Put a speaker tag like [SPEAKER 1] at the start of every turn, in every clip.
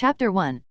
[SPEAKER 1] Chapter 1,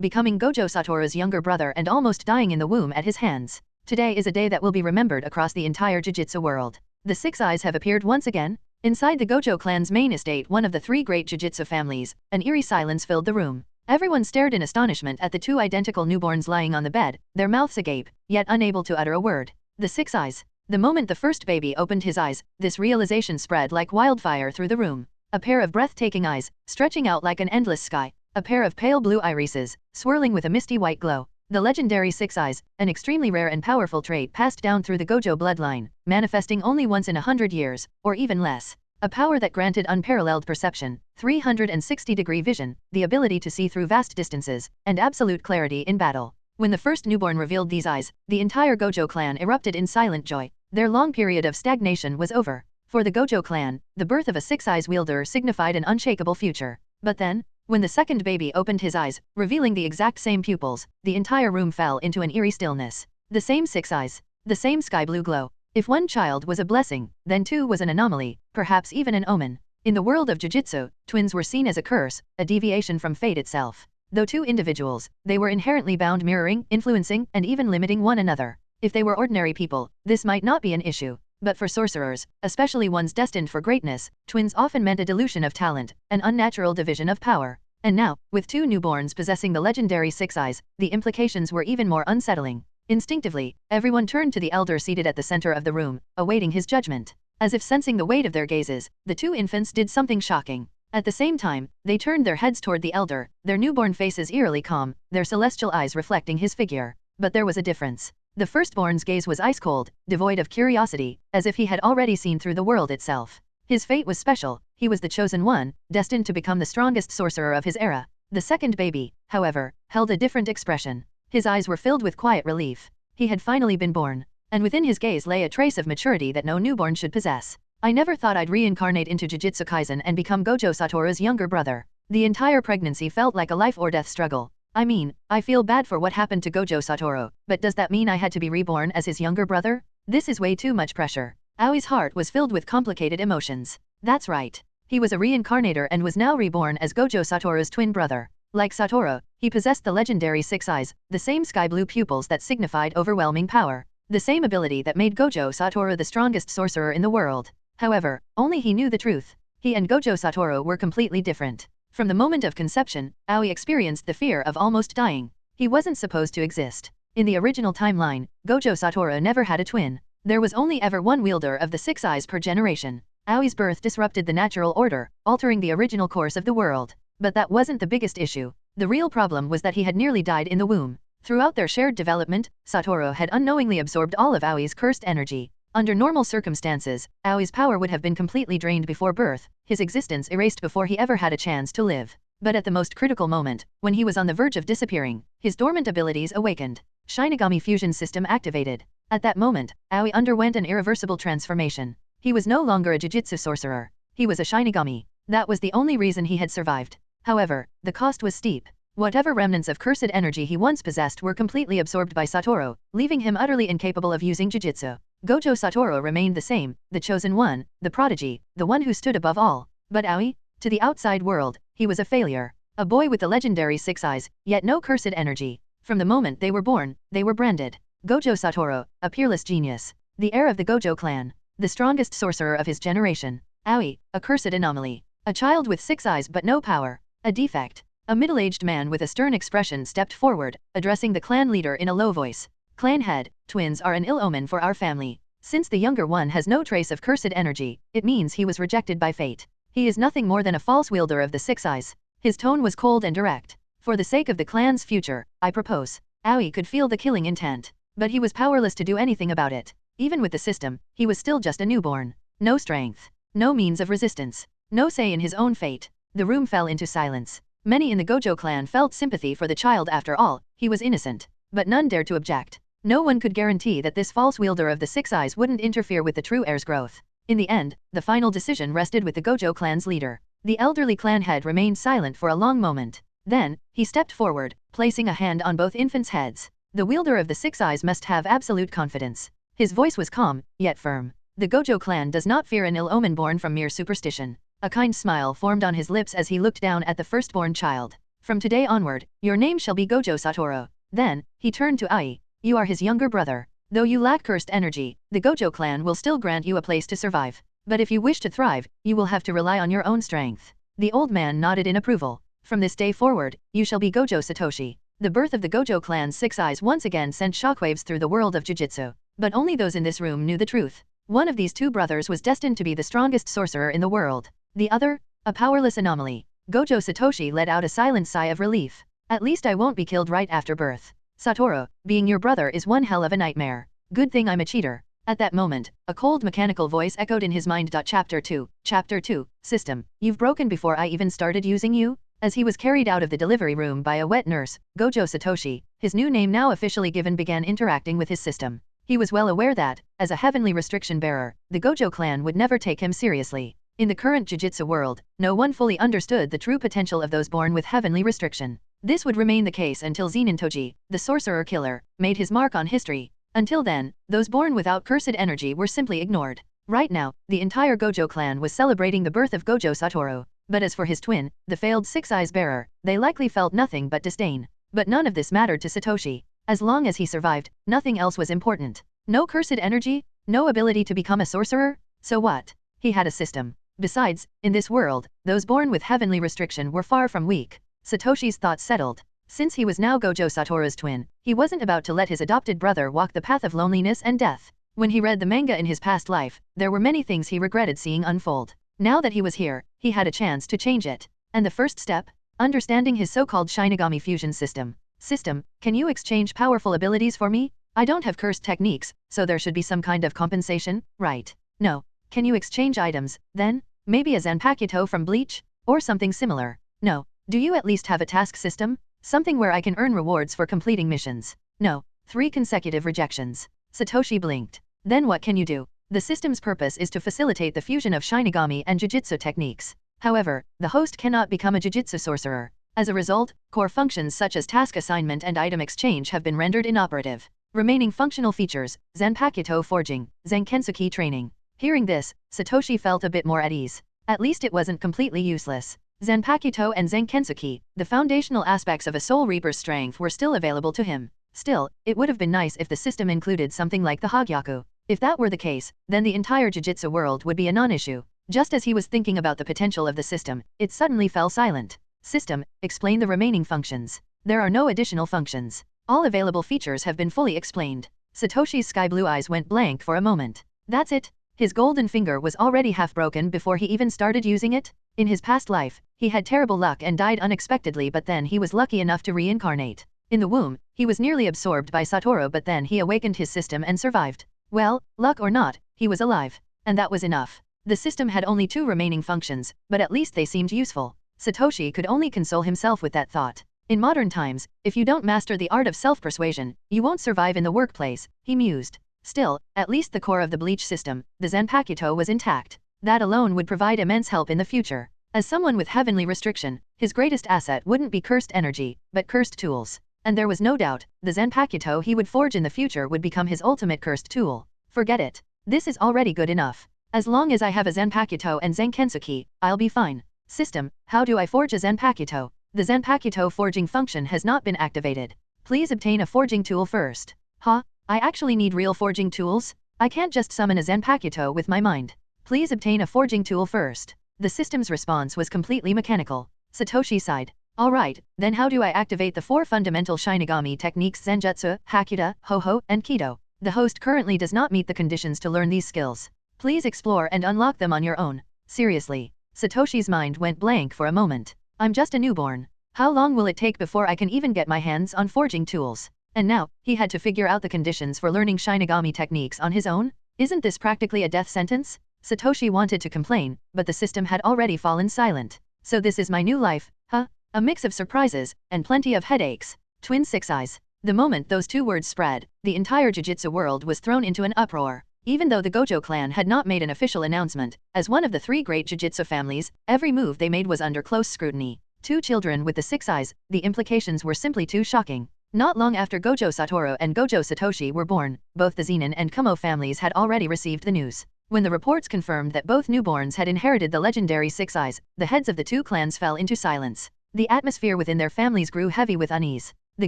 [SPEAKER 1] Becoming Gojo Satoru's younger brother and almost dying in the womb at his hands. Today is a day that will be remembered across the entire Jujutsu world. The Six Eyes have appeared once again. Inside the Gojo clan's main estate, one of the three great Jujutsu families, an eerie silence filled the room. Everyone stared in astonishment at the two identical newborns lying on the bed, their mouths agape, yet unable to utter a word. The Six Eyes. The moment the first baby opened his eyes, this realization spread like wildfire through the room. A pair of breathtaking eyes, stretching out like an endless sky. A pair of pale blue irises, swirling with a misty white glow. The legendary Six Eyes, an extremely rare and powerful trait passed down through the Gojo bloodline, manifesting only once in 100 years, or even less. A power that granted unparalleled perception, 360-degree vision, the ability to see through vast distances, and absolute clarity in battle. When the first newborn revealed these eyes, the entire Gojo clan erupted in silent joy. Their long period of stagnation was over. For the Gojo clan, the birth of a Six Eyes wielder signified an unshakable future. But then, when the second baby opened his eyes, revealing the exact same pupils, the entire room fell into an eerie stillness. The same Six Eyes, the same sky blue glow. If one child was a blessing, then two was an anomaly, perhaps even an omen. In the world of Jujutsu, twins were seen as a curse, a deviation from fate itself. Though two individuals, they were inherently bound, mirroring, influencing, and even limiting one another. If they were ordinary people, this might not be an issue. But for sorcerers, especially ones destined for greatness, twins often meant a dilution of talent, an unnatural division of power. And now, with two newborns possessing the legendary Six Eyes, the implications were even more unsettling. Instinctively, everyone turned to the elder seated at the center of the room, awaiting his judgment. As if sensing the weight of their gazes, the two infants did something shocking. At the same time, they turned their heads toward the elder, their newborn faces eerily calm, their celestial eyes reflecting his figure. But there was a difference. The firstborn's gaze was ice-cold, devoid of curiosity, as if he had already seen through the world itself. His fate was special. He was the chosen one, destined to become the strongest sorcerer of his era. The second baby, however, held a different expression. His eyes were filled with quiet relief. He had finally been born, and within his gaze lay a trace of maturity that no newborn should possess. I never thought I'd reincarnate into Jujutsu Kaisen and become Gojo Satoru's younger brother. The entire pregnancy felt like a life-or-death struggle. I mean, I feel bad for what happened to Gojo Satoru, but does that mean I had to be reborn as his younger brother? This is way too much pressure. Aoi's heart was filled with complicated emotions. That's right. He was a reincarnator and was now reborn as Gojo Satoru's twin brother. Like Satoru, he possessed the legendary Six Eyes, the same sky blue pupils that signified overwhelming power. The same ability that made Gojo Satoru the strongest sorcerer in the world. However, only he knew the truth. He and Gojo Satoru were completely different. From the moment of conception, Aoi experienced the fear of almost dying. He wasn't supposed to exist. In the original timeline, Gojo Satoru never had a twin. There was only ever one wielder of the Six Eyes per generation. Aoi's birth disrupted the natural order, altering the original course of the world. But that wasn't the biggest issue. The real problem was that he had nearly died in the womb. Throughout their shared development, Satoru had unknowingly absorbed all of Aoi's cursed energy. Under normal circumstances, Aoi's power would have been completely drained before birth, his existence erased before he ever had a chance to live. But at the most critical moment, when he was on the verge of disappearing, his dormant abilities awakened. Shinigami Fusion System activated. At that moment, Aoi underwent an irreversible transformation. He was no longer a Jujutsu sorcerer. He was a Shinigami. That was the only reason he had survived. However, the cost was steep. Whatever remnants of cursed energy he once possessed were completely absorbed by Satoru, leaving him utterly incapable of using Jujutsu. Gojo Satoru remained the same, the chosen one, the prodigy, the one who stood above all. But Aoi? To the outside world, he was a failure. A boy with the legendary Six Eyes, yet no cursed energy. From the moment they were born, they were branded Gojo Satoru, a peerless genius. The heir of the Gojo clan. The strongest sorcerer of his generation. Aoi, a cursed anomaly. A child with six eyes but no power. A defect. A middle-aged man with a stern expression stepped forward, addressing the clan leader in a low voice. Clan head, twins are an ill omen for our family. Since the younger one has no trace of cursed energy, it means he was rejected by fate. He is nothing more than a false wielder of the Six Eyes. His tone was cold and direct. For the sake of the clan's future, I propose. Aoi could feel the killing intent, but he was powerless to do anything about it. Even with the system, he was still just a newborn. No strength. No means of resistance. No say in his own fate. The room fell into silence. Many in the Gojo clan felt sympathy for the child. After all, he was innocent. But none dared to object. No one could guarantee that this false wielder of the Six Eyes wouldn't interfere with the true heir's growth. In the end, the final decision rested with the Gojo clan's leader. The elderly clan head remained silent for a long moment. Then, he stepped forward, placing a hand on both infants' heads. The wielder of the Six Eyes must have absolute confidence. His voice was calm, yet firm. The Gojo clan does not fear an ill omen born from mere superstition. A kind smile formed on his lips as he looked down at the firstborn child. From today onward, your name shall be Gojo Satoru. Then, he turned to Ai. You are his younger brother. Though you lack cursed energy, the Gojo clan will still grant you a place to survive. But if you wish to thrive, you will have to rely on your own strength. The old man nodded in approval. From this day forward, you shall be Gojo Satoshi. The birth of the Gojo clan's 6 eyes once again sent shockwaves through the world of Jujutsu. But only those in this room knew the truth. One of these two brothers was destined to be the strongest sorcerer in the world. The other, a powerless anomaly. Gojo Satoshi let out a silent sigh of relief. At least I won't be killed right after birth. Satoru, being your brother is one hell of a nightmare. Good thing I'm a cheater. At that moment, a cold mechanical voice echoed in his mind. Chapter 2, System. You've broken before I even started using you? As he was carried out of the delivery room by a wet nurse, Gojo Satoshi, his new name now officially given, began interacting with his system. He was well aware that, as a heavenly restriction bearer, the Gojo clan would never take him seriously. In the current Jujutsu world, no one fully understood the true potential of those born with heavenly restriction. This would remain the case until Zenitoji, the sorcerer killer, made his mark on history. Until then, those born without cursed energy were simply ignored. Right now, the entire Gojo clan was celebrating the birth of Gojo Satoru. But as for his twin, the failed 6 eyes bearer, they likely felt nothing but disdain. But none of this mattered to Satoshi. As long as he survived, nothing else was important. No cursed energy? No ability to become a sorcerer? So what? He had a system. Besides, in this world, those born with heavenly restriction were far from weak. Satoshi's thoughts settled. Since he was now Gojo Satoru's twin, he wasn't about to let his adopted brother walk the path of loneliness and death. When he read the manga in his past life, there were many things he regretted seeing unfold. Now that he was here, he had a chance to change it. And the first step? Understanding his so-called Shinigami Fusion System. System, can you exchange powerful abilities for me? I don't have cursed techniques, so there should be some kind of compensation, right? No. Can you exchange items, then? Maybe a Zanpakuto from Bleach? Or something similar? No. Do you at least have a task system? Something where I can earn rewards for completing missions? No. 3 consecutive rejections. Satoshi blinked. Then what can you do? The system's purpose is to facilitate the fusion of Shinigami and Jujutsu techniques. However, the host cannot become a Jujutsu sorcerer. As a result, core functions such as task assignment and item exchange have been rendered inoperative. Remaining functional features, Zanpakuto forging, Zankensuki training. Hearing this, Satoshi felt a bit more at ease. At least it wasn't completely useless. Zanpakuto and Zankensuki, the foundational aspects of a Soul Reaper's strength, were still available to him. Still, it would have been nice if the system included something like the Hogyaku. If that were the case, then the entire Jujutsu world would be a non-issue. Just as he was thinking about the potential of the system, it suddenly fell silent. System, explain the remaining functions. There are no additional functions. All available features have been fully explained. Satoshi's sky-blue eyes went blank for a moment. That's it? His golden finger was already half broken before he even started using it? In his past life, he had terrible luck and died unexpectedly, but then he was lucky enough to reincarnate. In the womb, he was nearly absorbed by Satoru, but then he awakened his system and survived. Well, luck or not, he was alive. And that was enough. The system had only 2 remaining functions, but at least they seemed useful. Satoshi could only console himself with that thought. In modern times, if you don't master the art of self-persuasion, you won't survive in the workplace, he mused. Still, at least the core of the Bleach system, the Zanpakuto, was intact. That alone would provide immense help in the future. As someone with heavenly restriction, his greatest asset wouldn't be cursed energy, but cursed tools. And there was no doubt, the Zanpakuto he would forge in the future would become his ultimate cursed tool. Forget it. This is already good enough. As long as I have a Zanpakuto and Zankensuki, I'll be fine. System, how do I forge a Zanpakuto? The Zanpakuto forging function has not been activated. Please obtain a forging tool first. Huh? I actually need real forging tools? I can't just summon a Zanpakuto with my mind. Please obtain a forging tool first. The system's response was completely mechanical. Satoshi sighed. Alright, then how do I activate the 4 fundamental Shinigami techniques Zenjutsu, Hakuda, Ho-Ho, and Kido? The host currently does not meet the conditions to learn these skills. Please explore and unlock them on your own. Seriously. Satoshi's mind went blank for a moment. I'm just a newborn. How long will it take before I can even get my hands on forging tools? And now, he had to figure out the conditions for learning Shinigami techniques on his own? Isn't this practically a death sentence? Satoshi wanted to complain, but the system had already fallen silent. So this is my new life, huh? A mix of surprises, and plenty of headaches. Twin 6 eyes. The moment those 2 words spread, the entire Jujutsu world was thrown into an uproar. Even though the Gojo clan had not made an official announcement, as one of the 3 great Jujutsu families, every move they made was under close scrutiny. 2 children with the 6 eyes, the implications were simply too shocking. Not long after Gojo Satoru and Gojo Satoshi were born, both the Zenin and Kumo families had already received the news. When the reports confirmed that both newborns had inherited the legendary 6 eyes, the heads of the 2 clans fell into silence. The atmosphere within their families grew heavy with unease. The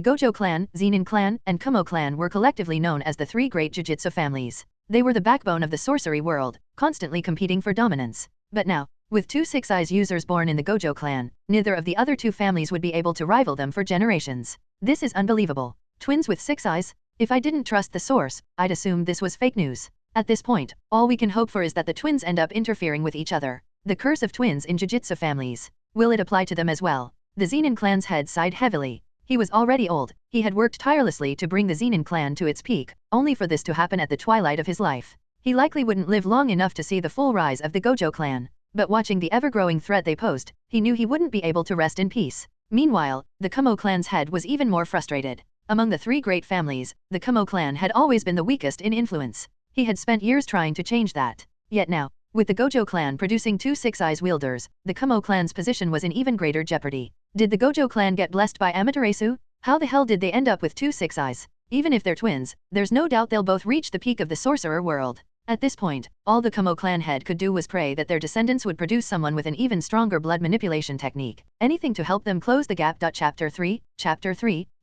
[SPEAKER 1] Gojo clan, Zenin clan, and Kumo clan were collectively known as the three great Jujutsu families. They were the backbone of the sorcery world, constantly competing for dominance. But now, with two Six Eyes users born in the Gojo clan, neither of the other two families would be able to rival them for generations. This is unbelievable. Twins with 6 eyes? If I didn't trust the source, I'd assume this was fake news. At this point, all we can hope for is that the twins end up interfering with each other. The curse of twins in Jujutsu families. Will it apply to them as well? The Zenin clan's head sighed heavily. He was already old. He had worked tirelessly to bring the Zenin clan to its peak, only for this to happen at the twilight of his life. He likely wouldn't live long enough to see the full rise of the Gojo clan. But watching the ever-growing threat they posed, he knew he wouldn't be able to rest in peace. Meanwhile, the Kumo clan's head was even more frustrated. Among the three great families, the Kumo clan had always been the weakest in influence. He had spent years trying to change that. Yet now, with the Gojo clan producing two Six Eyes wielders, the Kumo clan's position was in even greater jeopardy. Did the Gojo clan get blessed by Amaterasu? How the hell did they end up with two Six Eyes? Even if they're twins, there's no doubt they'll both reach the peak of the sorcerer world. At this point, all the Kumo clan head could do was pray that their descendants would produce someone with an even stronger blood manipulation technique. Anything to help them close the gap. Chapter 3,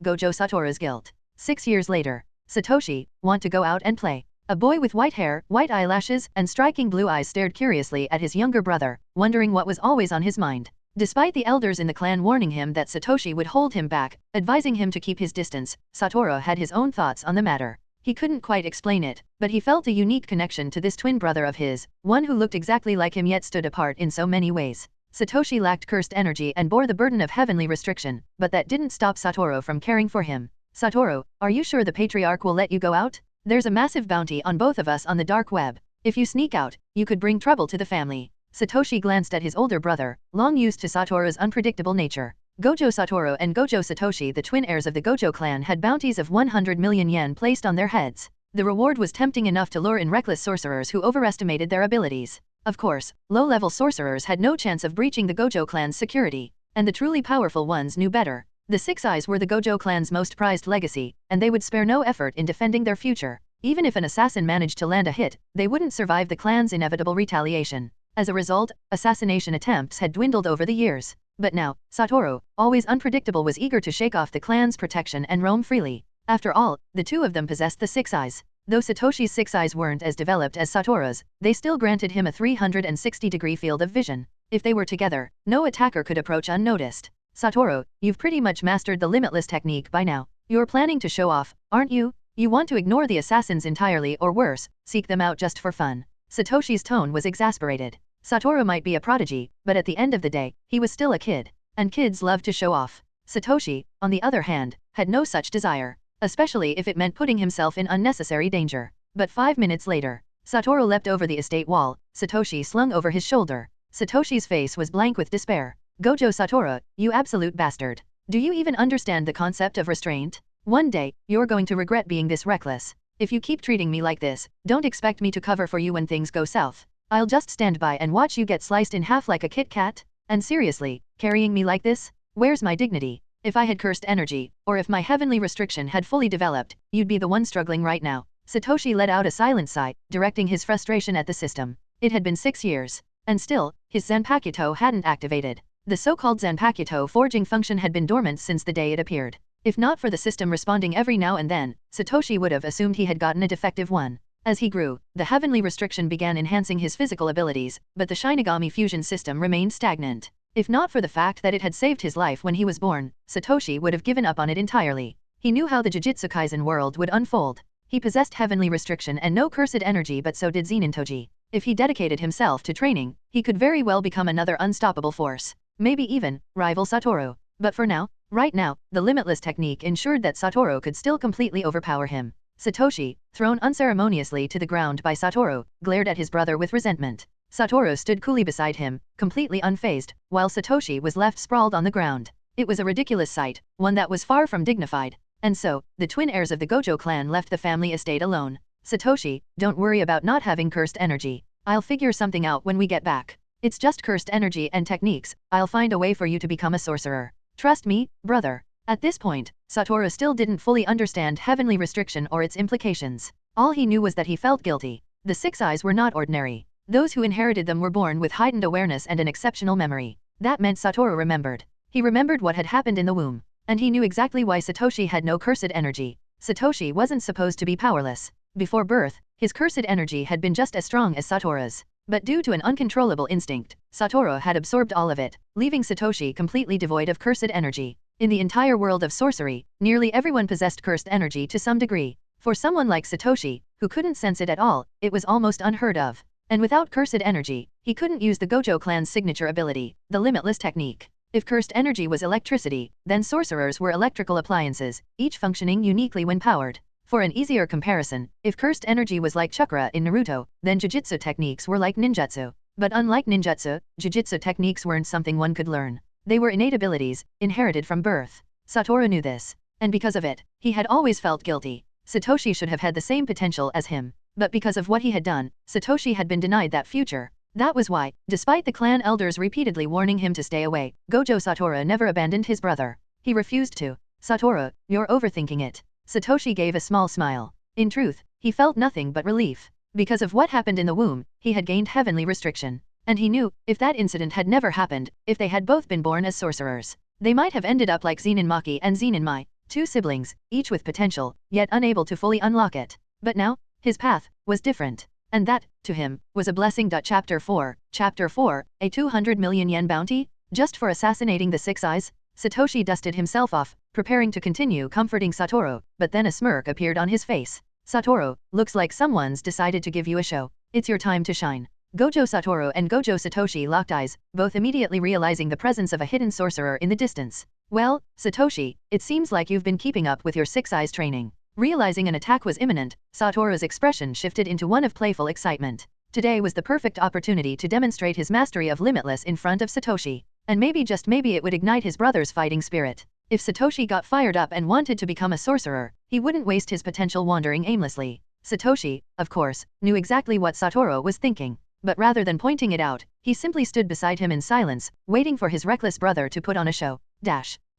[SPEAKER 1] Gojo Satoru's Guilt. 6 years later. Satoshi, want to go out and play? A boy with white hair, white eyelashes, and striking blue eyes stared curiously at his younger brother, wondering what was always on his mind. Despite the elders in the clan warning him that Satoshi would hold him back, advising him to keep his distance, Satoru had his own thoughts on the matter. He couldn't quite explain it, but he felt a unique connection to this twin brother of his, one who looked exactly like him yet stood apart in so many ways. Satoshi lacked cursed energy and bore the burden of heavenly restriction, but that didn't stop Satoru from caring for him. Satoru, are you sure the patriarch will let you go out? There's a massive bounty on both of us on the dark web. If you sneak out, you could bring trouble to the family. Satoshi glanced at his older brother, long used to Satoru's unpredictable nature. Gojo Satoru and Gojo Satoshi, the twin heirs of the Gojo clan, had bounties of 100 million yen placed on their heads. The reward was tempting enough to lure in reckless sorcerers who overestimated their abilities. Of course, low-level sorcerers had no chance of breaching the Gojo clan's security, and the truly powerful ones knew better. The Six Eyes were the Gojo clan's most prized legacy, and they would spare no effort in defending their future. Even if an assassin managed to land a hit, they wouldn't survive the clan's inevitable retaliation. As a result, assassination attempts had dwindled over the years. But now, Satoru, always unpredictable, was eager to shake off the clan's protection and roam freely. After all, the two of them possessed the Six Eyes. Though Satoshi's Six Eyes weren't as developed as Satoru's, they still granted him a 360-degree field of vision. If they were together, no attacker could approach unnoticed. Satoru, you've pretty much mastered the limitless technique by now. You're planning to show off, aren't you? You want to ignore the assassins entirely, or worse, seek them out just for fun. Satoshi's tone was exasperated. Satoru might be a prodigy, but at the end of the day, he was still a kid. And kids love to show off. Satoshi, on the other hand, had no such desire, especially if it meant putting himself in unnecessary danger. But 5 minutes later, Satoru leapt over the estate wall, Satoshi slung over his shoulder. Satoshi's face was blank with despair. Gojo Satoru, you absolute bastard. Do you even understand the concept of restraint? One day, you're going to regret being this reckless. If you keep treating me like this, don't expect me to cover for you when things go south. I'll just stand by and watch you get sliced in half like a Kit Kat? And seriously, carrying me like this? Where's my dignity? If I had cursed energy, or if my heavenly restriction had fully developed, you'd be the one struggling right now. Satoshi let out a silent sigh, directing his frustration at the system. It had been 6 years. And still, his Zanpakuto hadn't activated. The so-called Zanpakuto forging function had been dormant since the day it appeared. If not for the system responding every now and then, Satoshi would have assumed he had gotten a defective one. As he grew, the heavenly restriction began enhancing his physical abilities, but the Shinigami Fusion System remained stagnant. If not for the fact that it had saved his life when he was born, Satoshi would have given up on it entirely. He knew how the Jujutsu Kaisen world would unfold. He possessed heavenly restriction and no cursed energy, but so did Zenintoji. If he dedicated himself to training, he could very well become another unstoppable force. Maybe even rival Satoru. But for now, right now, the limitless technique ensured that Satoru could still completely overpower him. Satoshi, thrown unceremoniously to the ground by Satoru, glared at his brother with resentment. Satoru stood coolly beside him, completely unfazed, while Satoshi was left sprawled on the ground. It was a ridiculous sight, one that was far from dignified. And so, the twin heirs of the Gojo clan left the family estate alone. Satoshi, don't worry about not having cursed energy. I'll figure something out when we get back. It's just cursed energy and techniques. I'll find a way for you to become a sorcerer. Trust me, brother. At this point, Satoru still didn't fully understand heavenly restriction or its implications. All he knew was that he felt guilty. The Six Eyes were not ordinary. Those who inherited them were born with heightened awareness and an exceptional memory. That meant Satoru remembered. He remembered what had happened in the womb, and he knew exactly why Satoshi had no cursed energy. Satoshi wasn't supposed to be powerless. Before birth, his cursed energy had been just as strong as Satoru's. But due to an uncontrollable instinct, Satoru had absorbed all of it, leaving Satoshi completely devoid of cursed energy. In the entire world of sorcery, nearly everyone possessed cursed energy to some degree. For someone like Satoshi, who couldn't sense it at all, it was almost unheard of. And without cursed energy, he couldn't use the Gojo clan's signature ability, the limitless technique. If cursed energy was electricity, then sorcerers were electrical appliances, each functioning uniquely when powered. For an easier comparison, if cursed energy was like chakra in Naruto, then jujutsu techniques were like ninjutsu. But unlike ninjutsu, jujutsu techniques weren't something one could learn. They were innate abilities, inherited from birth. Satoru knew this, and because of it, he had always felt guilty. Satoshi should have had the same potential as him, but because of what he had done, Satoshi had been denied that future. That was why, despite the clan elders repeatedly warning him to stay away, Gojo Satoru never abandoned his brother. He refused to. Satoru, you're overthinking it. Satoshi gave a small smile. In truth, he felt nothing but relief. Because of what happened in the womb, he had gained heavenly restriction. And he knew, if that incident had never happened, if they had both been born as sorcerers, they might have ended up like Zenin Maki and Zenin Mai, two siblings, each with potential, yet unable to fully unlock it. But now, his path was different. And that, to him, was a blessing. Chapter 4, a 200 million yen bounty? Just for assassinating the Six Eyes? Satoshi dusted himself off, preparing to continue comforting Satoru, but then a smirk appeared on his face. Satoru, looks like someone's decided to give you a show. It's your time to shine. Gojo Satoru and Gojo Satoshi locked eyes, both immediately realizing the presence of a hidden sorcerer in the distance. Well, Satoshi, it seems like you've been keeping up with your Six Eyes training. Realizing an attack was imminent, Satoru's expression shifted into one of playful excitement. Today was the perfect opportunity to demonstrate his mastery of Limitless in front of Satoshi. And maybe just maybe it would ignite his brother's fighting spirit. If Satoshi got fired up and wanted to become a sorcerer, he wouldn't waste his potential wandering aimlessly. Satoshi, of course, knew exactly what Satoru was thinking. But rather than pointing it out, he simply stood beside him in silence, waiting for his reckless brother to put on a show.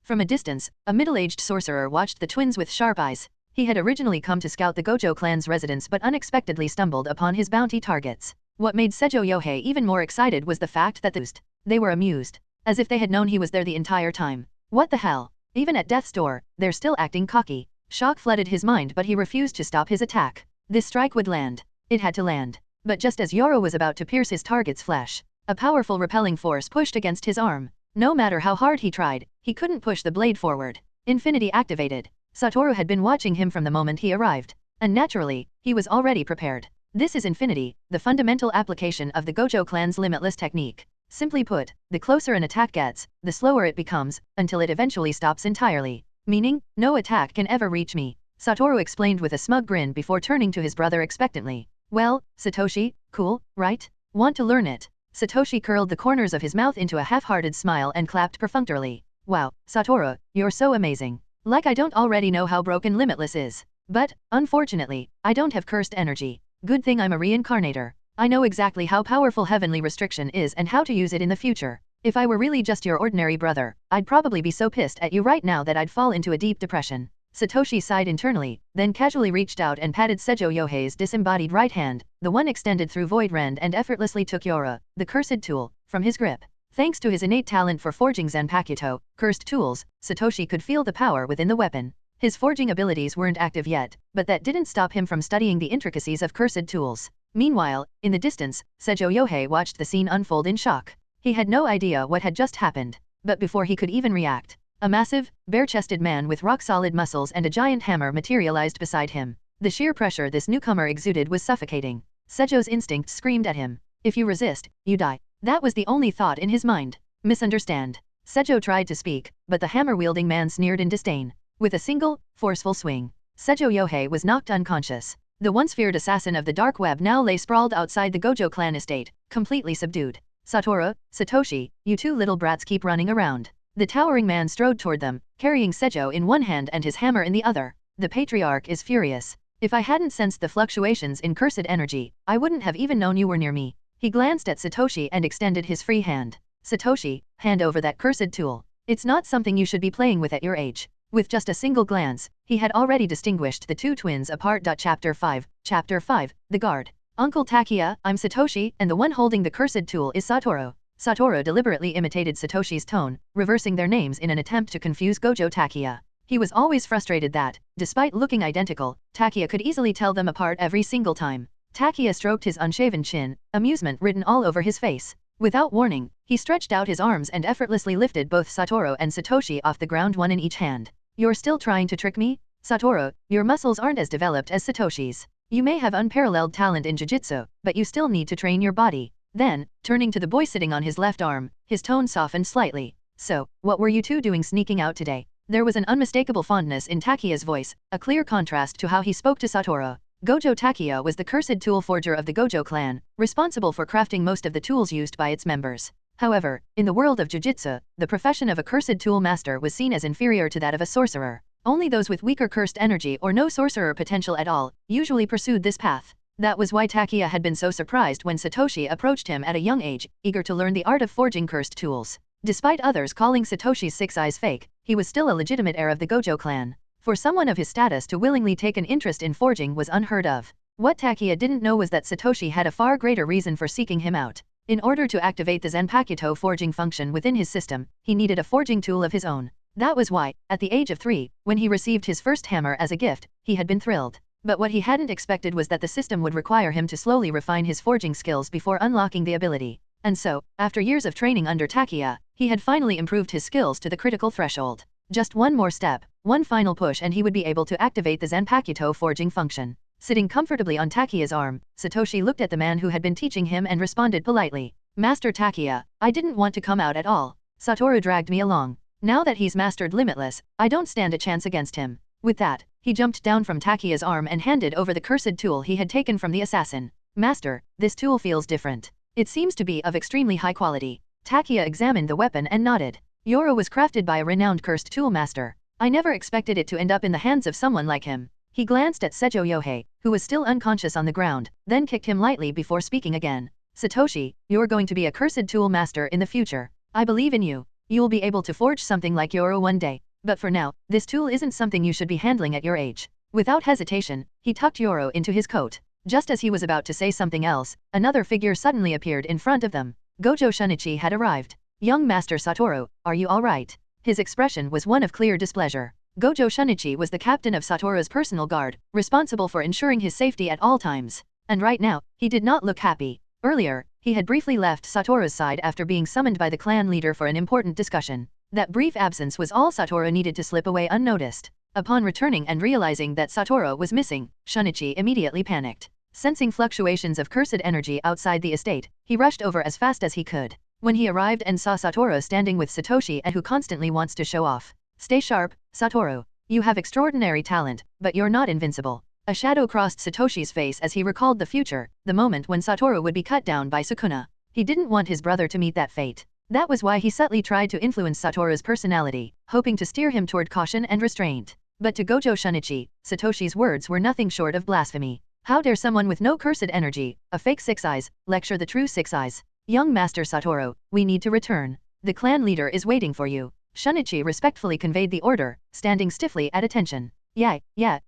[SPEAKER 1] From a distance, a middle-aged sorcerer watched the twins with sharp eyes. He had originally come to scout the Gojo clan's residence but unexpectedly stumbled upon his bounty targets. What made Sejo Yohei even more excited was the fact that they were amused. As if they had known he was there the entire time. What the hell? Even at death's door, they're still acting cocky. Shock flooded his mind but he refused to stop his attack. This strike would land. It had to land. But just as Yoro was about to pierce his target's flesh, a powerful repelling force pushed against his arm. No matter how hard he tried, he couldn't push the blade forward. Infinity activated. Satoru had been watching him from the moment he arrived. And naturally, he was already prepared. This is Infinity, the fundamental application of the Gojo clan's limitless technique. Simply put, the closer an attack gets, the slower it becomes, until it eventually stops entirely. Meaning, no attack can ever reach me. Satoru explained with a smug grin before turning to his brother expectantly. Well, Satoshi, cool, right? Want to learn it? Satoshi curled the corners of his mouth into a half-hearted smile and clapped perfunctorily. Wow, Satoru, you're so amazing. Like I don't already know how broken Limitless is. But, unfortunately, I don't have cursed energy. Good thing I'm a reincarnator. I know exactly how powerful heavenly restriction is and how to use it in the future. If I were really just your ordinary brother, I'd probably be so pissed at you right now that I'd fall into a deep depression. Satoshi sighed internally, then casually reached out and patted Sejo Yohei's disembodied right hand, the one extended through Void Rend, and effortlessly took Yora, the cursed tool, from his grip. Thanks to his innate talent for forging Zanpakuto, cursed tools, Satoshi could feel the power within the weapon. His forging abilities weren't active yet, but that didn't stop him from studying the intricacies of cursed tools. Meanwhile, in the distance, Sejo Yohei watched the scene unfold in shock. He had no idea what had just happened. But before he could even react, a massive, bare-chested man with rock-solid muscles and a giant hammer materialized beside him. The sheer pressure this newcomer exuded was suffocating. Sejo's instinct screamed at him. If you resist, you die. That was the only thought in his mind. Misunderstand. Sejo tried to speak, but the hammer-wielding man sneered in disdain. With a single, forceful swing, Sejo Yohei was knocked unconscious. The once feared assassin of the dark web now lay sprawled outside the Gojo clan estate, completely subdued. Satoru, Satoshi, you two little brats keep running around. The towering man strode toward them, carrying Sejo in one hand and his hammer in the other. The patriarch is furious. If I hadn't sensed the fluctuations in cursed energy, I wouldn't have even known you were near me. He glanced at Satoshi and extended his free hand. Satoshi, hand over that cursed tool. It's not something you should be playing with at your age. With just a single glance, he had already distinguished the two twins apart. Chapter 5, The Guard. Uncle Takia, I'm Satoshi, and the one holding the cursed tool is Satoru. Satoru deliberately imitated Satoshi's tone, reversing their names in an attempt to confuse Gojo Takia. He was always frustrated that, despite looking identical, Takia could easily tell them apart every single time. Takia stroked his unshaven chin, amusement written all over his face. Without warning, he stretched out his arms and effortlessly lifted both Satoru and Satoshi off the ground, one in each hand. You're still trying to trick me? Satoru, your muscles aren't as developed as Satoshi's. You may have unparalleled talent in Jujutsu, but you still need to train your body. Then, turning to the boy sitting on his left arm, his tone softened slightly. So, what were you two doing sneaking out today? There was an unmistakable fondness in Takiya's voice, a clear contrast to how he spoke to Satoru. Gojo Takia was the cursed tool forger of the Gojo clan, responsible for crafting most of the tools used by its members. However, in the world of Jujutsu, the profession of a cursed tool master was seen as inferior to that of a sorcerer. Only those with weaker cursed energy or no sorcerer potential at all usually pursued this path. That was why Takia had been so surprised when Satoshi approached him at a young age, eager to learn the art of forging cursed tools. Despite others calling Satoshi's six eyes fake, he was still a legitimate heir of the Gojo clan. For someone of his status to willingly take an interest in forging was unheard of. What Takia didn't know was that Satoshi had a far greater reason for seeking him out. In order to activate the Zanpakuto forging function within his system, he needed a forging tool of his own. That was why, at the age of 3, when he received his first hammer as a gift, he had been thrilled. But what he hadn't expected was that the system would require him to slowly refine his forging skills before unlocking the ability. And so, after years of training under Takia, he had finally improved his skills to the critical threshold. Just one more step, one final push, and he would be able to activate the Zanpakuto forging function. Sitting comfortably on Takiya's arm, Satoshi looked at the man who had been teaching him and responded politely. Master Takia, I didn't want to come out at all. Satoru dragged me along. Now that he's mastered Limitless, I don't stand a chance against him. With that, he jumped down from Takiya's arm and handed over the cursed tool he had taken from the assassin. Master, this tool feels different. It seems to be of extremely high quality. Takia examined the weapon and nodded. Yoro was crafted by a renowned cursed tool master. I never expected it to end up in the hands of someone like him. He glanced at Sejo Yohei, who was still unconscious on the ground, then kicked him lightly before speaking again. Satoshi, you're going to be a cursed tool master in the future. I believe in you. You'll be able to forge something like Yoro one day. But for now, this tool isn't something you should be handling at your age. Without hesitation, he tucked Yoro into his coat. Just as he was about to say something else, another figure suddenly appeared in front of them. Gojo Shunichi had arrived. Young Master Satoru, are you all right? His expression was one of clear displeasure. Gojo Shunichi was the captain of Satoru's personal guard, responsible for ensuring his safety at all times. And right now, he did not look happy. Earlier, he had briefly left Satoru's side after being summoned by the clan leader for an important discussion. That brief absence was all Satoru needed to slip away unnoticed. Upon returning and realizing that Satoru was missing, Shunichi immediately panicked. Sensing fluctuations of cursed energy outside the estate, he rushed over as fast as he could. When he arrived and saw Satoru standing with Satoshi, and who constantly wants to show off. Stay sharp, Satoru. You have extraordinary talent, but you're not invincible. A shadow crossed Satoshi's face as he recalled the future, the moment when Satoru would be cut down by Sukuna. He didn't want his brother to meet that fate. That was why he subtly tried to influence Satoru's personality, hoping to steer him toward caution and restraint. But to Gojo Shunichi, Satoshi's words were nothing short of blasphemy. How dare someone with no cursed energy, a fake six eyes, lecture the true six eyes? Young Master Satoru, we need to return. The clan leader is waiting for you. Shunichi respectfully conveyed the order, standing stiffly at attention. Yeah,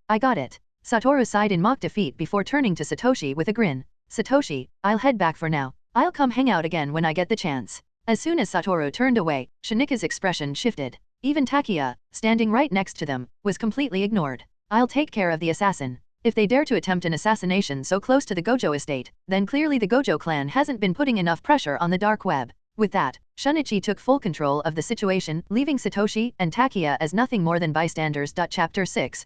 [SPEAKER 1] I got it. Satoru sighed in mock defeat before turning to Satoshi with a grin. Satoshi, I'll head back for now. I'll come hang out again when I get the chance. As soon as Satoru turned away, Shunika's expression shifted. Even Takia, standing right next to them, was completely ignored. I'll take care of the assassin. If they dare to attempt an assassination so close to the Gojo estate, then clearly the Gojo clan hasn't been putting enough pressure on the dark web. With that, Shunichi took full control of the situation, leaving Satoshi and Takia as nothing more than bystanders. Chapter 6,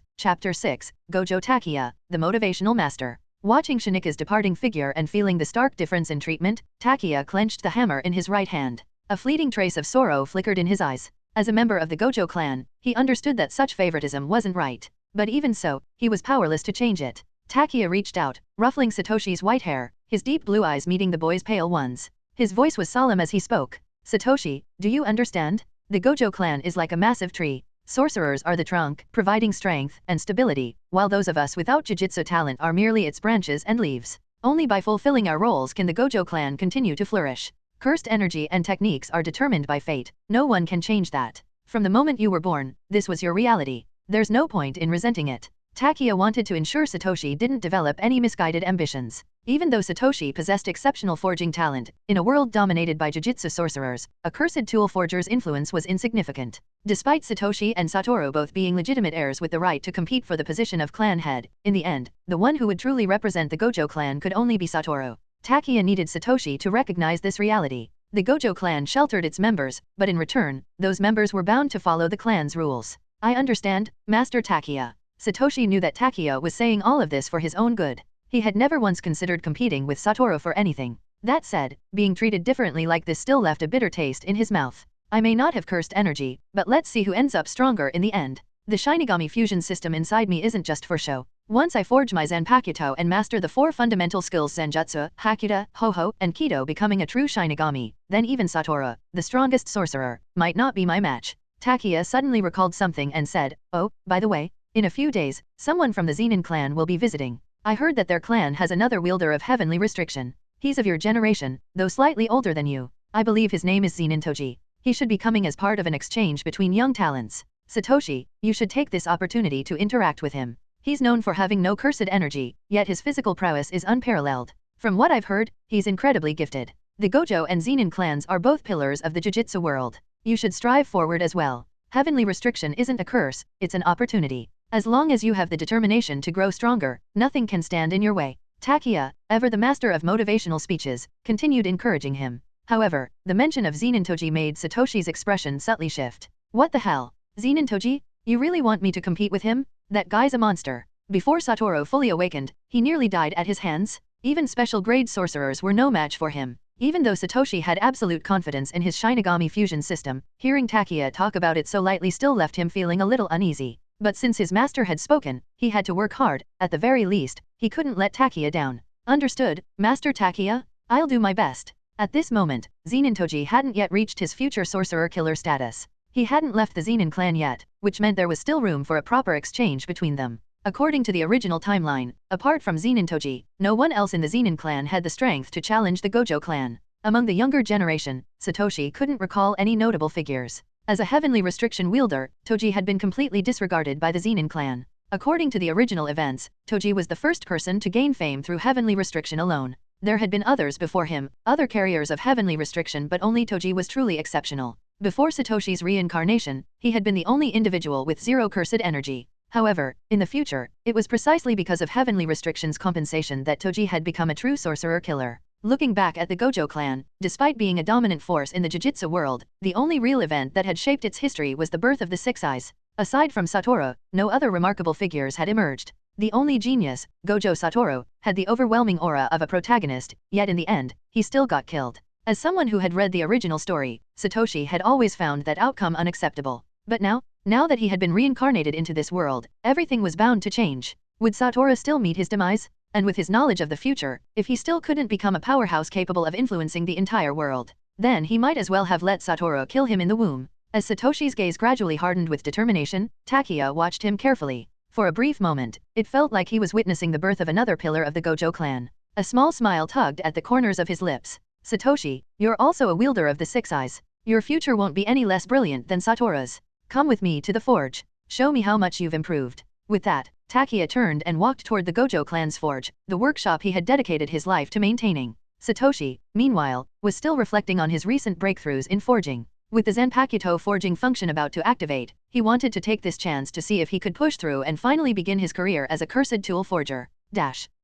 [SPEAKER 1] Gojo Takia, the Motivational Master. Watching Shunika's departing figure and feeling the stark difference in treatment, Takia clenched the hammer in his right hand. A fleeting trace of sorrow flickered in his eyes. As a member of the Gojo clan, he understood that such favoritism wasn't right. But even so, he was powerless to change it. Takia reached out, ruffling Satoshi's white hair, his deep blue eyes meeting the boy's pale ones. His voice was solemn as he spoke. Satoshi, do you understand? The Gojo clan is like a massive tree. Sorcerers are the trunk, providing strength and stability, while those of us without Jujutsu talent are merely its branches and leaves. Only by fulfilling our roles can the Gojo clan continue to flourish. Cursed energy and techniques are determined by fate. No one can change that. From the moment you were born, this was your reality. There's no point in resenting it. Takia wanted to ensure Satoshi didn't develop any misguided ambitions. Even though Satoshi possessed exceptional forging talent, in a world dominated by Jujutsu sorcerers, a cursed tool forger's influence was insignificant. Despite Satoshi and Satoru both being legitimate heirs with the right to compete for the position of clan head, in the end, the one who would truly represent the Gojo clan could only be Satoru. Takiya needed Satoshi to recognize this reality. The Gojo clan sheltered its members, but in return, those members were bound to follow the clan's rules. I understand, Master Takiya. Satoshi knew that Takiya was saying all of this for his own good. He had never once considered competing with Satoru for anything. That said, being treated differently like this still left a bitter taste in his mouth. I may not have cursed energy, but let's see who ends up stronger in the end. The Shinigami Fusion System inside me isn't just for show. Once I forge my Zanpakuto and master the 4 fundamental skills Zanjutsu, Hakuta, Hoho, and Kido, becoming a true Shinigami, then even Satoru, the strongest sorcerer, might not be my match. Takiya suddenly recalled something and said, "Oh, by the way, in a few days, someone from the Zenin clan will be visiting. I heard that their clan has another wielder of heavenly restriction. He's of your generation, though slightly older than you. I believe his name is Zenin. He should be coming as part of an exchange between young talents. Satoshi, you should take this opportunity to interact with him. He's known for having no cursed energy, yet his physical prowess is unparalleled. From what I've heard, he's incredibly gifted. The Gojo and Zenin clans are both pillars of the Jujutsu world. You should strive forward as well. Heavenly restriction isn't a curse, it's an opportunity. As long as you have the determination to grow stronger, nothing can stand in your way." Takiya, ever the master of motivational speeches, continued encouraging him. However, the mention of Zenin made Satoshi's expression subtly shift. "What the hell? Zenin? You really want me to compete with him? That guy's a monster." Before Satoru fully awakened, he nearly died at his hands. Even special grade sorcerers were no match for him. Even though Satoshi had absolute confidence in his Shinigami Fusion System, hearing Takiya talk about it so lightly still left him feeling a little uneasy. But since his master had spoken, he had to work hard. At the very least, he couldn't let Takiya down. "Understood, Master Takiya? I'll do my best." At this moment, Zenin hadn't yet reached his future sorcerer killer status. He hadn't left the Zenin clan yet, which meant there was still room for a proper exchange between them. According to the original timeline, apart from Zenin, no one else in the Zenin clan had the strength to challenge the Gojo clan. Among the younger generation, Satoshi couldn't recall any notable figures. As a heavenly restriction wielder, Toji had been completely disregarded by the Zenin clan. According to the original events, Toji was the first person to gain fame through heavenly restriction alone. There had been others before him, other carriers of heavenly restriction, but only Toji was truly exceptional. Before Satoshi's reincarnation, he had been the only individual with zero cursed energy. However, in the future, it was precisely because of heavenly restriction's compensation that Toji had become a true sorcerer killer. Looking back at the Gojo clan, despite being a dominant force in the Jujutsu world, the only real event that had shaped its history was the birth of the Six Eyes. Aside from Satoru, no other remarkable figures had emerged. The only genius, Gojo Satoru, had the overwhelming aura of a protagonist, yet in the end, he still got killed. As someone who had read the original story, Satoshi had always found that outcome unacceptable. But now that he had been reincarnated into this world, everything was bound to change. Would Satoru still meet his demise? And with his knowledge of the future, if he still couldn't become a powerhouse capable of influencing the entire world, then he might as well have let Satoru kill him in the womb. As Satoshi's gaze gradually hardened with determination, Takiya watched him carefully. For a brief moment, it felt like he was witnessing the birth of another pillar of the Gojo clan. A small smile tugged at the corners of his lips. "Satoshi, you're also a wielder of the Six Eyes. Your future won't be any less brilliant than Satoru's. Come with me to the forge. Show me how much you've improved." With that, Takiya turned and walked toward the Gojo clan's forge, the workshop he had dedicated his life to maintaining. Satoshi, meanwhile, was still reflecting on his recent breakthroughs in forging. With the Zanpakuto forging function about to activate, he wanted to take this chance to see if he could push through and finally begin his career as a cursed tool forger.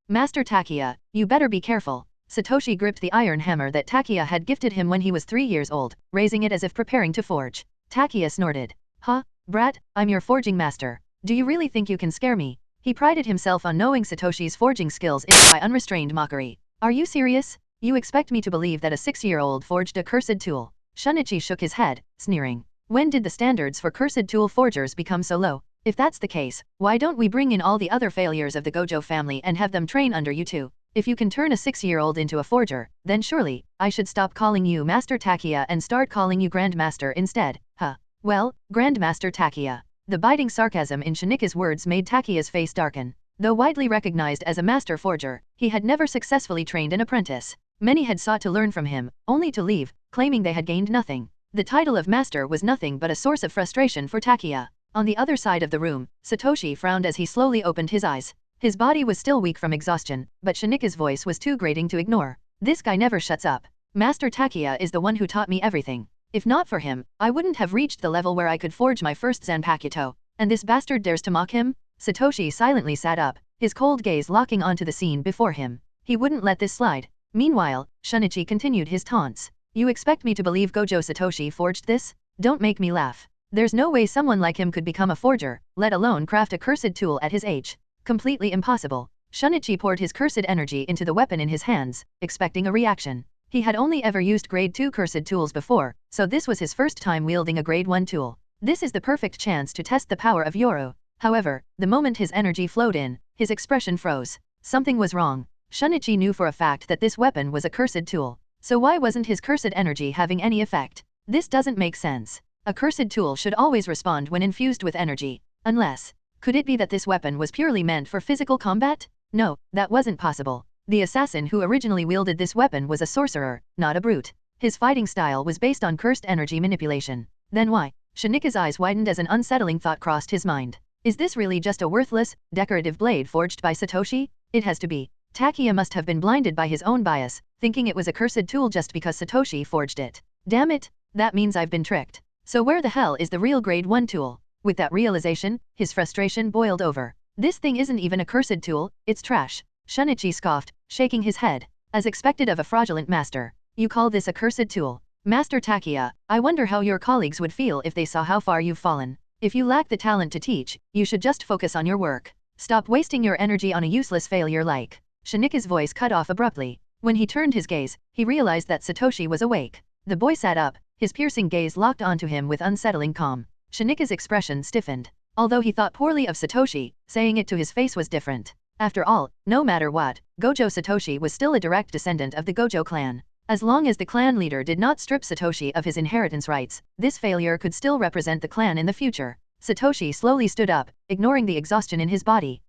[SPEAKER 1] Master Takiya, you better be careful." Satoshi gripped the iron hammer that Takiya had gifted him when he was 3 years old, raising it as if preparing to forge. Takiya snorted. "Huh, brat, I'm your forging master. Do you really think you can scare me?" He prided himself on knowing Satoshi's forging skills by unrestrained mockery. "Are you serious? You expect me to believe that a 6-year-old forged a cursed tool?" Shunichi shook his head, sneering. "When did the standards for cursed tool forgers become so low? If that's the case, why don't we bring in all the other failures of the Gojo family and have them train under you too? If you can turn a 6-year-old into a forger, then surely, I should stop calling you Master Takiya and start calling you Grandmaster instead, huh? Well, Grandmaster Takiya." The biting sarcasm in Shunichi's words made Takiya's face darken. Though widely recognized as a master forger, he had never successfully trained an apprentice. Many had sought to learn from him, only to leave, claiming they had gained nothing. The title of master was nothing but a source of frustration for Takiya. On the other side of the room, Satoshi frowned as he slowly opened his eyes. His body was still weak from exhaustion, but Shinika's voice was too grating to ignore. This guy never shuts up. Master Takia is the one who taught me everything. If not for him, I wouldn't have reached the level where I could forge my first Zanpakuto. And this bastard dares to mock him? Satoshi silently sat up, his cold gaze locking onto the scene before him. He wouldn't let this slide. Meanwhile, Shinichi continued his taunts. You expect me to believe Gojo Satoshi forged this? Don't make me laugh. There's no way someone like him could become a forger, let alone craft a cursed tool at his age. Completely impossible. Shinichi poured his cursed energy into the weapon in his hands, expecting a reaction. He had only ever used grade 2 cursed tools before, so this was his first time wielding a grade 1 tool. This is the perfect chance to test the power of Yoru. However, the moment his energy flowed in, his expression froze. Something was wrong. Shinichi knew for a fact that this weapon was a cursed tool. So why wasn't his cursed energy having any effect? This doesn't make sense. A cursed tool should always respond when infused with energy. Unless, could it be that this weapon was purely meant for physical combat? No, that wasn't possible. The assassin who originally wielded this weapon was a sorcerer, not a brute. His fighting style was based on cursed energy manipulation. Then why? Shinika's eyes widened as an unsettling thought crossed his mind. Is this really just a worthless, decorative blade forged by Satoshi? It has to be. Takia must have been blinded by his own bias, thinking it was a cursed tool just because Satoshi forged it. Damn it, that means I've been tricked. So where the hell is the real grade 1 tool? With that realization, his frustration boiled over. This thing isn't even a cursed tool, it's trash. Shinichi scoffed, shaking his head. As expected of a fraudulent master. You call this a cursed tool? Master Takia, I wonder how your colleagues would feel if they saw how far you've fallen. If you lack the talent to teach, you should just focus on your work. Stop wasting your energy on a useless failure like. Shinika's voice cut off abruptly. When he turned his gaze, he realized that Satoshi was awake. The boy sat up, his piercing gaze locked onto him with unsettling calm. Shinika's expression stiffened. Although he thought poorly of Satoshi, saying it to his face was different. After all, no matter what, Gojo Satoshi was still a direct descendant of the Gojo clan. As long as the clan leader did not strip Satoshi of his inheritance rights, this failure could still represent the clan in the future. Satoshi slowly stood up, ignoring the exhaustion in his body.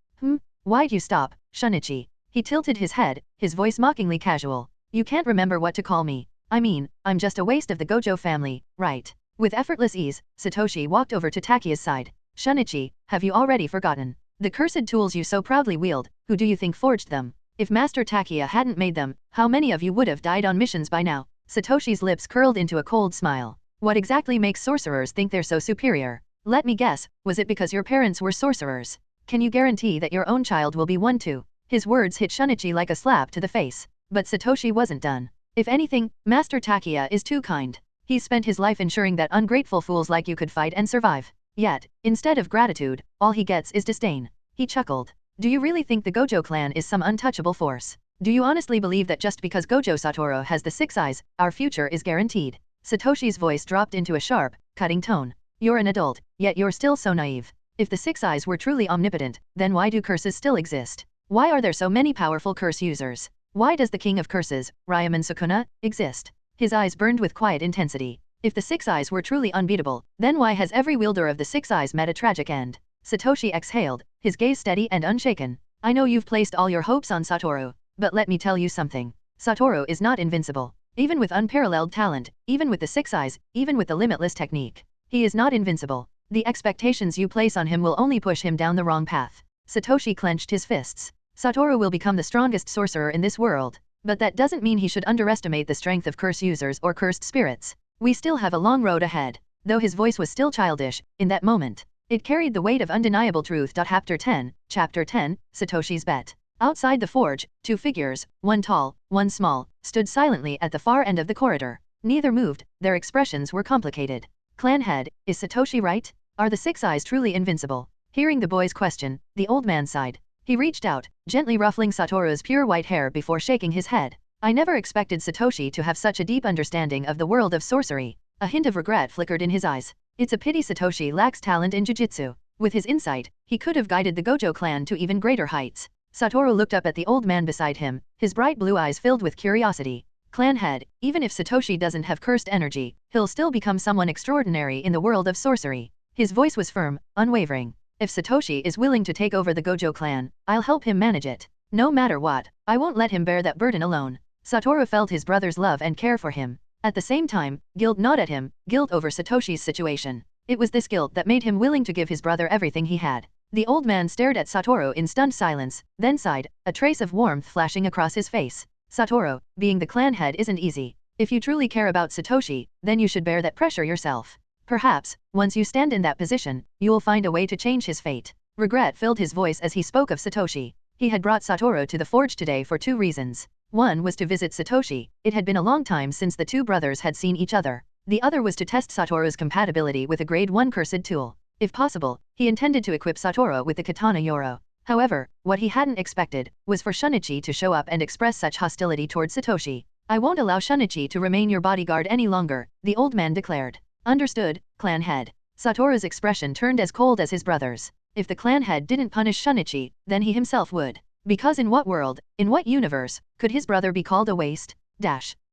[SPEAKER 1] Why'd you stop, Shinichi? He tilted his head, his voice mockingly casual. You can't remember what to call me. I mean, I'm just a waste of the Gojo family, right? With effortless ease, Satoshi walked over to Takia's side. Shinichi, have you already forgotten? The cursed tools you so proudly wield, who do you think forged them? If Master Takia hadn't made them, how many of you would have died on missions by now? Satoshi's lips curled into a cold smile. What exactly makes sorcerers think they're so superior? Let me guess, was it because your parents were sorcerers? Can you guarantee that your own child will be one too? His words hit Shinichi like a slap to the face. But Satoshi wasn't done. If anything, Master Takia is too kind. He's spent his life ensuring that ungrateful fools like you could fight and survive. Yet, instead of gratitude, all he gets is disdain. He chuckled. Do you really think the Gojo clan is some untouchable force? Do you honestly believe that just because Gojo Satoru has the 6 eyes, our future is guaranteed? Satoshi's voice dropped into a sharp, cutting tone. You're an adult, yet you're still so naive. If the 6 eyes were truly omnipotent, then why do curses still exist? Why are there so many powerful curse users? Why does the king of curses, Ryaman Sukuna, exist? His eyes burned with quiet intensity. If the 6 eyes were truly unbeatable, then why has every wielder of the 6 eyes met a tragic end? Satoshi exhaled, his gaze steady and unshaken. I know you've placed all your hopes on Satoru, but let me tell you something. Satoru is not invincible. Even with unparalleled talent, even with the 6 eyes, even with the limitless technique. He is not invincible. The expectations you place on him will only push him down the wrong path. Satoshi clenched his fists. Satoru will become the strongest sorcerer in this world. But that doesn't mean he should underestimate the strength of curse users or cursed spirits. We still have a long road ahead. Though his voice was still childish, in that moment, it carried the weight of undeniable truth. Chapter 10, Satoshi's Bet. Outside the forge, 2 figures, one tall, one small, stood silently at the far end of the corridor. Neither moved, their expressions were complicated. Clan head, is Satoshi right? Are the 6 eyes truly invincible? Hearing the boy's question, the old man sighed. He reached out, gently ruffling Satoru's pure white hair before shaking his head. I never expected Satoshi to have such a deep understanding of the world of sorcery. A hint of regret flickered in his eyes. It's a pity Satoshi lacks talent in jujutsu. With his insight, he could have guided the Gojo clan to even greater heights. Satoru looked up at the old man beside him, his bright blue eyes filled with curiosity. Clan head, even if Satoshi doesn't have cursed energy, he'll still become someone extraordinary in the world of sorcery. His voice was firm, unwavering. If Satoshi is willing to take over the Gojo clan, I'll help him manage it. No matter what, I won't let him bear that burden alone. Satoru felt his brother's love and care for him. At the same time, guilt gnawed at him, guilt over Satoshi's situation. It was this guilt that made him willing to give his brother everything he had. The old man stared at Satoru in stunned silence, then sighed, a trace of warmth flashing across his face. Satoru, being the clan head isn't easy. If you truly care about Satoshi, then you should bear that pressure yourself. Perhaps, once you stand in that position, you will find a way to change his fate. Regret filled his voice as he spoke of Satoshi. He had brought Satoru to the forge today for two reasons. One was to visit Satoshi. It had been a long time since the two brothers had seen each other. The other was to test Satoru's compatibility with a grade 1 cursed tool. If possible, he intended to equip Satoru with the katana Yoro. However, what he hadn't expected was for Shunichi to show up and express such hostility towards Satoshi. I won't allow Shunichi to remain your bodyguard any longer, the old man declared. Understood, clan head. Satoru's expression turned as cold as his brother's. If the clan head didn't punish Shunichi, then he himself would. Because in what world, in what universe, could his brother be called a waste?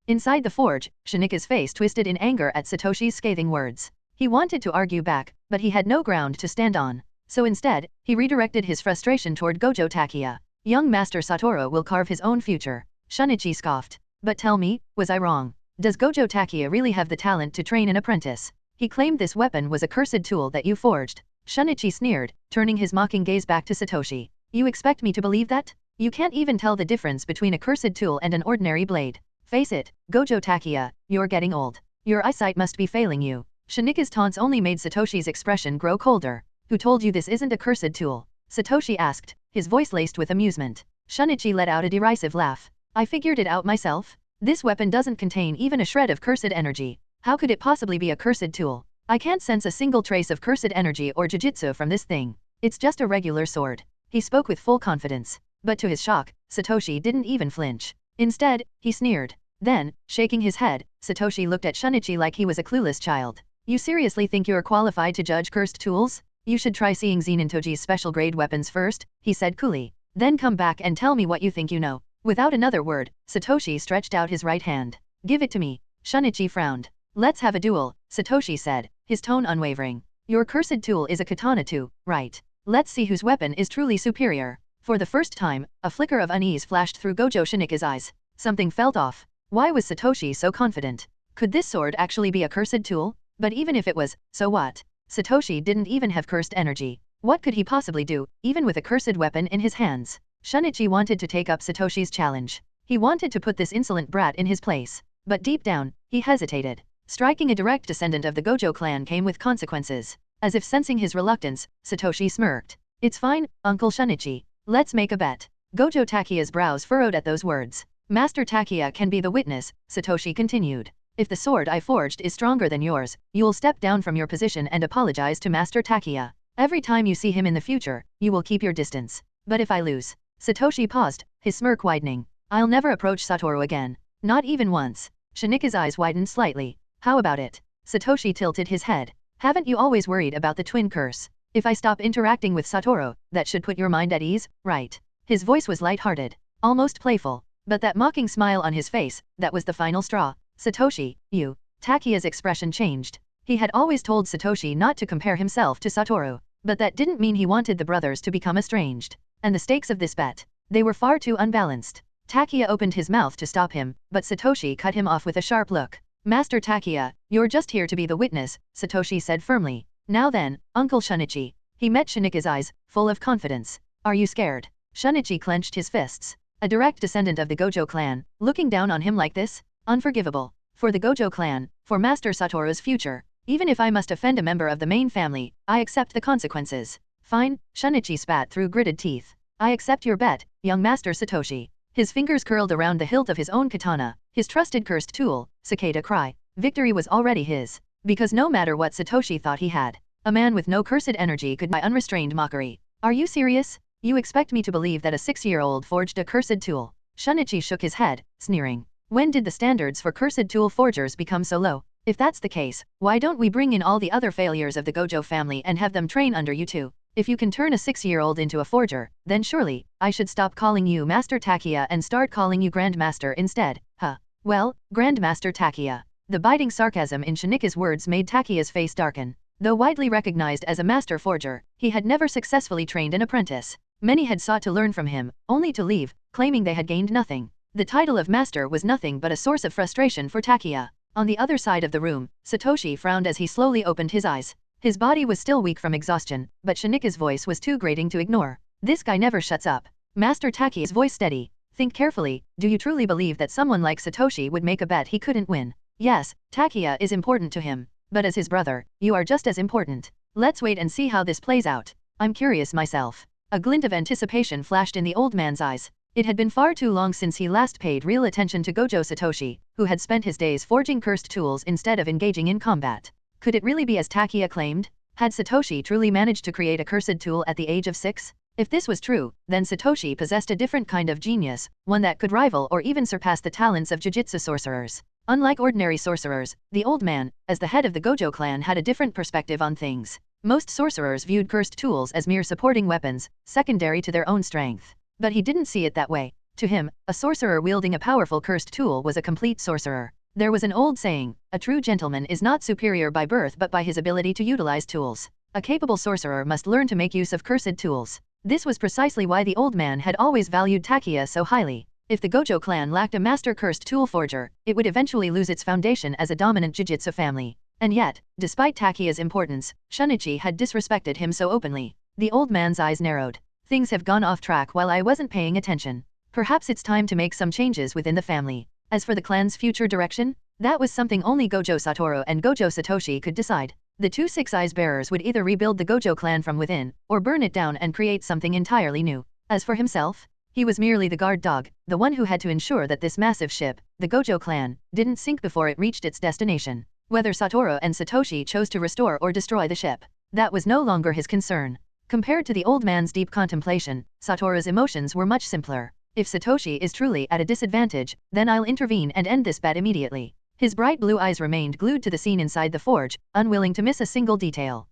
[SPEAKER 1] Inside the forge, Shinika's face twisted in anger at Satoshi's scathing words. He wanted to argue back, but he had no ground to stand on. So instead, he redirected his frustration toward Gojo Takia. Young Master Satoru will carve his own future. Shunichi scoffed. But tell me, was I wrong? Does Gojo Takia really have the talent to train an apprentice? He claimed this weapon was a cursed tool that you forged. Shunichi sneered, turning his mocking gaze back to Satoshi. You expect me to believe that? You can't even tell the difference between a cursed tool and an ordinary blade. Face it, Gojo Takia, you're getting old. Your eyesight must be failing you. Shinika's taunts only made Satoshi's expression grow colder. Who told you this isn't a cursed tool? Satoshi asked, his voice laced with amusement. Shunichi let out a derisive laugh. I figured it out myself. This weapon doesn't contain even a shred of cursed energy. How could it possibly be a cursed tool? I can't sense a single trace of cursed energy or jujutsu from this thing. It's just a regular sword. He spoke with full confidence. But to his shock, Satoshi didn't even flinch. Instead, he sneered. Then, shaking his head, Satoshi looked at Shunichi like he was a clueless child. You seriously think you're qualified to judge cursed tools? You should try seeing Zenitoji's special grade weapons first, he said coolly. Then come back and tell me what you think you know. Without another word, Satoshi stretched out his right hand. Give it to me. Shunichi frowned. Let's have a duel, Satoshi said, his tone unwavering. Your cursed tool is a katana too, right? Let's see whose weapon is truly superior. For the first time, a flicker of unease flashed through Gojo Shinika's eyes. Something felt off. Why was Satoshi so confident? Could this sword actually be a cursed tool? But even if it was, so what? Satoshi didn't even have cursed energy. What could he possibly do, even with a cursed weapon in his hands? Shunichi wanted to take up Satoshi's challenge. He wanted to put this insolent brat in his place. But deep down, he hesitated. Striking a direct descendant of the Gojo clan came with consequences. As if sensing his reluctance, Satoshi smirked. It's fine, Uncle Shunichi. Let's make a bet. Gojo Takia's brows furrowed at those words. Master Takia can be the witness, Satoshi continued. If the sword I forged is stronger than yours, you'll step down from your position and apologize to Master Takia. Every time you see him in the future, you will keep your distance. But if I lose? Satoshi paused, his smirk widening. I'll never approach Satoru again. Not even once. Shinika's eyes widened slightly. How about it? Satoshi tilted his head. Haven't you always worried about the twin curse? If I stop interacting with Satoru, that should put your mind at ease, right? His voice was light-hearted, almost playful. But that mocking smile on his face, that was the final straw. Satoshi, you. Takia's expression changed. He had always told Satoshi not to compare himself to Satoru, but that didn't mean he wanted the brothers to become estranged. And the stakes of this bet, they were far too unbalanced. Takia opened his mouth to stop him, but Satoshi cut him off with a sharp look. Master Takia, you're just here to be the witness, Satoshi said firmly. Now then, Uncle Shunichi. He met Shinika's eyes, full of confidence. Are you scared? Shunichi clenched his fists. A direct descendant of the Gojo clan, looking down on him like this? Unforgivable. For the Gojo clan, for Master Satoru's future. Even if I must offend a member of the main family, I accept the consequences. Fine, Shunichi spat through gritted teeth. I accept your bet, young Master Satoshi. His fingers curled around the hilt of his own katana, his trusted cursed tool, cicada cry. Victory was already his. Because no matter what Satoshi thought he had, a man with no cursed energy could buy unrestrained mockery. Are you serious? You expect me to believe that a 6-year-old forged a cursed tool? Shunichi shook his head, sneering. When did the standards for cursed tool forgers become so low? If that's the case, why don't we bring in all the other failures of the Gojo family and have them train under you too? If you can turn a 6-year-old into a forger, then surely, I should stop calling you Master Takia and start calling you Grandmaster instead, huh? Well, Grandmaster Takia. The biting sarcasm in Shinika's words made Takia's face darken. Though widely recognized as a master forger, he had never successfully trained an apprentice. Many had sought to learn from him, only to leave, claiming they had gained nothing. The title of master was nothing but a source of frustration for Takia. On the other side of the room, Satoshi frowned as he slowly opened his eyes. His body was still weak from exhaustion, but Shinika's voice was too grating to ignore. This guy never shuts up. Master Takiya's voice steady. Think carefully, do you truly believe that someone like Satoshi would make a bet he couldn't win? Yes, Takiya is important to him. But as his brother, you are just as important. Let's wait and see how this plays out. I'm curious myself. A glint of anticipation flashed in the old man's eyes. It had been far too long since he last paid real attention to Gojo Satoshi, who had spent his days forging cursed tools instead of engaging in combat. Could it really be as Takiya claimed? Had Satoshi truly managed to create a cursed tool at the age of 6? If this was true, then Satoshi possessed a different kind of genius, one that could rival or even surpass the talents of Jujutsu sorcerers. Unlike ordinary sorcerers, the old man, as the head of the Gojo clan, had a different perspective on things. Most sorcerers viewed cursed tools as mere supporting weapons, secondary to their own strength. But he didn't see it that way. To him, a sorcerer wielding a powerful cursed tool was a complete sorcerer. There was an old saying, a true gentleman is not superior by birth but by his ability to utilize tools. A capable sorcerer must learn to make use of cursed tools. This was precisely why the old man had always valued Takiya so highly. If the Gojo clan lacked a master cursed tool forger, it would eventually lose its foundation as a dominant Jujutsu family. And yet, despite Takiya's importance, Shunichi had disrespected him so openly. The old man's eyes narrowed. Things have gone off track while I wasn't paying attention. Perhaps it's time to make some changes within the family. As for the clan's future direction, that was something only Gojo Satoru and Gojo Satoshi could decide. The two Six Eyes bearers would either rebuild the Gojo clan from within, or burn it down and create something entirely new. As for himself, he was merely the guard dog, the one who had to ensure that this massive ship, the Gojo clan, didn't sink before it reached its destination. Whether Satoru and Satoshi chose to restore or destroy the ship, that was no longer his concern. Compared to the old man's deep contemplation, Satoru's emotions were much simpler. If Satoshi is truly at a disadvantage, then I'll intervene and end this bet immediately. His bright blue eyes remained glued to the scene inside the forge, unwilling to miss a single detail.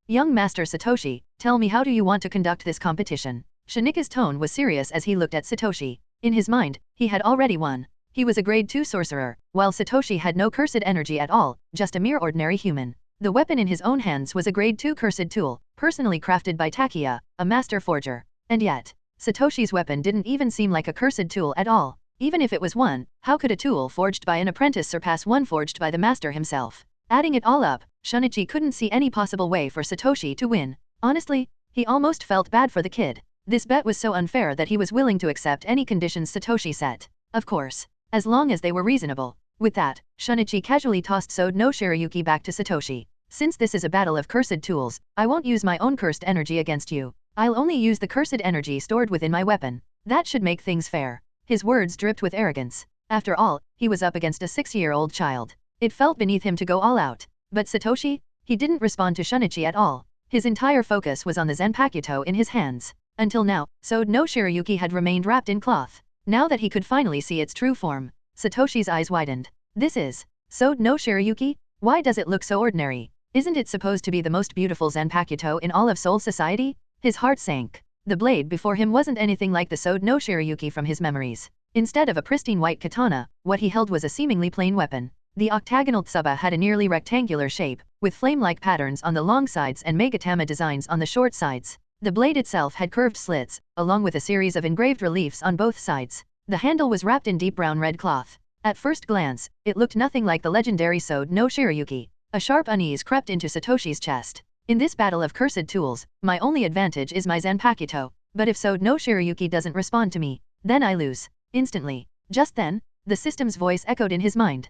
[SPEAKER 1] Young Master Satoshi, tell me, how do you want to conduct this competition? Shinika's tone was serious as he looked at Satoshi. In his mind, he had already won. He was a grade 2 sorcerer, while Satoshi had no cursed energy at all, just a mere ordinary human. The weapon in his own hands was a grade 2 cursed tool, personally crafted by Takiya, a master forger. And yet, Satoshi's weapon didn't even seem like a cursed tool at all. Even if it was one, how could a tool forged by an apprentice surpass one forged by the master himself? Adding it all up, Shunichi couldn't see any possible way for Satoshi to win. Honestly, he almost felt bad for the kid. This bet was so unfair that he was willing to accept any conditions Satoshi set. Of course, as long as they were reasonable. With that, Shunichi casually tossed Sode no Shirayuki back to Satoshi. Since this is a battle of cursed tools, I won't use my own cursed energy against you. I'll only use the cursed energy stored within my weapon. That should make things fair. His words dripped with arrogance. After all, he was up against a 6-year-old child. It felt beneath him to go all out. But Satoshi? He didn't respond to Shunichi at all. His entire focus was on the Zanpakuto in his hands. Until now, Sode no Shirayuki had remained wrapped in cloth. Now that he could finally see its true form, Satoshi's eyes widened. This is Sode no Shirayuki? Why does it look so ordinary? Isn't it supposed to be the most beautiful Zanpakuto in all of Soul Society? His heart sank. The blade before him wasn't anything like the Sode no Shirayuki from his memories. Instead of a pristine white katana, what he held was a seemingly plain weapon. The octagonal tsuba had a nearly rectangular shape, with flame-like patterns on the long sides and megatama designs on the short sides. The blade itself had curved slits, along with a series of engraved reliefs on both sides. The handle was wrapped in deep brown red cloth. At first glance, it looked nothing like the legendary Sode no Shirayuki. A sharp unease crept into Satoshi's chest. In this battle of cursed tools, my only advantage is my Zanpakuto. But if Sode no Shirayuki doesn't respond to me, then I lose. Instantly. Just then, the system's voice echoed in his mind.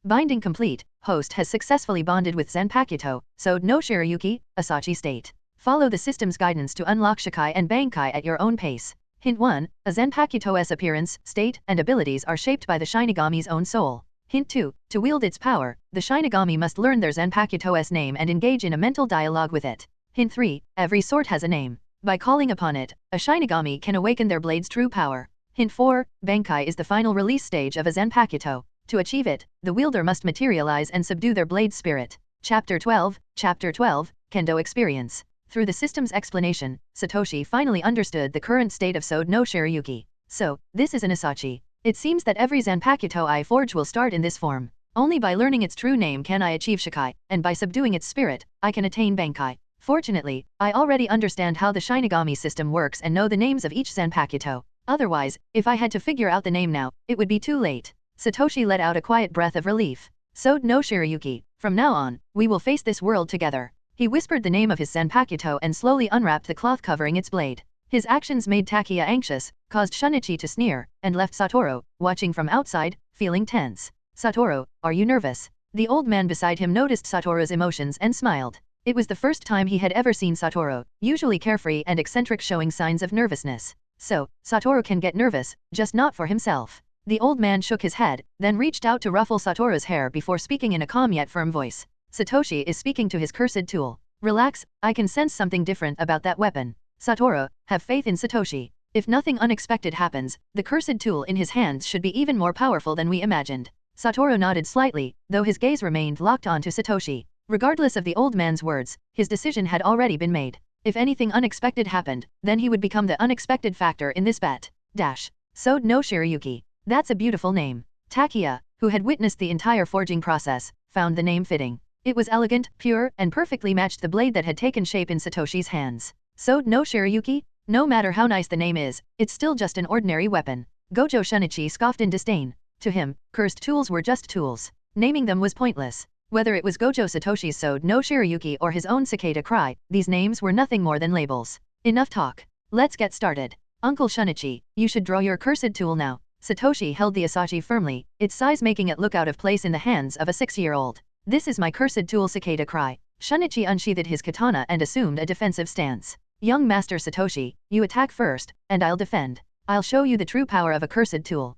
[SPEAKER 1] Binding complete. Host has successfully bonded with Zanpakuto, Sode no Shirayuki, Asachi State. Follow the system's guidance to unlock Shikai and Bankai at your own pace. Hint 1. A Zanpakuto's appearance, state, and abilities are shaped by the Shinigami's own soul. Hint 2. To wield its power, the Shinigami must learn their Zanpakuto's name and engage in a mental dialogue with it. Hint 3. Every sword has a name. By calling upon it, a Shinigami can awaken their blade's true power. Hint 4. Bankai is the final release stage of a Zanpakuto. To achieve it, the wielder must materialize and subdue their blade's spirit. Chapter 12, Kendo Experience. Through the system's explanation, Satoshi finally understood the current state of Sode no Shirayuki. So, this is an Asachi. It seems that every Zanpakuto I forge will start in this form. Only by learning its true name can I achieve Shikai, and by subduing its spirit, I can attain Bankai. Fortunately, I already understand how the Shinigami system works and know the names of each Zanpakuto. Otherwise, if I had to figure out the name now, it would be too late. Satoshi let out a quiet breath of relief. Sode no Shirayuki, From now on, we will face this world together. He whispered the name of his Zanpakuto and slowly unwrapped the cloth covering its blade. His actions made Takia anxious, caused Shinichi to sneer, and left Satoru, watching from outside, feeling tense. Satoru, are you nervous? The old man beside him noticed Satoru's emotions and smiled. It was the first time he had ever seen Satoru, usually carefree and eccentric, showing signs of nervousness. So, Satoru can get nervous, just not for himself. The old man shook his head, then reached out to ruffle Satoru's hair before speaking in a calm yet firm voice. Satoshi is speaking to his cursed tool. Relax, I can sense something different about that weapon. Satoru, have faith in Satoshi. If nothing unexpected happens, the cursed tool in his hands should be even more powerful than we imagined. Satoru nodded slightly, though his gaze remained locked onto Satoshi. Regardless of the old man's words, his decision had already been made. If anything unexpected happened, then he would become the unexpected factor in this bet. Sode no Shirayuki. That's a beautiful name. Takia, who had witnessed the entire forging process, found the name fitting. It was elegant, pure, and perfectly matched the blade that had taken shape in Satoshi's hands. Sode no Shirayuki? No matter how nice the name is, it's still just an ordinary weapon. Gojo Shinichi scoffed in disdain. To him, cursed tools were just tools. Naming them was pointless. Whether it was Gojo Satoshi's Sode no Shirayuki or his own cicada cry, these names were nothing more than labels. Enough talk. Let's get started. Uncle Shinichi, you should draw your cursed tool now. Satoshi held the asashi firmly, its size making it look out of place in the hands of a 6-year-old. This is my cursed tool, cicada cry. Shinichi unsheathed his katana and assumed a defensive stance. Young Master Satoshi, you attack first, and I'll defend. I'll show you the true power of a cursed tool.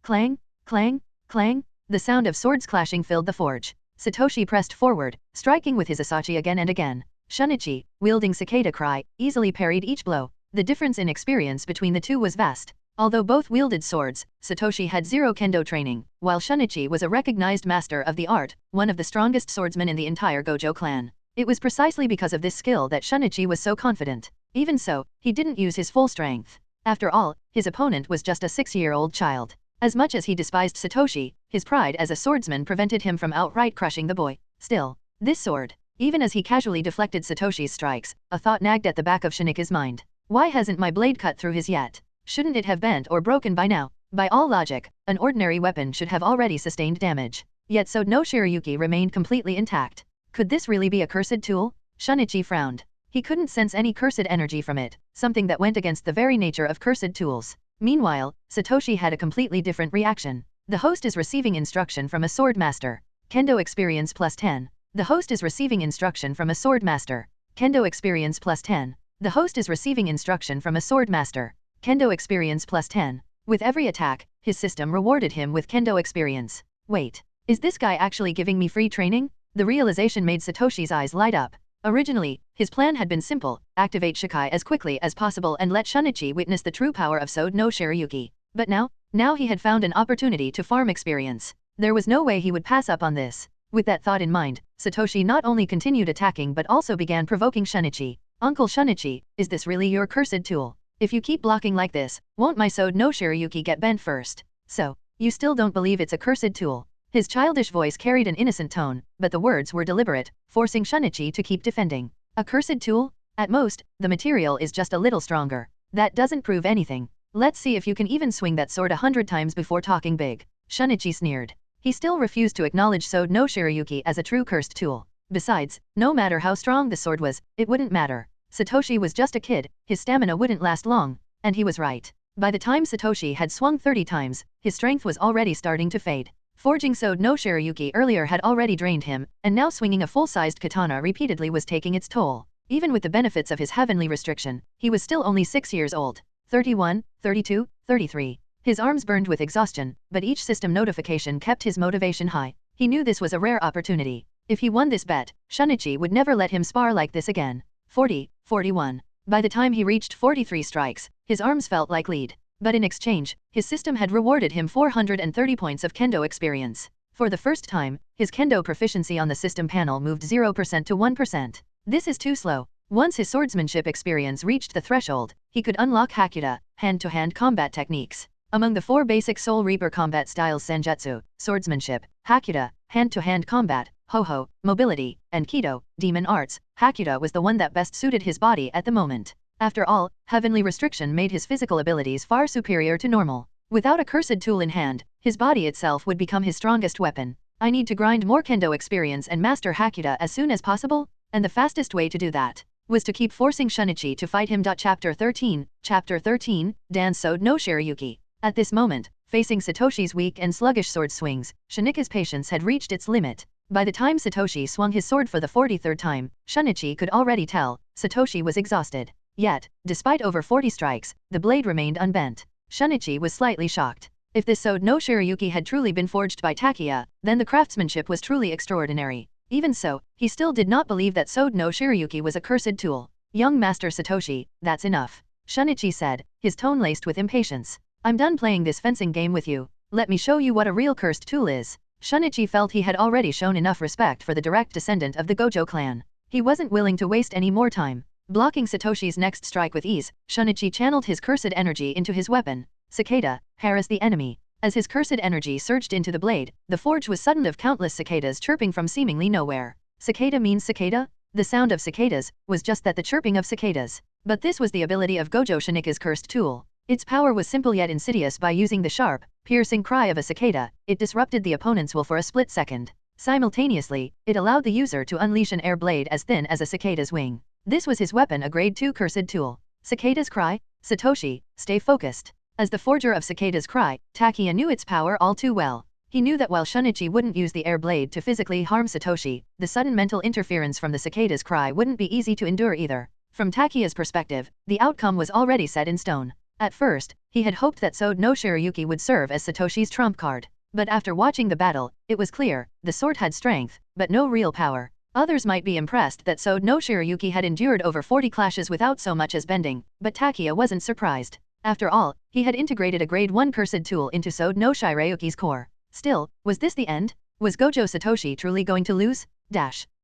[SPEAKER 1] Clang, clang, clang. The sound of swords clashing filled the forge. Satoshi pressed forward, striking with his asashi again and again. Shinichi, wielding cicada cry, easily parried each blow. The difference in experience between the two was vast. Although both wielded swords, Satoshi had zero kendo training, while Shinichi was a recognized master of the art, one of the strongest swordsmen in the entire Gojo clan. It was precisely because of this skill that Shinichi was so confident. Even so, he didn't use his full strength. After all, his opponent was just a 6-year-old child. As much as he despised Satoshi, his pride as a swordsman prevented him from outright crushing the boy. Still, this sword. Even as he casually deflected Satoshi's strikes, a thought nagged at the back of Shinichi's mind. Why hasn't my blade cut through his yet? Shouldn't it have bent or broken by now? By all logic, an ordinary weapon should have already sustained damage. Yet Sode no Shirayuki remained completely intact. Could this really be a cursed tool? Shinichi frowned. He couldn't sense any cursed energy from it, something that went against the very nature of cursed tools. Meanwhile, Satoshi had a completely different reaction. The host is receiving instruction from a sword master. Kendo experience plus 10. The host is receiving instruction from a sword master. Kendo experience plus 10. The host is receiving instruction from a sword master. Kendo experience plus 10. With every attack, his system rewarded him with Kendo experience. Wait, is this guy actually giving me free training? The realization made Satoshi's eyes light up. Originally, his plan had been simple: activate Shikai as quickly as possible and let Shinichi witness the true power of Sode no Shirayuki. But now he had found an opportunity to farm experience. There was no way he would pass up on this. With that thought in mind, Satoshi not only continued attacking but also began provoking Shinichi. Uncle Shinichi, is this really your cursed tool? If you keep blocking like this, won't my Sode no Shirayuki get bent first? So, you still don't believe it's a cursed tool? His childish voice carried an innocent tone, but the words were deliberate, forcing Shinichi to keep defending. A cursed tool? At most, the material is just a little stronger. That doesn't prove anything. Let's see if you can even swing that sword 100 times before talking big. Shinichi sneered. He still refused to acknowledge Sode no Shirayuki as a true cursed tool. Besides, no matter how strong the sword was, it wouldn't matter. Satoshi was just a kid, his stamina wouldn't last long, and he was right. By the time Satoshi had swung 30 times, his strength was already starting to fade. Forging Sode no Shirayuki earlier had already drained him, and now swinging a full-sized katana repeatedly was taking its toll. Even with the benefits of his heavenly restriction, he was still only 6 years old. 31, 32, 33. His arms burned with exhaustion, but each system notification kept his motivation high. He knew this was a rare opportunity. If he won this bet, Shinichi would never let him spar like this again. 40, 41. By the time he reached 43 strikes, his arms felt like lead. But in exchange, his system had rewarded him 430 points of kendo experience. For the first time, his kendo proficiency on the system panel moved 0% to 1%. This is too slow. Once his swordsmanship experience reached the threshold, he could unlock Hakuda, hand-to-hand combat techniques. Among the 4 basic Soul Reaper combat styles, Senjutsu, swordsmanship, Hakuda, hand-to-hand combat, Ho-Ho, mobility, and Kido, demon arts, Hakuda was the one that best suited his body at the moment. After all, heavenly restriction made his physical abilities far superior to normal. Without a cursed tool in hand, his body itself would become his strongest weapon. I need to grind more kendo experience and master Hakuda as soon as possible, and the fastest way to do that was to keep forcing Shunichi to fight him. Chapter 13, Dan Sode no Shirayuki. At this moment, facing Satoshi's weak and sluggish sword swings, Shunika's patience had reached its limit. By the time Satoshi swung his sword for the 43rd time, Shunichi could already tell Satoshi was exhausted. Yet, despite over 40 strikes, the blade remained unbent. Shunichi was slightly shocked. If this Sode no Shirayuki had truly been forged by Takiya, then the craftsmanship was truly extraordinary. Even so, he still did not believe that Sode no Shirayuki was a cursed tool. Young Master Satoshi, that's enough, Shunichi said, his tone laced with impatience. I'm done playing this fencing game with you. Let me show you what a real cursed tool is. Shunichi felt he had already shown enough respect for the direct descendant of the Gojo clan. He wasn't willing to waste any more time. Blocking Satoshi's next strike with ease, Shunichi channeled his cursed energy into his weapon. Cicada, harass the enemy. As his cursed energy surged into the blade, the forge was suddened of countless cicadas chirping from seemingly nowhere. Cicada means cicada? The sound of cicadas was just that, the chirping of cicadas. But this was the ability of Gojo Shinika's cursed tool. Its power was simple yet insidious. By using the sharp, piercing cry of a cicada, it disrupted the opponent's will for a split second. Simultaneously, it allowed the user to unleash an air blade as thin as a cicada's wing. This was his weapon, a grade 2 cursed tool. Cicada's cry? Satoshi, stay focused. As the forger of Cicada's cry, Takiya knew its power all too well. He knew that while Shunichi wouldn't use the air blade to physically harm Satoshi, the sudden mental interference from the Cicada's cry wouldn't be easy to endure either. From Takiya's perspective, the outcome was already set in stone. At first, he had hoped that Sode no Shirayuki would serve as Satoshi's trump card. But after watching the battle, it was clear, the sword had strength, but no real power. Others might be impressed that Sode no Shirayuki had endured over 40 clashes without so much as bending, but Takiya wasn't surprised. After all, he had integrated a grade 1 cursed tool into Sode no Shirayuki's core. Still, was this the end? Was Gojo Satoshi truly going to lose?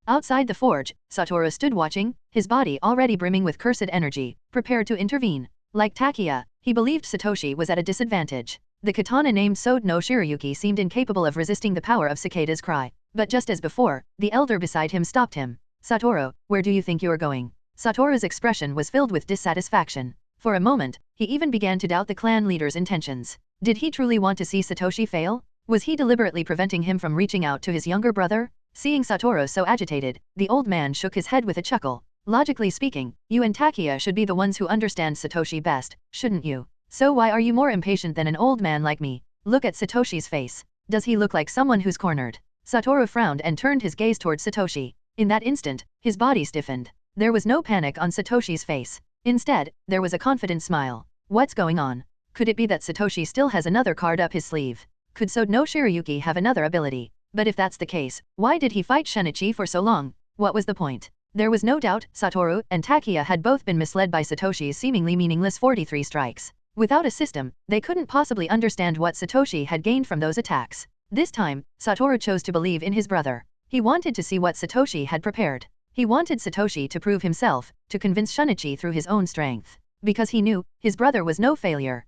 [SPEAKER 1] Outside the forge, Satoru stood watching, his body already brimming with cursed energy, prepared to intervene. Like Takiya, he believed Satoshi was at a disadvantage. The katana named Sode no Shirayuki seemed incapable of resisting the power of Cicada's cry. But just as before, the elder beside him stopped him. Satoru, where do you think you are going? Satoru's expression was filled with dissatisfaction. For a moment, he even began to doubt the clan leader's intentions. Did he truly want to see Satoshi fail? Was he deliberately preventing him from reaching out to his younger brother? Seeing Satoru so agitated, the old man shook his head with a chuckle. Logically speaking, you and Takiya should be the ones who understand Satoshi best, shouldn't you? So why are you more impatient than an old man like me? Look at Satoshi's face. Does he look like someone who's cornered? Satoru frowned and turned his gaze towards Satoshi. In that instant, his body stiffened. There was no panic on Satoshi's face. Instead, there was a confident smile. What's going on? Could it be that Satoshi still has another card up his sleeve? Could Sode no Shirayuki have another ability? But if that's the case, why did he fight Shunichi for so long? What was the point? There was no doubt Satoru and Takiya had both been misled by Satoshi's seemingly meaningless 43 strikes. Without a system, they couldn't possibly understand what Satoshi had gained from those attacks. This time, Satoru chose to believe in his brother. He wanted to see what Satoshi had prepared. He wanted Satoshi to prove himself, to convince Shunichi through his own strength. Because he knew, his brother was no failure.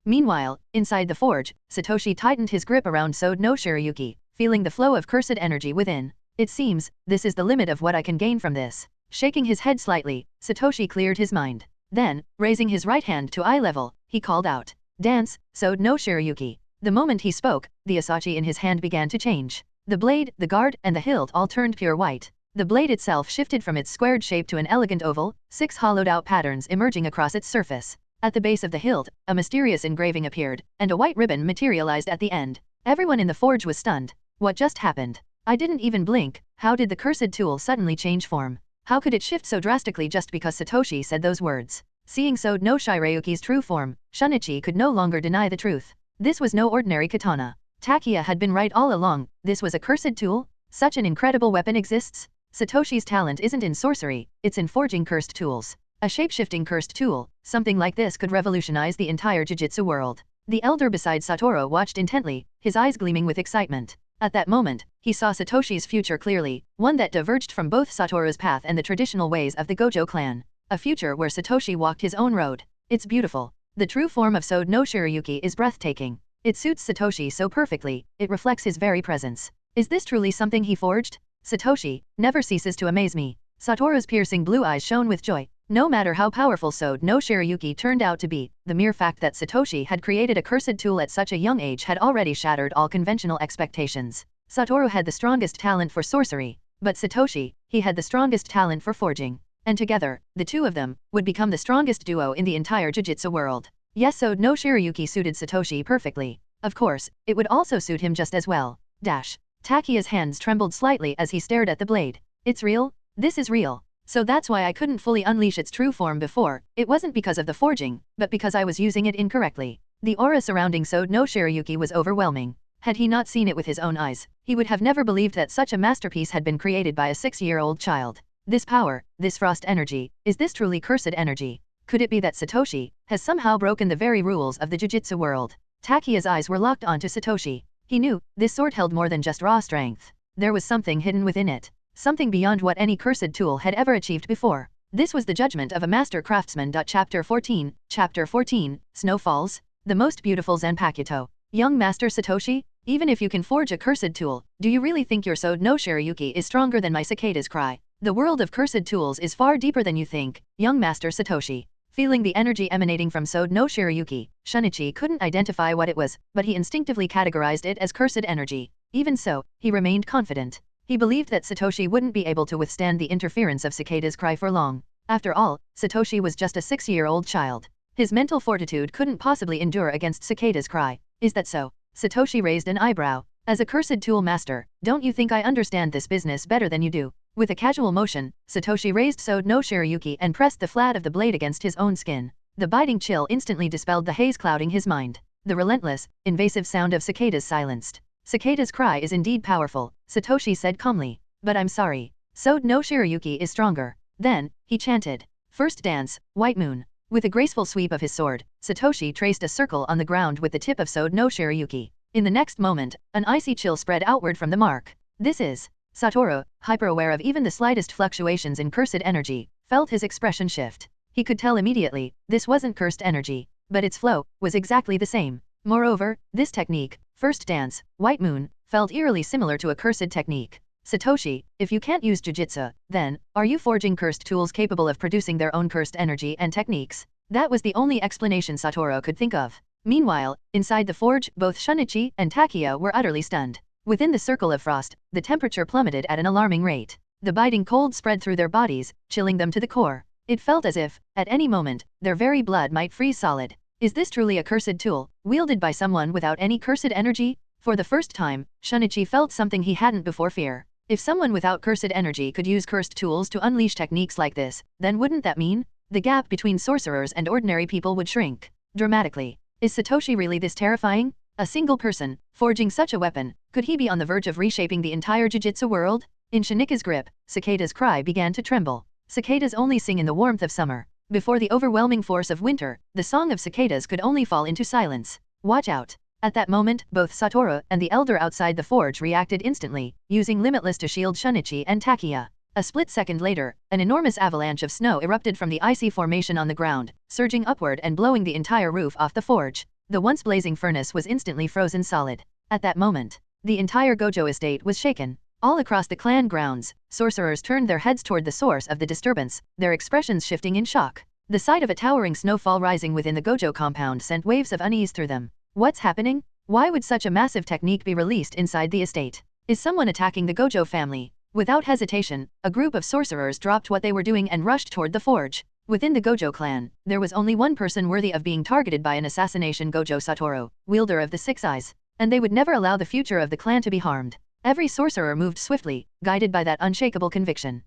[SPEAKER 1] Meanwhile, inside the forge, Satoshi tightened his grip around Sode no Shirayuki, feeling the flow of cursed energy within. It seems, this is the limit of what I can gain from this. Shaking his head slightly, Satoshi cleared his mind. Then, raising his right hand to eye level, he called out, "Dance, Sode no Shirayuki." The moment he spoke, the asachi in his hand began to change. The blade, the guard, and the hilt all turned pure white. The blade itself shifted from its squared shape to an elegant oval, 6 hollowed-out patterns emerging across its surface. At the base of the hilt, a mysterious engraving appeared, and a white ribbon materialized at the end. Everyone in the forge was stunned. What just happened? I didn't even blink. How did the cursed tool suddenly change form? How could it shift so drastically just because Satoshi said those words? Seeing Sode no Shirayuki's true form, Shunichi could no longer deny the truth. This was no ordinary katana. Takiya had been right all along. This was a cursed tool? Such an incredible weapon exists? Satoshi's talent isn't in sorcery, it's in forging cursed tools. A shape-shifting cursed tool, something like this could revolutionize the entire Jujutsu world. The elder beside Satoru watched intently, his eyes gleaming with excitement. At that moment, he saw Satoshi's future clearly, one that diverged from both Satoru's path and the traditional ways of the Gojo clan. A future where Satoshi walked his own road. It's beautiful. The true form of Sode no Shirayuki is breathtaking. It suits Satoshi so perfectly, it reflects his very presence. Is this truly something he forged? Satoshi never ceases to amaze me. Satoru's piercing blue eyes shone with joy. No matter how powerful Sode no Shirayuki turned out to be, the mere fact that Satoshi had created a cursed tool at such a young age had already shattered all conventional expectations. Satoru had the strongest talent for sorcery, but Satoshi, he had the strongest talent for forging. And together, the two of them would become the strongest duo in the entire Jujutsu world. Yes, so no Shiryuki suited Satoshi perfectly. Of course, it would also suit him just as well. Takiya's hands trembled slightly as he stared at the blade. It's real? This is real. So that's why I couldn't fully unleash its true form before. It wasn't because of the forging, but because I was using it incorrectly. The aura surrounding Sode no Shiryuki was overwhelming. Had he not seen it with his own eyes, he would have never believed that such a masterpiece had been created by a 6-year-old child. This power, this frost energy, is this truly cursed energy? Could it be that Satoshi has somehow broken the very rules of the Jujutsu world? Takiya's eyes were locked onto Satoshi. He knew, this sword held more than just raw strength. There was something hidden within it. Something beyond what any cursed tool had ever achieved before. This was the judgment of a master craftsman. Chapter 14, Snow Falls, the most beautiful Zanpakuto. Young Master Satoshi, even if you can forge a cursed tool, do you really think your Sode no Shiryuki is stronger than my cicada's cry? The world of cursed tools is far deeper than you think, young Master Satoshi. Feeling the energy emanating from Sode no Shiryuki, Shunichi couldn't identify what it was, but he instinctively categorized it as cursed energy. Even so, he remained confident. He believed that Satoshi wouldn't be able to withstand the interference of cicada's cry for long. After all, Satoshi was just a 6-year-old child. His mental fortitude couldn't possibly endure against cicada's cry. Is that so? Satoshi raised an eyebrow. As a cursed tool master, don't you think I understand this business better than you do? With a casual motion, Satoshi raised Sode no Shiryuki and pressed the flat of the blade against his own skin. The biting chill instantly dispelled the haze clouding his mind. The relentless, invasive sound of cicadas silenced. Cicada's cry is indeed powerful, Satoshi said calmly. But I'm sorry. Sode no Shiryuki is stronger. Then, he chanted. First dance, White Moon. With a graceful sweep of his sword, Satoshi traced a circle on the ground with the tip of Sode no Shiryuki. In the next moment, an icy chill spread outward from the mark. This is... Satoru, hyper-aware of even the slightest fluctuations in cursed energy, felt his expression shift. He could tell immediately, this wasn't cursed energy, but its flow was exactly the same. Moreover, this technique, First Dance, White Moon, felt eerily similar to a cursed technique. Satoshi, if you can't use Jujutsu, then, are you forging cursed tools capable of producing their own cursed energy and techniques? That was the only explanation Satoru could think of. Meanwhile, inside the forge, both Shunichi and Takiya were utterly stunned. Within the circle of frost, the temperature plummeted at an alarming rate. The biting cold spread through their bodies, chilling them to the core. It felt as if, at any moment, their very blood might freeze solid. Is this truly a cursed tool, wielded by someone without any cursed energy? For the first time, Shunichi felt something he hadn't before: fear. If someone without cursed energy could use cursed tools to unleash techniques like this, then wouldn't that mean the gap between sorcerers and ordinary people would shrink dramatically? Is Satoshi really this terrifying? A single person, forging such a weapon, could he be on the verge of reshaping the entire Jujutsu world? In Shinika's grip, Cicada's cry began to tremble. Cicadas only sing in the warmth of summer. Before the overwhelming force of winter, the song of cicadas could only fall into silence. Watch out! At that moment, both Satoru and the elder outside the forge reacted instantly, using Limitless to shield Shunichi and Takiya. A split second later, an enormous avalanche of snow erupted from the icy formation on the ground, surging upward and blowing the entire roof off the forge. The once blazing furnace was instantly frozen solid. At that moment, the entire Gojo estate was shaken. All across the clan grounds, sorcerers turned their heads toward the source of the disturbance, their expressions shifting in shock. The sight of a towering snowfall rising within the Gojo compound sent waves of unease through them. What's happening? Why would such a massive technique be released inside the estate? Is someone attacking the Gojo family? Without hesitation, a group of sorcerers dropped what they were doing and rushed toward the forge. Within the Gojo clan, there was only one person worthy of being targeted by an assassination: Gojo Satoru, wielder of the Six Eyes. And they would never allow the future of the clan to be harmed. Every sorcerer moved swiftly, guided by that unshakable conviction.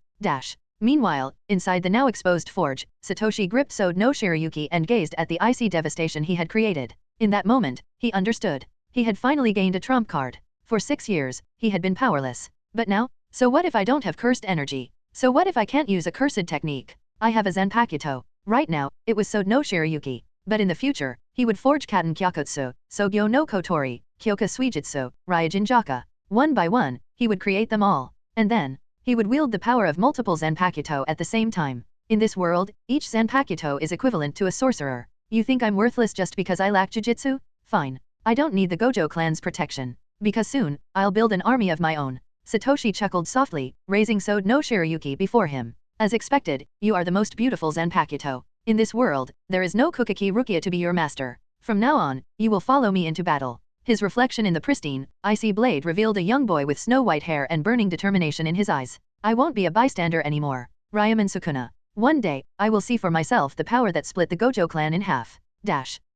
[SPEAKER 1] Meanwhile, inside the now exposed forge, Satoshi gripped Sode no Shiryuki and gazed at the icy devastation he had created. In that moment, he understood. He had finally gained a trump card. For 6 years, he had been powerless. But now? So what if I don't have cursed energy? So what if I can't use a cursed technique? I have a Zanpakuto. Right now, it was Sode no Shiryuki. But in the future, he would forge Katen Kyakutsu, Sogyo no Kotori, Kyoka Suijutsu, Ryujin Jaka. One by one, he would create them all. And then, he would wield the power of multiple Zanpakuto at the same time. In this world, each Zanpakuto is equivalent to a sorcerer. You think I'm worthless just because I lack Jujutsu? Fine. I don't need the Gojo clan's protection. Because soon, I'll build an army of my own. Satoshi chuckled softly, raising Sode no Shiryuki before him. As expected, you are the most beautiful Zanpakuto. In this world, there is no Kukaki Rukia to be your master. From now on, you will follow me into battle. His reflection in the pristine, icy blade revealed a young boy with snow-white hair and burning determination in his eyes. I won't be a bystander anymore. Ryaman Sukuna. One day, I will see for myself the power that split the Gojo clan in half.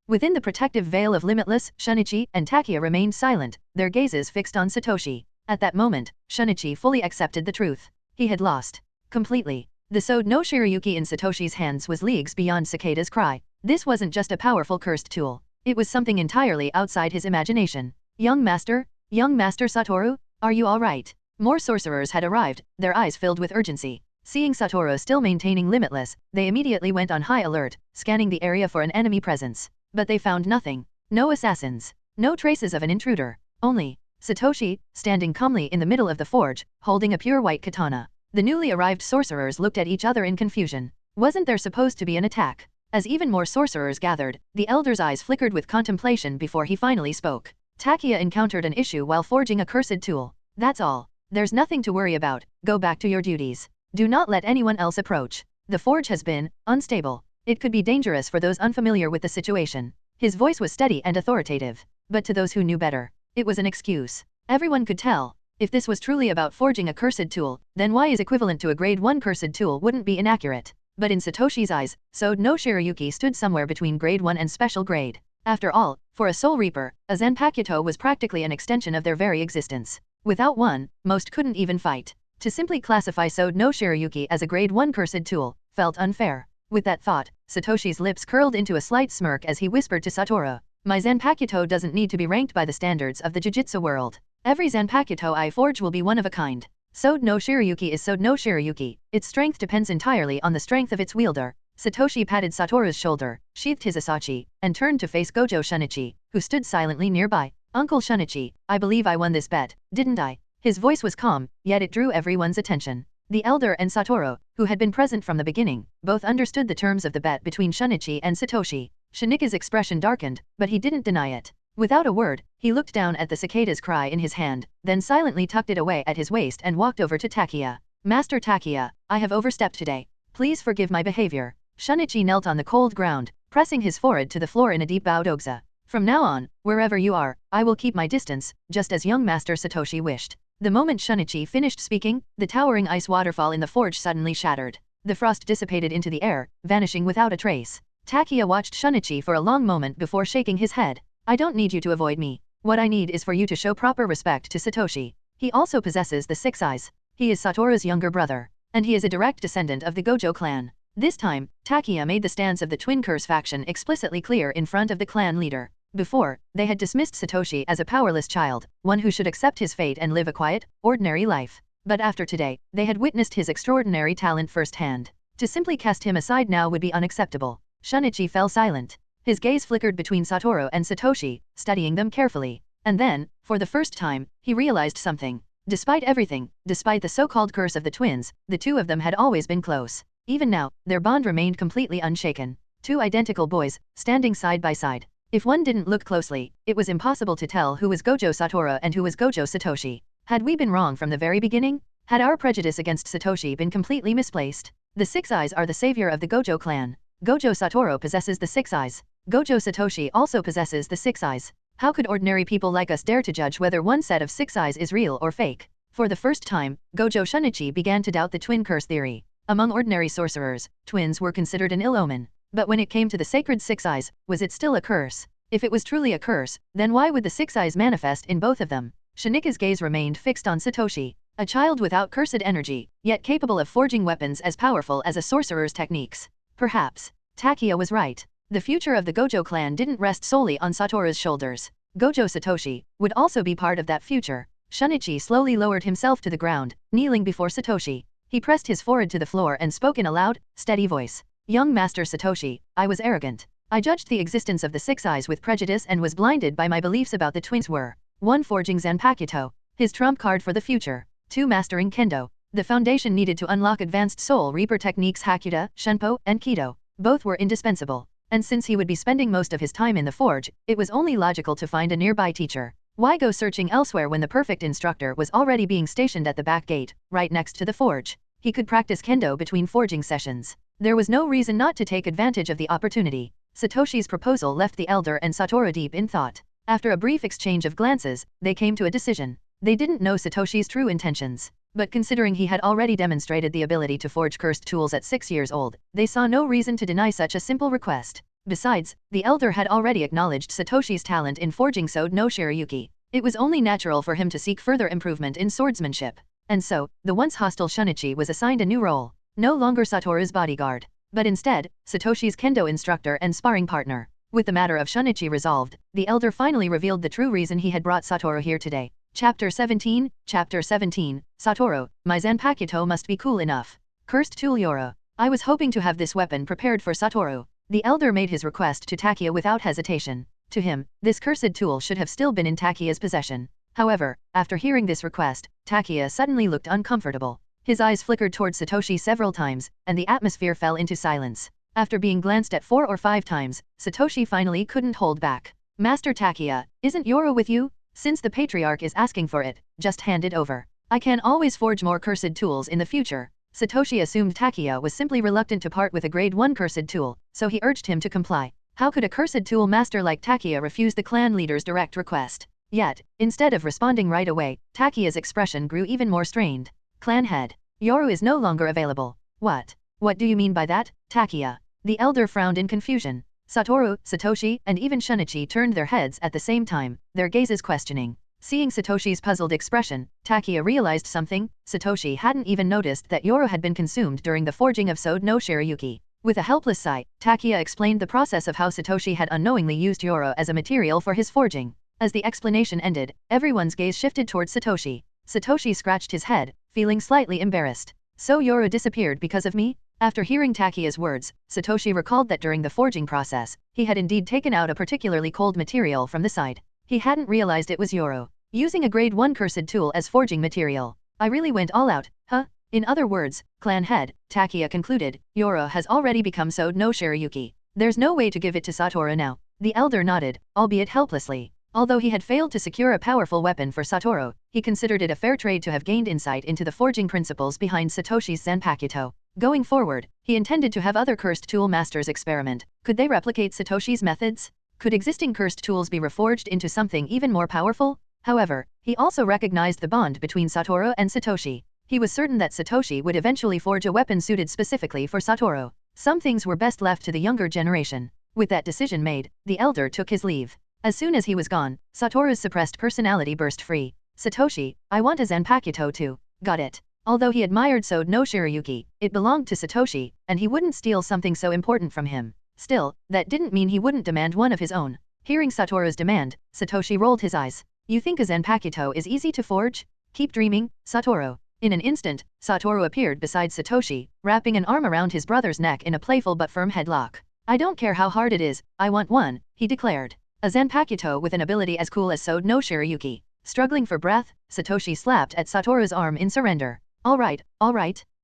[SPEAKER 1] Within the protective veil of Limitless, Shunichi and Takia remained silent, their gazes fixed on Satoshi. At that moment, Shunichi fully accepted the truth. He had lost. Completely. The sword no Shirayuki in Satoshi's hands was leagues beyond Cicada's cry. This wasn't just a powerful cursed tool. It was something entirely outside his imagination. Young Master Satoru, are you alright? More sorcerers had arrived, their eyes filled with urgency. Seeing Satoru still maintaining Limitless, they immediately went on high alert, scanning the area for an enemy presence. But they found nothing. No assassins. No traces of an intruder. Only Satoshi, standing calmly in the middle of the forge, holding a pure white katana. The newly arrived sorcerers looked at each other in confusion. Wasn't there supposed to be an attack? As even more sorcerers gathered, the elder's eyes flickered with contemplation before he finally spoke. Takia encountered an issue while forging a cursed tool. That's all. There's nothing to worry about. Go back to your duties. Do not let anyone else approach. The forge has been unstable. It could be dangerous for those unfamiliar with the situation. His voice was steady and authoritative. But to those who knew better, it was an excuse. Everyone could tell. If this was truly about forging a cursed tool, then why is equivalent to a grade 1 cursed tool wouldn't be inaccurate. But in Satoshi's eyes, Sode no Shirayuki stood somewhere between grade 1 and special grade. After all, for a Soul Reaper, a Zanpakuto was practically an extension of their very existence. Without one, most couldn't even fight. To simply classify Sode no Shirayuki as a grade 1 cursed tool felt unfair. With that thought, Satoshi's lips curled into a slight smirk as he whispered to Satoru, my Zanpakuto doesn't need to be ranked by the standards of the Jujutsu world. Every Zanpakuto I forge will be one of a kind. Sode no Shirayuki is Sode no Shirayuki. Its strength depends entirely on the strength of its wielder. Satoshi patted Satoru's shoulder, sheathed his asachi, and turned to face Gojo Shunichi, who stood silently nearby. Uncle Shunichi, I believe I won this bet, didn't I? His voice was calm, yet it drew everyone's attention. The elder and Satoru, who had been present from the beginning, both understood the terms of the bet between Shunichi and Satoshi. Shunika's expression darkened, but he didn't deny it. Without a word, he looked down at the cicada's cry in his hand, then silently tucked it away at his waist and walked over to Takia. Master Takia, I have overstepped today. Please forgive my behavior. Shunichi knelt on the cold ground, pressing his forehead to the floor in a deep bow doxa. From now on, wherever you are, I will keep my distance, just as young Master Satoshi wished. The moment Shunichi finished speaking, the towering ice waterfall in the forge suddenly shattered. The frost dissipated into the air, vanishing without a trace. Takia watched Shunichi for a long moment before shaking his head. I don't need you to avoid me. What I need is for you to show proper respect to Satoshi. He also possesses the 6 eyes. He is Satoru's younger brother, and he is a direct descendant of the Gojo clan. This time, Takia made the stance of the Twin Curse faction explicitly clear in front of the clan leader. Before, they had dismissed Satoshi as a powerless child, one who should accept his fate and live a quiet, ordinary life. But after today, they had witnessed his extraordinary talent firsthand. To simply cast him aside now would be unacceptable. Shunichi fell silent. His gaze flickered between Satoru and Satoshi, studying them carefully. And then, for the first time, he realized something. Despite everything, despite the so-called curse of the twins, the two of them had always been close. Even now, their bond remained completely unshaken. Two identical boys, standing side by side. If one didn't look closely, it was impossible to tell who was Gojo Satoru and who was Gojo Satoshi. Had we been wrong from the very beginning? Had our prejudice against Satoshi been completely misplaced? The 6 eyes are the savior of the Gojo clan. Gojo Satoru possesses the 6 eyes. Gojo Satoshi also possesses the 6 eyes. How could ordinary people like us dare to judge whether one set of 6 eyes is real or fake? For the first time, Gojo Shunichi began to doubt the twin curse theory. Among ordinary sorcerers, twins were considered an ill omen. But when it came to the sacred 6 eyes, was it still a curse? If it was truly a curse, then why would the 6 eyes manifest in both of them? Shunika's gaze remained fixed on Satoshi. A child without cursed energy, yet capable of forging weapons as powerful as a sorcerer's techniques. Perhaps. Takia was right. The future of the Gojo clan didn't rest solely on Satoru's shoulders. Gojo Satoshi would also be part of that future. Shunichi slowly lowered himself to the ground, kneeling before Satoshi. He pressed his forehead to the floor and spoke in a loud, steady voice. Young Master Satoshi, I was arrogant. I judged the existence of the 6 eyes with prejudice and was blinded by my beliefs about the twins were 1. Forging Zanpakuto, his trump card for the future. 2. Mastering Kendo, the foundation needed to unlock advanced Soul Reaper techniques Hakuda, Shenpo, and Kido. Both were indispensable. And since he would be spending most of his time in the forge, it was only logical to find a nearby teacher. Why go searching elsewhere when the perfect instructor was already being stationed at the back gate, right next to the forge? He could practice Kendo between forging sessions. There was no reason not to take advantage of the opportunity. Satoshi's proposal left the elder and Satoru deep in thought. After a brief exchange of glances, they came to a decision. They didn't know Satoshi's true intentions, but considering he had already demonstrated the ability to forge cursed tools at 6 years old, they saw no reason to deny such a simple request. Besides, the elder had already acknowledged Satoshi's talent in forging Sode no Shirayuki. It was only natural for him to seek further improvement in swordsmanship. And so, the once hostile Shunichi was assigned a new role. No longer Satoru's bodyguard, but instead, Satoshi's kendo instructor and sparring partner. With the matter of Shunichi resolved, the elder finally revealed the true reason he had brought Satoru here today. Chapter 17, Satoru, my Zanpakuto must be cool enough. Cursed tool Yoro. I was hoping to have this weapon prepared for Satoru. The elder made his request to Takia without hesitation. To him, this cursed tool should have still been in Takia's possession. However, after hearing this request, Takia suddenly looked uncomfortable. His eyes flickered towards Satoshi several times, and the atmosphere fell into silence. After being glanced at 4 or 5 times, Satoshi finally couldn't hold back. Master Takia, isn't Yoro with you? Since the patriarch is asking for it, just hand it over. I can always forge more cursed tools in the future. Satoshi assumed Takia was simply reluctant to part with a grade 1 cursed tool, so he urged him to comply. How could a cursed tool master like Takia refuse the clan leader's direct request? Yet, instead of responding right away, Takia's expression grew even more strained. Clan head. Yoru is no longer available. What? What do you mean by that, Takia? The elder frowned in confusion. Satoru, Satoshi, and even Shunichi turned their heads at the same time, their gazes questioning. Seeing Satoshi's puzzled expression, Takia realized something. Satoshi hadn't even noticed that Yoro had been consumed during the forging of Sode no Shirayuki. With a helpless sigh, Takia explained the process of how Satoshi had unknowingly used Yoro as a material for his forging. As the explanation ended, everyone's gaze shifted towards Satoshi. Satoshi scratched his head, feeling slightly embarrassed. So Yoro disappeared because of me? After hearing Takia's words, Satoshi recalled that during the forging process, he had indeed taken out a particularly cold material from the side. He hadn't realized it was Yoro. Using a grade 1 cursed tool as forging material. I really went all out, huh? In other words, clan head, Takia concluded, Yoro has already become Sode no Shirayuki. There's no way to give it to Satoru now. The elder nodded, albeit helplessly. Although he had failed to secure a powerful weapon for Satoru, he considered it a fair trade to have gained insight into the forging principles behind Satoshi's Zanpakuto. Going forward, he intended to have other cursed tool masters experiment. Could they replicate Satoshi's methods? Could existing cursed tools be reforged into something even more powerful? However, he also recognized the bond between Satoru and Satoshi. He was certain that Satoshi would eventually forge a weapon suited specifically for Satoru. Some things were best left to the younger generation. With that decision made, the elder took his leave. As soon as he was gone, Satoru's suppressed personality burst free. Satoshi, I want a Zanpakuto too. Got it. Although he admired Sode no Shirayuki, it belonged to Satoshi, and he wouldn't steal something so important from him. Still, that didn't mean he wouldn't demand one of his own. Hearing Satoru's demand, Satoshi rolled his eyes. You think a Zanpakuto is easy to forge? Keep dreaming, Satoru. In an instant, Satoru appeared beside Satoshi, wrapping an arm around his brother's neck in a playful but firm headlock. I don't care how hard it is, I want one, he declared. A Zanpakuto with an ability as cool as Sode no Shirayuki. Struggling for breath, Satoshi slapped at Satoru's arm in surrender. All right,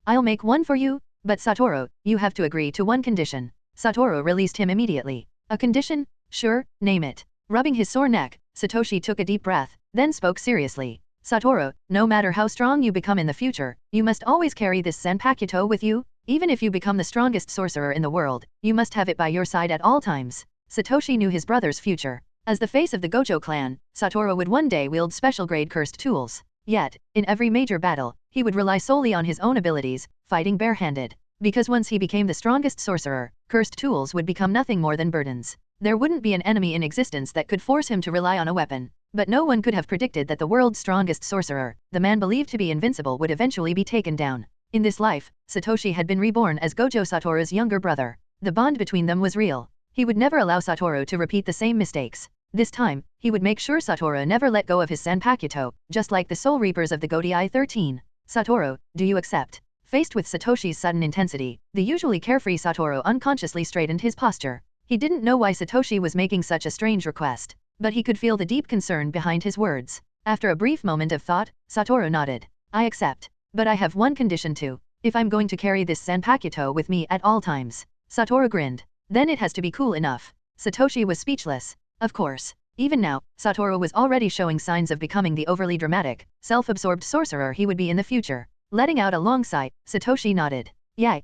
[SPEAKER 1] I'll make one for you, but Satoru, you have to agree to one condition. Satoru released him immediately. A condition? Sure, name it. Rubbing his sore neck, Satoshi took a deep breath, then spoke seriously. Satoru, no matter how strong you become in the future, you must always carry this Zanpakuto with you. Even if you become the strongest sorcerer in the world, you must have it by your side at all times. Satoshi knew his brother's future. As the face of the Gojo clan, Satoru would one day wield special-grade cursed tools. Yet, in every major battle, he would rely solely on his own abilities, fighting barehanded. Because once he became the strongest sorcerer, cursed tools would become nothing more than burdens. There wouldn't be an enemy in existence that could force him to rely on a weapon. But no one could have predicted that the world's strongest sorcerer, the man believed to be invincible, would eventually be taken down. In this life, Satoshi had been reborn as Gojo Satoru's younger brother. The bond between them was real. He would never allow Satoru to repeat the same mistakes. This time, he would make sure Satoru never let go of his Zanpakuto, just like the Soul Reapers of the Godai 13. Satoru, do you accept? Faced with Satoshi's sudden intensity, the usually carefree Satoru unconsciously straightened his posture. He didn't know why Satoshi was making such a strange request, but he could feel the deep concern behind his words. After a brief moment of thought, Satoru nodded. I accept. But I have one condition too. If I'm going to carry this Zanpakuto with me at all times. Satoru grinned. Then it has to be cool enough. Satoshi was speechless. Of course. Even now, Satoru was already showing signs of becoming the overly dramatic, self-absorbed sorcerer he would be in the future. Letting out a long sigh, Satoshi nodded. Yeah,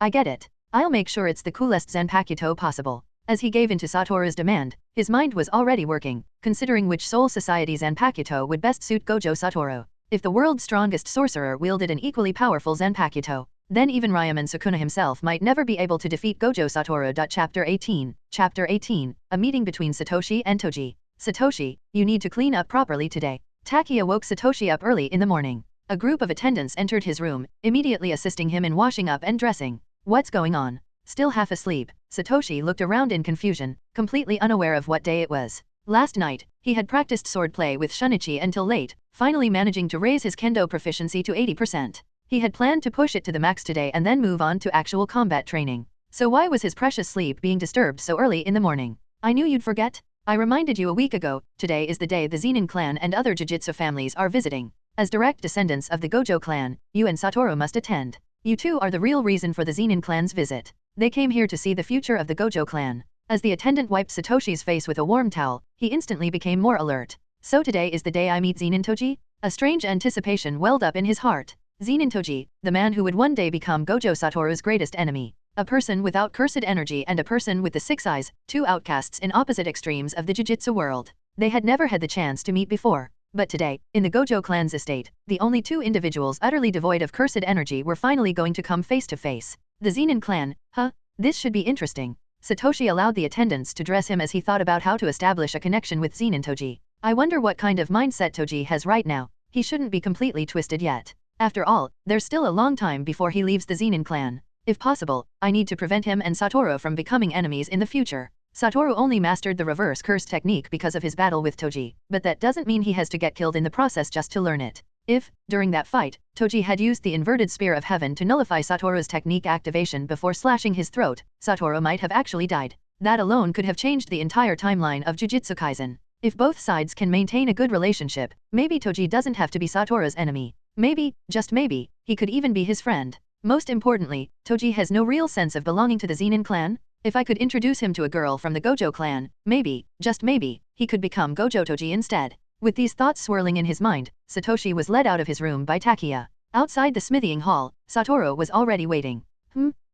[SPEAKER 1] I get it. I'll make sure it's the coolest Zanpakuto possible. As he gave in to Satoru's demand, his mind was already working, considering which soul societies Zanpakuto would best suit Gojo Satoru. If the world's strongest sorcerer wielded an equally powerful Zanpakuto, then even Ryaman Sukuna himself might never be able to defeat Gojo Satoru. Chapter 18. Chapter 18. A meeting between Satoshi and Toji. Satoshi, you need to clean up properly today. Takia woke Satoshi up early in the morning. A group of attendants entered his room, immediately assisting him in washing up and dressing. What's going on? Still half asleep, Satoshi looked around in confusion, completely unaware of what day it was. Last night, he had practiced swordplay with Shunichi until late, finally managing to raise his kendo proficiency to 80%. He had planned to push it to the max today and then move on to actual combat training. So why was his precious sleep being disturbed so early in the morning? I knew you'd forget. I reminded you a week ago. Today is the day the Zenin clan and other Jujutsu families are visiting. As direct descendants of the Gojo clan, you and Satoru must attend. You two are the real reason for the Zenin clan's visit. They came here to see the future of the Gojo clan. As the attendant wiped Satoshi's face with a warm towel, he instantly became more alert. So today is the day I meet Zenin Toji? A strange anticipation welled up in his heart. Zenin Toji, the man who would one day become Gojo Satoru's greatest enemy. A person without cursed energy and a person with the six eyes, two outcasts in opposite extremes of the Jujutsu world. They had never had the chance to meet before. But today, in the Gojo clan's estate, the only two individuals utterly devoid of cursed energy were finally going to come face to face. The Zenin clan, huh? This should be interesting. Satoshi allowed the attendants to dress him as he thought about how to establish a connection with Zenin Toji. I wonder what kind of mindset Toji has right now. He shouldn't be completely twisted yet. After all, there's still a long time before he leaves the Zenin clan. If possible, I need to prevent him and Satoru from becoming enemies in the future. Satoru only mastered the reverse curse technique because of his battle with Toji, but that doesn't mean he has to get killed in the process just to learn it. If, during that fight, Toji had used the inverted spear of heaven to nullify Satoru's technique activation before slashing his throat, Satoru might have actually died. That alone could have changed the entire timeline of Jujutsu Kaisen. If both sides can maintain a good relationship, maybe Toji doesn't have to be Satoru's enemy. Maybe, just maybe, he could even be his friend. Most importantly, Toji has no real sense of belonging to the Zenin clan. If I could introduce him to a girl from the Gojo clan, maybe, just maybe, he could become Gojo Toji instead. With these thoughts swirling in his mind, Satoshi was led out of his room by Takia. Outside the smithing hall, Satoru was already waiting.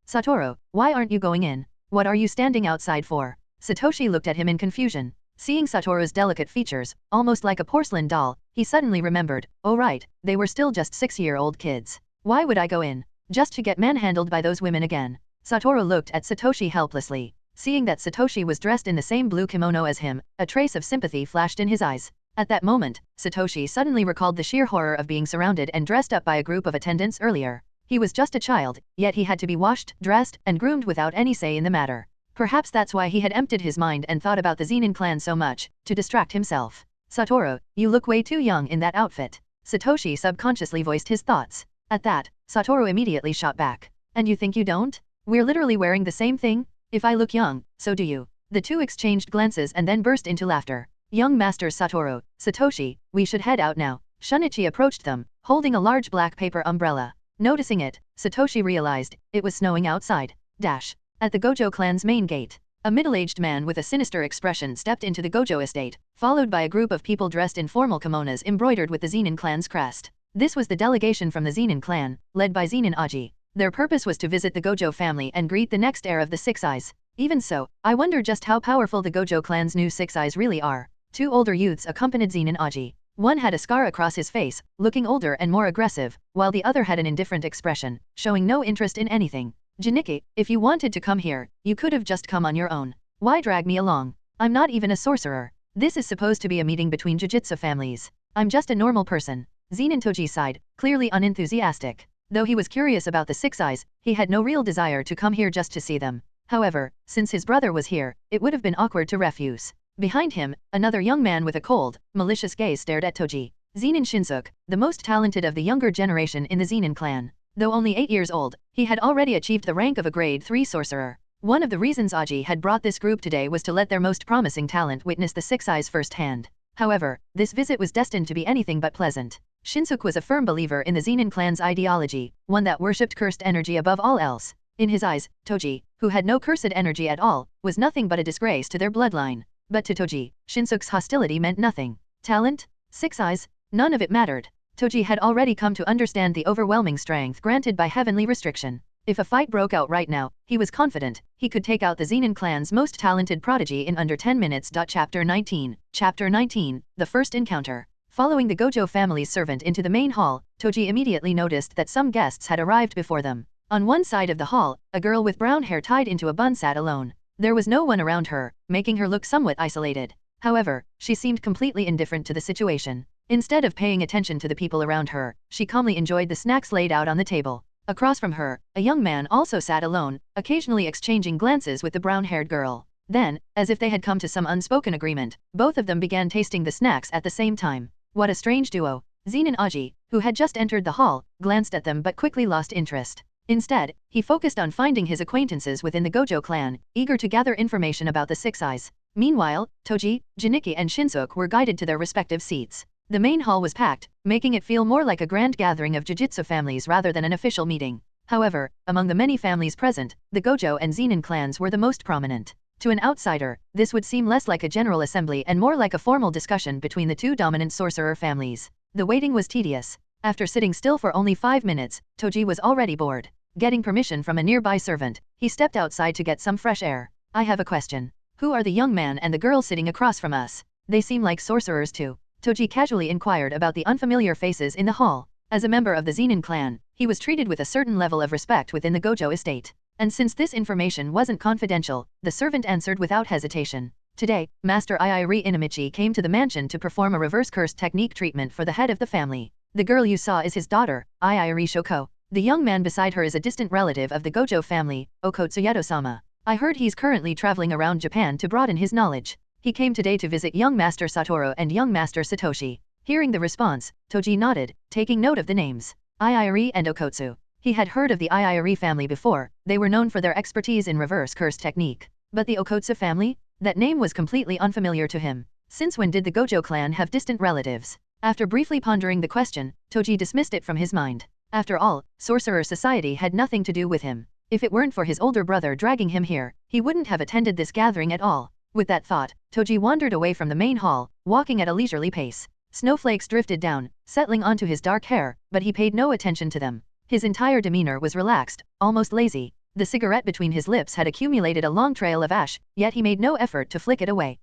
[SPEAKER 1] Satoru, why aren't you going in? What are you standing outside for? Satoshi looked at him in confusion. Seeing Satoru's delicate features, almost like a porcelain doll, he suddenly remembered, oh right, they were still just 6-year-old kids. Why would I go in? Just to get manhandled by those women again. Satoru looked at Satoshi helplessly. Seeing that Satoshi was dressed in the same blue kimono as him, a trace of sympathy flashed in his eyes. At that moment, Satoshi suddenly recalled the sheer horror of being surrounded and dressed up by a group of attendants earlier. He was just a child, yet he had to be washed, dressed, and groomed without any say in the matter. Perhaps that's why he had emptied his mind and thought about the Zenin clan so much, to distract himself. Satoru, you look way too young in that outfit. Satoshi subconsciously voiced his thoughts. At that, Satoru immediately shot back. And you think you don't? We're literally wearing the same thing? If I look young, so do you. The two exchanged glances and then burst into laughter. Young Master Satoru, Satoshi, we should head out now. Shunichi approached them, holding a large black paper umbrella. Noticing it, Satoshi realized, it was snowing outside. At the Gojo clan's main gate, a middle-aged man with a sinister expression stepped into the Gojo estate, followed by a group of people dressed in formal kimonos embroidered with the Zenin clan's crest. This was the delegation from the Zenin clan, led by Zenin Aji. Their purpose was to visit the Gojo family and greet the next heir of the Six Eyes. Even so, I wonder just how powerful the Gojo clan's new Six Eyes really are. Two older youths accompanied Zenin Aji. One had a scar across his face, looking older and more aggressive, while the other had an indifferent expression, showing no interest in anything. Janiki, if you wanted to come here, you could have just come on your own. Why drag me along? I'm not even a sorcerer. This is supposed to be a meeting between Jujutsu families. I'm just a normal person. Zenin Toji sighed, clearly unenthusiastic. Though he was curious about the Six Eyes, he had no real desire to come here just to see them. However, since his brother was here, it would have been awkward to refuse. Behind him, another young man with a cold, malicious gaze stared at Toji. Zenin Shinsuke, the most talented of the younger generation in the Zenin clan. Though only 8 years old, he had already achieved the rank of a grade 3 sorcerer. One of the reasons Aji had brought this group today was to let their most promising talent witness the Six Eyes firsthand. However, this visit was destined to be anything but pleasant. Shinsuke was a firm believer in the Zenin clan's ideology, one that worshipped cursed energy above all else. In his eyes, Toji, who had no cursed energy at all, was nothing but a disgrace to their bloodline. But to Toji, Shinsuke's hostility meant nothing. Talent? Six Eyes? None of it mattered. Toji had already come to understand the overwhelming strength granted by heavenly restriction. If a fight broke out right now, he was confident he could take out the Zenin clan's most talented prodigy in under 10 minutes. Chapter 19. Chapter 19, The First Encounter. Following the Gojo family's servant into the main hall, Toji immediately noticed that some guests had arrived before them. On one side of the hall, a girl with brown hair tied into a bun sat alone. There was no one around her, making her look somewhat isolated. However, she seemed completely indifferent to the situation. Instead of paying attention to the people around her, she calmly enjoyed the snacks laid out on the table. Across from her, a young man also sat alone, occasionally exchanging glances with the brown-haired girl. Then, as if they had come to some unspoken agreement, both of them began tasting the snacks at the same time. What a strange duo. Zenin Aji, who had just entered the hall, glanced at them but quickly lost interest. Instead, he focused on finding his acquaintances within the Gojo clan, eager to gather information about the Six Eyes. Meanwhile, Toji, Janiki and Shinsuke were guided to their respective seats. The main hall was packed, making it feel more like a grand gathering of Jujutsu families rather than an official meeting. However, among the many families present, the Gojo and Zenin clans were the most prominent. To an outsider, this would seem less like a general assembly and more like a formal discussion between the two dominant sorcerer families. The waiting was tedious. After sitting still for only 5 minutes, Toji was already bored. Getting permission from a nearby servant, he stepped outside to get some fresh air. I have a question. Who are the young man and the girl sitting across from us? They seem like sorcerers too. Toji casually inquired about the unfamiliar faces in the hall. As a member of the Zenin clan, he was treated with a certain level of respect within the Gojo estate. And since this information wasn't confidential, the servant answered without hesitation. Today, Master Iiri Inamichi came to the mansion to perform a reverse curse technique treatment for the head of the family. The girl you saw is his daughter, Iiri Shoko. The young man beside her is a distant relative of the Gojo family, Okotsu Yato-sama. I heard he's currently traveling around Japan to broaden his knowledge. He came today to visit young Master Satoru and young Master Satoshi. Hearing the response, Toji nodded, taking note of the names. Iiri and Okotsu. He had heard of the Iiri family before. They were known for their expertise in reverse curse technique. But the Okotsu family? That name was completely unfamiliar to him. Since when did the Gojo clan have distant relatives? After briefly pondering the question, Toji dismissed it from his mind. After all, sorcerer society had nothing to do with him. If it weren't for his older brother dragging him here, he wouldn't have attended this gathering at all. With that thought, Toji wandered away from the main hall, walking at a leisurely pace. Snowflakes drifted down, settling onto his dark hair, but he paid no attention to them. His entire demeanor was relaxed, almost lazy. The cigarette between his lips had accumulated a long trail of ash, yet he made no effort to flick it away.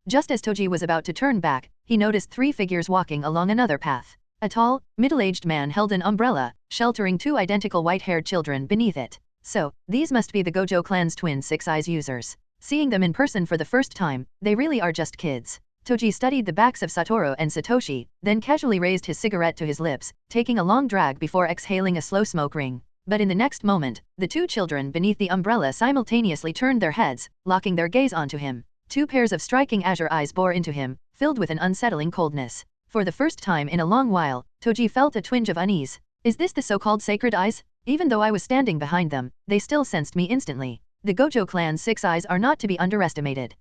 [SPEAKER 1] Just as Toji was about to turn back, he noticed 3 figures walking along another path. A tall, middle-aged man held an umbrella, sheltering 2 identical white-haired children beneath it. So, these must be the Gojo clan's twin Six Eyes users. Seeing them in person for the first time, they really are just kids. Toji studied the backs of Satoru and Satoshi, then casually raised his cigarette to his lips, taking a long drag before exhaling a slow smoke ring. But in the next moment, the 2 children beneath the umbrella simultaneously turned their heads, locking their gaze onto him. 2 pairs of striking azure eyes bore into him, filled with an unsettling coldness. For the first time in a long while, Toji felt a twinge of unease. Is this the so-called sacred eyes? Even though I was standing behind them, they still sensed me instantly. The Gojo clan's 6 eyes are not to be underestimated.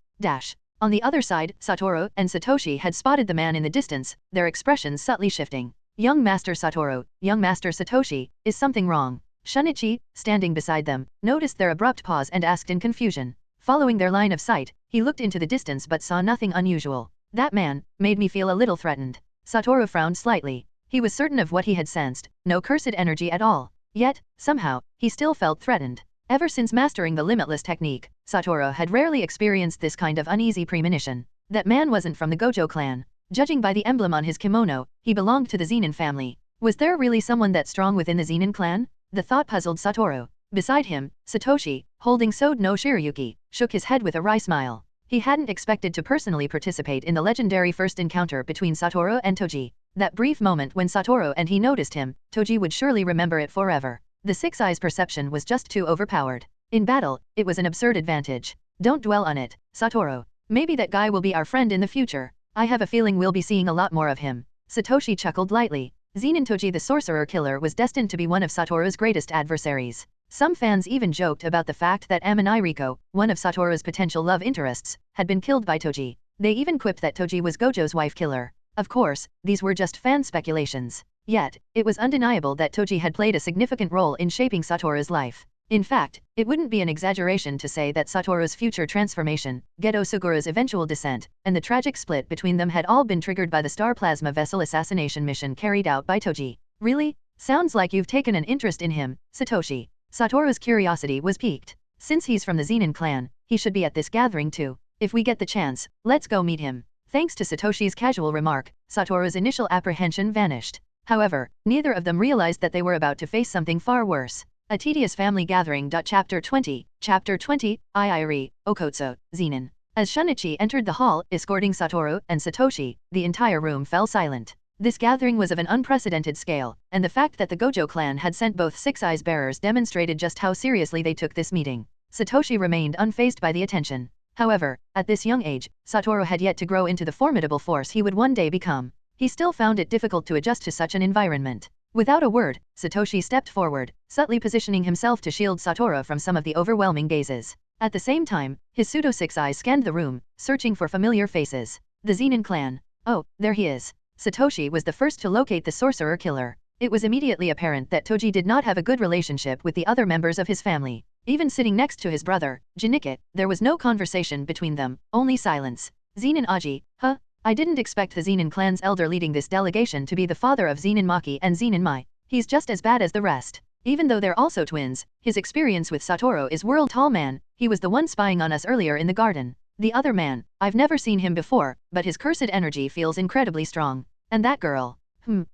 [SPEAKER 1] On the other side, Satoru and Satoshi had spotted the man in the distance, their expressions subtly shifting. Young Master Satoru, young Master Satoshi, is something wrong? Shunichi, standing beside them, noticed their abrupt pause and asked in confusion. Following their line of sight, he looked into the distance but saw nothing unusual. That man made me feel a little threatened. Satoru frowned slightly. He was certain of what he had sensed, no cursed energy at all. Yet, somehow, he still felt threatened. Ever since mastering the limitless technique, Satoru had rarely experienced this kind of uneasy premonition. That man wasn't from the Gojo clan. Judging by the emblem on his kimono, he belonged to the Zenin family. Was there really someone that strong within the Zenin clan? The thought puzzled Satoru. Beside him, Satoshi, holding Sode no Shiryuki, shook his head with a wry smile. He hadn't expected to personally participate in the legendary first encounter between Satoru and Toji. That brief moment when Satoru and he noticed him, Toji would surely remember it forever. The 6 eyes perception was just too overpowered. In battle, it was an absurd advantage. Don't dwell on it, Satoru. Maybe that guy will be our friend in the future. I have a feeling we'll be seeing a lot more of him. Satoshi chuckled lightly. Zenin Toji the sorcerer killer was destined to be one of Satoru's greatest adversaries. Some fans even joked about the fact that Amon Riko, one of Satoru's potential love interests, had been killed by Toji. They even quipped that Toji was Gojo's wife killer. Of course, these were just fan speculations. Yet, it was undeniable that Toji had played a significant role in shaping Satoru's life. In fact, it wouldn't be an exaggeration to say that Satoru's future transformation, Gedo Sugura's eventual descent, and the tragic split between them had all been triggered by the Star Plasma Vessel assassination mission carried out by Toji. Really? Sounds like you've taken an interest in him, Satoshi. Satoru's curiosity was piqued. Since he's from the Zenin clan, he should be at this gathering too. If we get the chance, let's go meet him. Thanks to Satoshi's casual remark, Satoru's initial apprehension vanished. However, neither of them realized that they were about to face something far worse. A tedious family gathering. Chapter 20, Iiri, Okotsu, Zenin. As Shunichi entered the hall, escorting Satoru and Satoshi, the entire room fell silent. This gathering was of an unprecedented scale, and the fact that the Gojo clan had sent both Six Eyes bearers demonstrated just how seriously they took this meeting. Satoshi remained unfazed by the attention. However, at this young age, Satoru had yet to grow into the formidable force he would one day become. He still found it difficult to adjust to such an environment. Without a word, Satoshi stepped forward, subtly positioning himself to shield Satoru from some of the overwhelming gazes. At the same time, his pseudo-six eyes scanned the room, searching for familiar faces. The Zenin clan. Oh, there he is. Satoshi was the first to locate the sorcerer killer. It was immediately apparent that Toji did not have a good relationship with the other members of his family. Even sitting next to his brother, Janikit, there was no conversation between them, only silence. Zenin Aji, huh? I didn't expect the Zenin clan's elder leading this delegation to be the father of Zenin Maki and Zenin Mai. He's just as bad as the rest. Even though they're also twins, his experience with Satoru is world tall man, he was the one spying on us earlier in the garden. The other man, I've never seen him before, but his cursed energy feels incredibly strong. And that girl.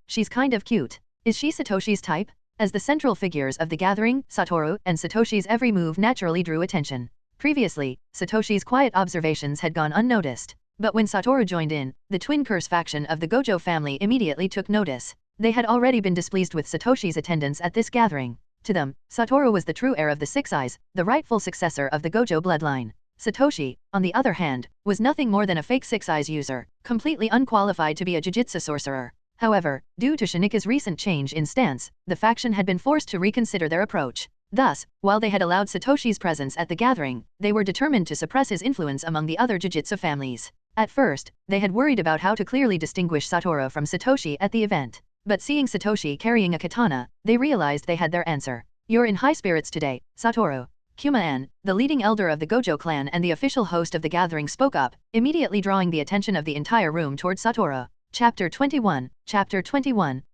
[SPEAKER 1] She's kind of cute. Is she Satoshi's type? As the central figures of the gathering, Satoru and Satoshi's every move naturally drew attention. Previously, Satoshi's quiet observations had gone unnoticed. But when Satoru joined in, the twin curse faction of the Gojo family immediately took notice. They had already been displeased with Satoshi's attendance at this gathering. To them, Satoru was the true heir of the Six Eyes, the rightful successor of the Gojo bloodline. Satoshi, on the other hand, was nothing more than a fake Six Eyes user, completely unqualified to be a Jujutsu sorcerer. However, due to Shinika's recent change in stance, the faction had been forced to reconsider their approach. Thus, while they had allowed Satoshi's presence at the gathering, they were determined to suppress his influence among the other Jujutsu families. At first, they had worried about how to clearly distinguish Satoru from Satoshi at the event. But seeing Satoshi carrying a katana, they realized they had their answer. You're in high spirits today, Satoru. Kuma-an, the leading elder of the Gojo clan and the official host of the gathering spoke up, immediately drawing the attention of the entire room towards Satoru. Chapter 21,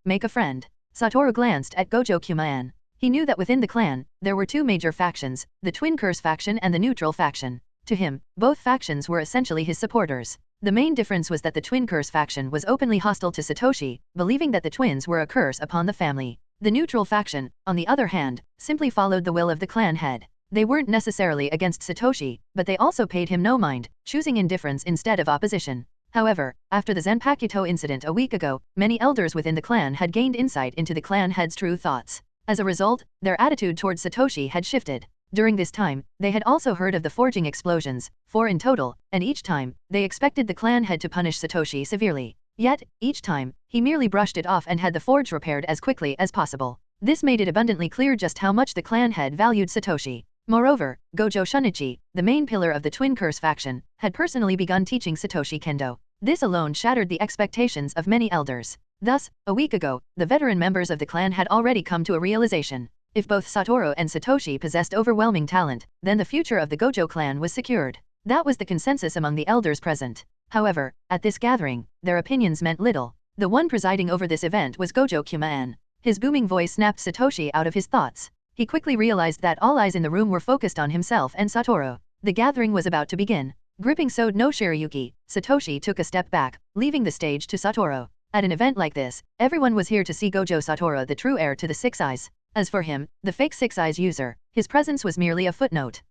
[SPEAKER 1] Make a Friend. Satoru glanced at Gojo Kuma-an. He knew that within the clan, there were two major factions, the Twin Curse faction and the Neutral faction. To him, both factions were essentially his supporters. The main difference was that the Twin Curse faction was openly hostile to Satoshi, believing that the twins were a curse upon the family. The Neutral faction, on the other hand, simply followed the will of the clan head. They weren't necessarily against Satoshi, but they also paid him no mind, choosing indifference instead of opposition. However, after the Zanpakuto incident a week ago, many elders within the clan had gained insight into the clan head's true thoughts. As a result, their attitude towards Satoshi had shifted. During this time, they had also heard of the forging explosions, 4 in total, and each time, they expected the clan head to punish Satoshi severely. Yet, each time, he merely brushed it off and had the forge repaired as quickly as possible. This made it abundantly clear just how much the clan head valued Satoshi. Moreover, Gojo Shunichi, the main pillar of the Twin Curse faction, had personally begun teaching Satoshi Kendo. This alone shattered the expectations of many elders. Thus, a week ago, the veteran members of the clan had already come to a realization. If both Satoru and Satoshi possessed overwhelming talent, then the future of the Gojo clan was secured. That was the consensus among the elders present. However, at this gathering, their opinions meant little. The one presiding over this event was Gojo Kuma-an. His booming voice snapped Satoshi out of his thoughts. He quickly realized that all eyes in the room were focused on himself and Satoru. The gathering was about to begin. Gripping Sode no Shirayuki, Satoshi took a step back, leaving the stage to Satoru. At an event like this, everyone was here to see Gojo Satoru, the true heir to the Six Eyes. As for him, the fake Six Eyes user, his presence was merely a footnote.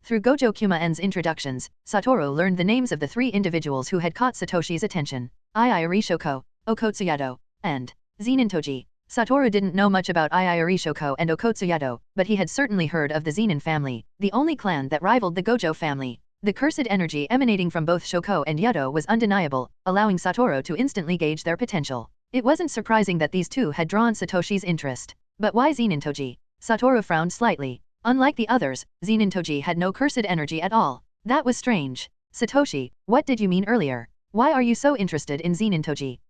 [SPEAKER 1] Through Gojo Kuma-an's introductions, Satoru learned the names of the 3 individuals who had caught Satoshi's attention. Iiri Shoko, Okotsuyado, and Zenin Toji. Satoru didn't know much about Iiri Shoko and Okotsuyado, but he had certainly heard of the Zenin family, the only clan that rivaled the Gojo family. The cursed energy emanating from both Shoko and Yado was undeniable, allowing Satoru to instantly gauge their potential. It wasn't surprising that these two had drawn Satoshi's interest. But why Zenin Toji? Satoru frowned slightly. Unlike the others, Zenin Toji had no cursed energy at all. That was strange. Satoshi, what did you mean earlier? Why are you so interested in Zenin Toji?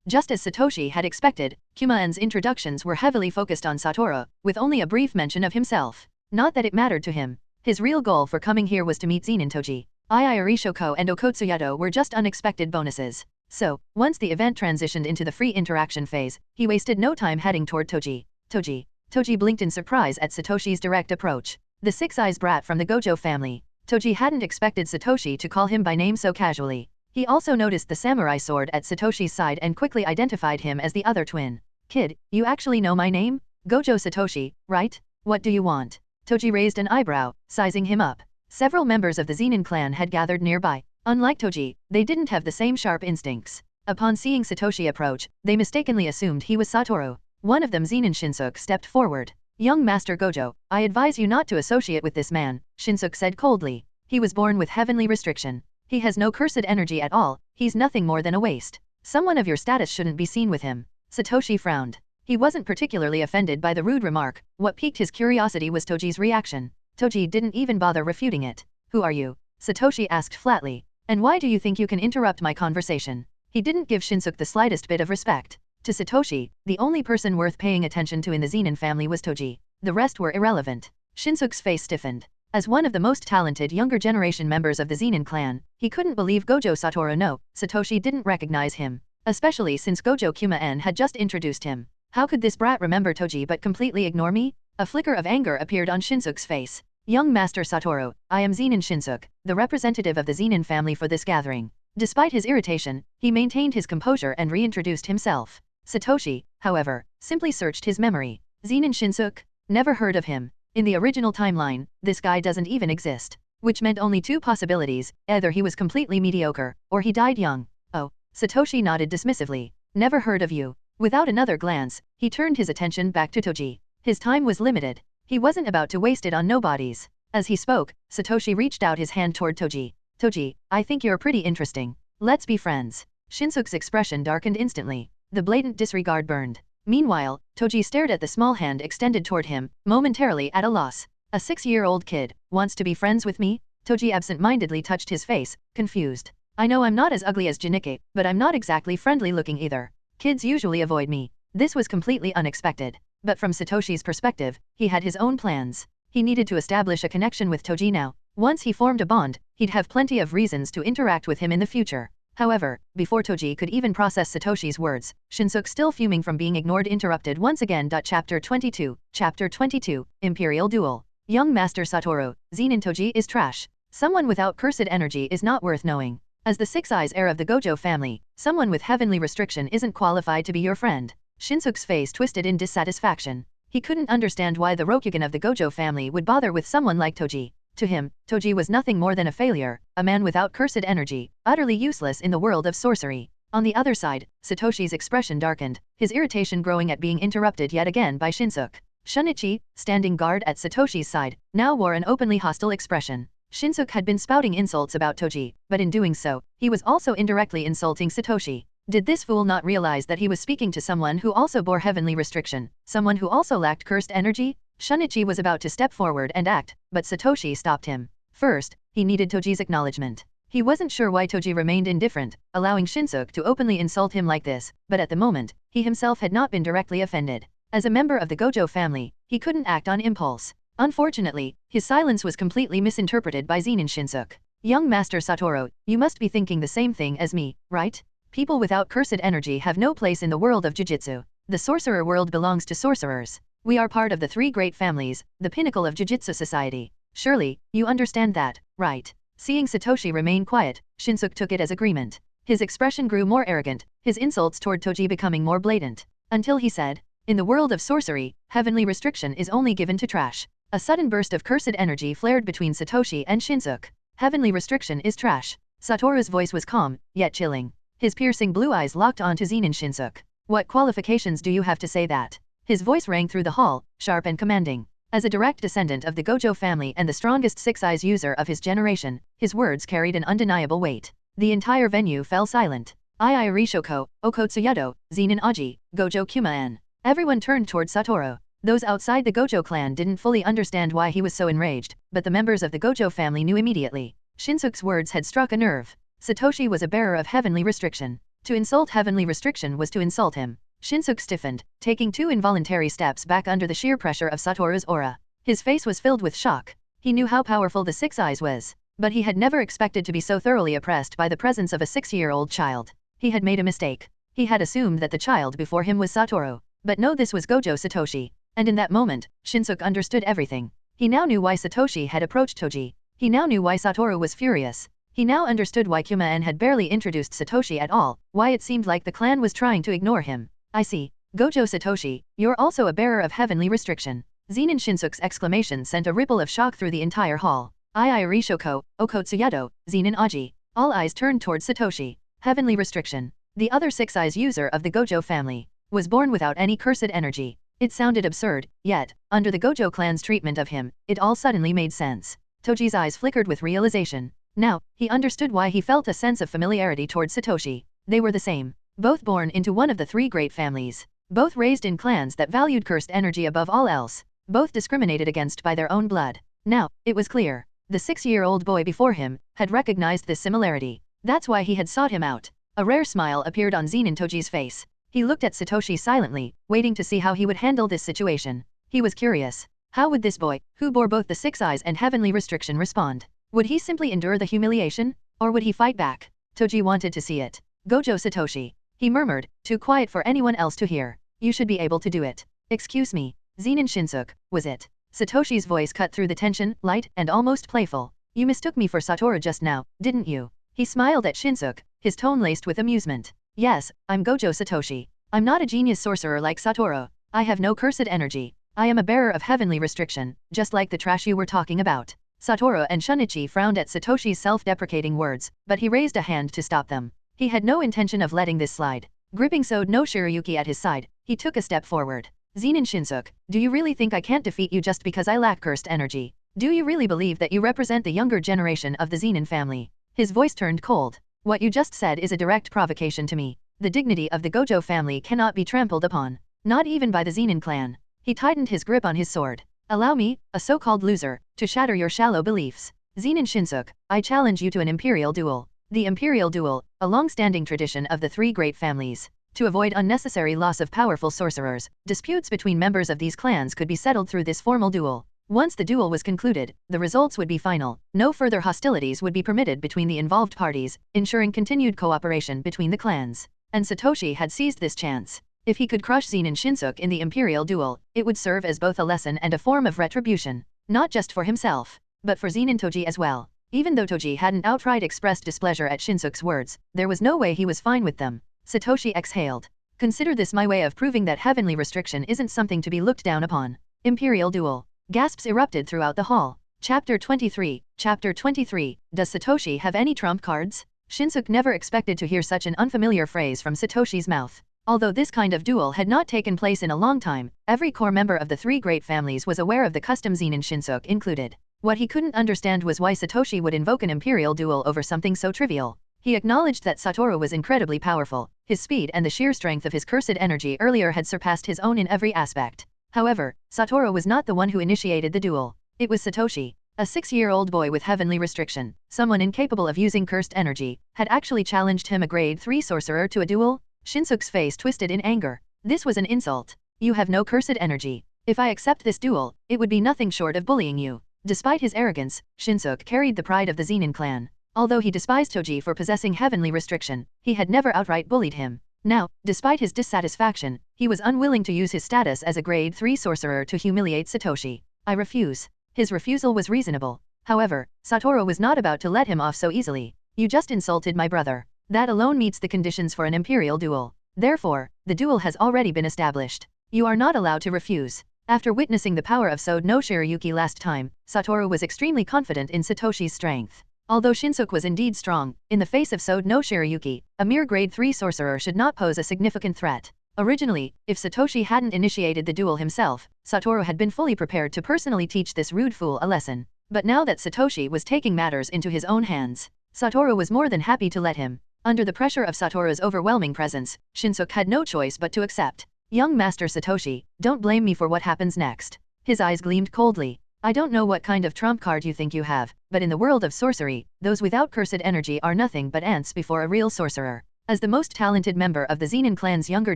[SPEAKER 1] Just as Satoshi had expected, Kuma-an's introductions were heavily focused on Satoru, with only a brief mention of himself. Not that it mattered to him. His real goal for coming here was to meet Zenin Toji. Iiri Shoko and Okotsuyado were just unexpected bonuses. So, once the event transitioned into the free interaction phase, he wasted no time heading toward Toji. Toji, Toji blinked in surprise at Satoshi's direct approach. The six-eyes brat from the Gojo family. Toji hadn't expected Satoshi to call him by name so casually. He also noticed the samurai sword at Satoshi's side and quickly identified him as the other twin. Kid, you actually know my name? Gojo Satoshi, right? What do you want? Toji raised an eyebrow, sizing him up. Several members of the Zenin clan had gathered nearby. Unlike Toji, they didn't have the same sharp instincts. Upon seeing Satoshi approach, they mistakenly assumed he was Satoru. One of them, Zenin Shinsuke, stepped forward. Young Master Gojo, I advise you not to associate with this man, Shinsuke said coldly. He was born with heavenly restriction. He has no cursed energy at all, he's nothing more than a waste. Someone of your status shouldn't be seen with him. Satoshi frowned. He wasn't particularly offended by the rude remark. What piqued his curiosity was Toji's reaction. Toji didn't even bother refuting it. Who are you? Satoshi asked flatly. And why do you think you can interrupt my conversation? He didn't give Shinsuke the slightest bit of respect. To Satoshi, the only person worth paying attention to in the Zenin family was Toji. The rest were irrelevant. Shinsuke's face stiffened. As one of the most talented younger generation members of the Zenin clan, he couldn't believe Gojo Satoru no, Satoshi didn't recognize him. Especially since Gojo Kuma-en had just introduced him. How could this brat remember Toji but completely ignore me? A flicker of anger appeared on Shinsuke's face. Young Master Satoru, I am Zenin Shinsuke, the representative of the Zenin family for this gathering. Despite his irritation, he maintained his composure and reintroduced himself. Satoshi, however, simply searched his memory. Zenin Shinsuke? Never heard of him. In the original timeline, this guy doesn't even exist. Which meant only two possibilities, either he was completely mediocre, or he died young. Oh, Satoshi nodded dismissively. Never heard of you. Without another glance, he turned his attention back to Toji. His time was limited. He wasn't about to waste it on nobodies. As he spoke, Satoshi reached out his hand toward Toji. Toji, I think you're pretty interesting. Let's be friends. Shinsuke's expression darkened instantly. The blatant disregard burned. Meanwhile, Toji stared at the small hand extended toward him, momentarily at a loss. A 6-year-old kid wants to be friends with me? Toji absent-mindedly touched his face, confused. I know I'm not as ugly as Janike, but I'm not exactly friendly looking either. Kids usually avoid me. This was completely unexpected. But from Satoshi's perspective, he had his own plans. He needed to establish a connection with Toji now. Once he formed a bond, he'd have plenty of reasons to interact with him in the future. However, before Toji could even process Satoshi's words, Shinsuke, still fuming from being ignored, interrupted once again. Chapter 22, Imperial Duel. Young Master Satoru, Zenin Toji is trash. Someone without cursed energy is not worth knowing. As the six-eyes heir of the Gojo family, someone with heavenly restriction isn't qualified to be your friend. Shinsuke's face twisted in dissatisfaction. He couldn't understand why the Rokugan of the Gojo family would bother with someone like Toji. To him, Toji was nothing more than a failure, a man without cursed energy, utterly useless in the world of sorcery. On the other side, Satoshi's expression darkened, his irritation growing at being interrupted yet again by Shinsuke. Shunichi, standing guard at Satoshi's side, now wore an openly hostile expression. Shinsuke had been spouting insults about Toji, but in doing so, he was also indirectly insulting Satoshi. Did this fool not realize that he was speaking to someone who also bore heavenly restriction, someone who also lacked cursed energy? Shunichi was about to step forward and act, but Satoshi stopped him. First, he needed Toji's acknowledgement. He wasn't sure why Toji remained indifferent, allowing Shinsuke to openly insult him like this, but at the moment, he himself had not been directly offended. As a member of the Gojo family, he couldn't act on impulse. Unfortunately, his silence was completely misinterpreted by Zenin Shinsuke. Young Master Satoru, you must be thinking the same thing as me, right? People without cursed energy have no place in the world of Jujutsu. The sorcerer world belongs to sorcerers. We are part of the 3 great families, the pinnacle of Jujutsu society. Surely, you understand that, right? Seeing Satoshi remain quiet, Shinsuke took it as agreement. His expression grew more arrogant, his insults toward Toji becoming more blatant. Until he said, in the world of sorcery, heavenly restriction is only given to trash. A sudden burst of cursed energy flared between Satoshi and Shinsuke. Heavenly restriction is trash. Satoru's voice was calm, yet chilling. His piercing blue eyes locked onto Zenin Shinsuke. What qualifications do you have to say that? His voice rang through the hall, sharp and commanding. As a direct descendant of the Gojo family and the strongest six-eyes user of his generation, his words carried an undeniable weight. The entire venue fell silent. Ii Rishoko, Okotsuyodo, Zenin Aji, Gojo Kuma-en. Everyone turned toward Satoru. Those outside the Gojo clan didn't fully understand why he was so enraged, but the members of the Gojo family knew immediately. Shinsuke's words had struck a nerve. Satoshi was a bearer of heavenly restriction. To insult heavenly restriction was to insult him. Shinsuke stiffened, taking 2 involuntary steps back under the sheer pressure of Satoru's aura. His face was filled with shock. He knew how powerful the Six Eyes was, but he had never expected to be so thoroughly oppressed by the presence of a 6-year-old child. He had made a mistake. He had assumed that the child before him was Satoru. But no, this was Gojo Satoshi. And in that moment, Shinsuke understood everything. He now knew why Satoshi had approached Toji. He now knew why Satoru was furious. He now understood why Kuma-en had barely introduced Satoshi at all, why it seemed like the clan was trying to ignore him. I see. Gojo Satoshi, you're also a bearer of heavenly restriction. Zenin Shinsuke's exclamation sent a ripple of shock through the entire hall. Rishoko, Okotsuyato, Zenin Aji. All eyes turned towards Satoshi. Heavenly restriction. The other Six Eyes user of the Gojo family was born without any cursed energy. It sounded absurd, yet, under the Gojo clan's treatment of him, it all suddenly made sense. Toji's eyes flickered with realization. Now, he understood why he felt a sense of familiarity towards Satoshi. They were the same. Both born into one of the three great families. Both raised in clans that valued cursed energy above all else. Both discriminated against by their own blood. Now, it was clear. The 6-year-old boy before him had recognized this similarity. That's why he had sought him out. A rare smile appeared on Zenin Toji's face. He looked at Satoshi silently, waiting to see how he would handle this situation. He was curious. How would this boy, who bore both the Six Eyes and heavenly restriction, respond? Would he simply endure the humiliation? Or would he fight back? Toji wanted to see it. Gojo Satoshi. He murmured, too quiet for anyone else to hear. You should be able to do it. Excuse me. Zenin Shinsuke, was it? Satoshi's voice cut through the tension, light and almost playful. You mistook me for Satoru just now, didn't you? He smiled at Shinsuke, his tone laced with amusement. Yes, I'm Gojo Satoshi. I'm not a genius sorcerer like Satoru. I have no cursed energy. I am a bearer of heavenly restriction, just like the trash you were talking about. Satoru and Shunichi frowned at Satoshi's self-deprecating words, but he raised a hand to stop them. He had no intention of letting this slide. Gripping Sode no Shirayuki at his side, he took a step forward. Zenin Shinsuke, do you really think I can't defeat you just because I lack cursed energy? Do you really believe that you represent the younger generation of the Zenin family? His voice turned cold. What you just said is a direct provocation to me. The dignity of the Gojo family cannot be trampled upon. Not even by the Zenin clan. He tightened his grip on his sword. Allow me, a so-called loser, to shatter your shallow beliefs. Zenin Shinsuke, I challenge you to an imperial duel. The imperial duel, a long-standing tradition of the three great families. To avoid unnecessary loss of powerful sorcerers, disputes between members of these clans could be settled through this formal duel. Once the duel was concluded, the results would be final. No further hostilities would be permitted between the involved parties, ensuring continued cooperation between the clans. And Satoshi had seized this chance. If he could crush Zenin Shinsuke in the imperial duel, it would serve as both a lesson and a form of retribution. Not just for himself, but for Zenin Toji as well. Even though Toji hadn't outright expressed displeasure at Shinsuke's words, there was no way he was fine with them. Satoshi exhaled. Consider this my way of proving that heavenly restriction isn't something to be looked down upon. Imperial duel. Gasps erupted throughout the hall. Chapter 23. Chapter 23. Does Satoshi have any trump cards? Shinsuke never expected to hear such an unfamiliar phrase from Satoshi's mouth. Although this kind of duel had not taken place in a long time, every core member of the three great families was aware of the custom, Zenin Shinsuke included. What he couldn't understand was why Satoshi would invoke an imperial duel over something so trivial. He acknowledged that Satoru was incredibly powerful. His speed and the sheer strength of his cursed energy earlier had surpassed his own in every aspect. However, Satoru was not the one who initiated the duel. It was Satoshi. A 6-year-old boy with heavenly restriction, someone incapable of using cursed energy, had actually challenged him, a grade 3 sorcerer, to a duel? Shinsuke's face twisted in anger. This was an insult. You have no cursed energy. If I accept this duel, it would be nothing short of bullying you. Despite his arrogance, Shinsuke carried the pride of the Zenin clan. Although he despised Toji for possessing heavenly restriction, he had never outright bullied him. Now, despite his dissatisfaction, he was unwilling to use his status as a grade 3 sorcerer to humiliate Satoshi. I refuse. His refusal was reasonable. However, Satoru was not about to let him off so easily. You just insulted my brother. That alone meets the conditions for an imperial duel. Therefore, the duel has already been established. You are not allowed to refuse. After witnessing the power of Sode no Shirayuki last time, Satoru was extremely confident in Satoshi's strength. Although Shinsuke was indeed strong, in the face of Sode no Shirayuki, a mere grade 3 sorcerer should not pose a significant threat. Originally, if Satoshi hadn't initiated the duel himself, Satoru had been fully prepared to personally teach this rude fool a lesson. But now that Satoshi was taking matters into his own hands, Satoru was more than happy to let him. Under the pressure of Satoru's overwhelming presence, Shinsuke had no choice but to accept. Young Master Satoshi, don't blame me for what happens next. His eyes gleamed coldly. I don't know what kind of trump card you think you have, but in the world of sorcery, those without cursed energy are nothing but ants before a real sorcerer. As the most talented member of the Zenin clan's younger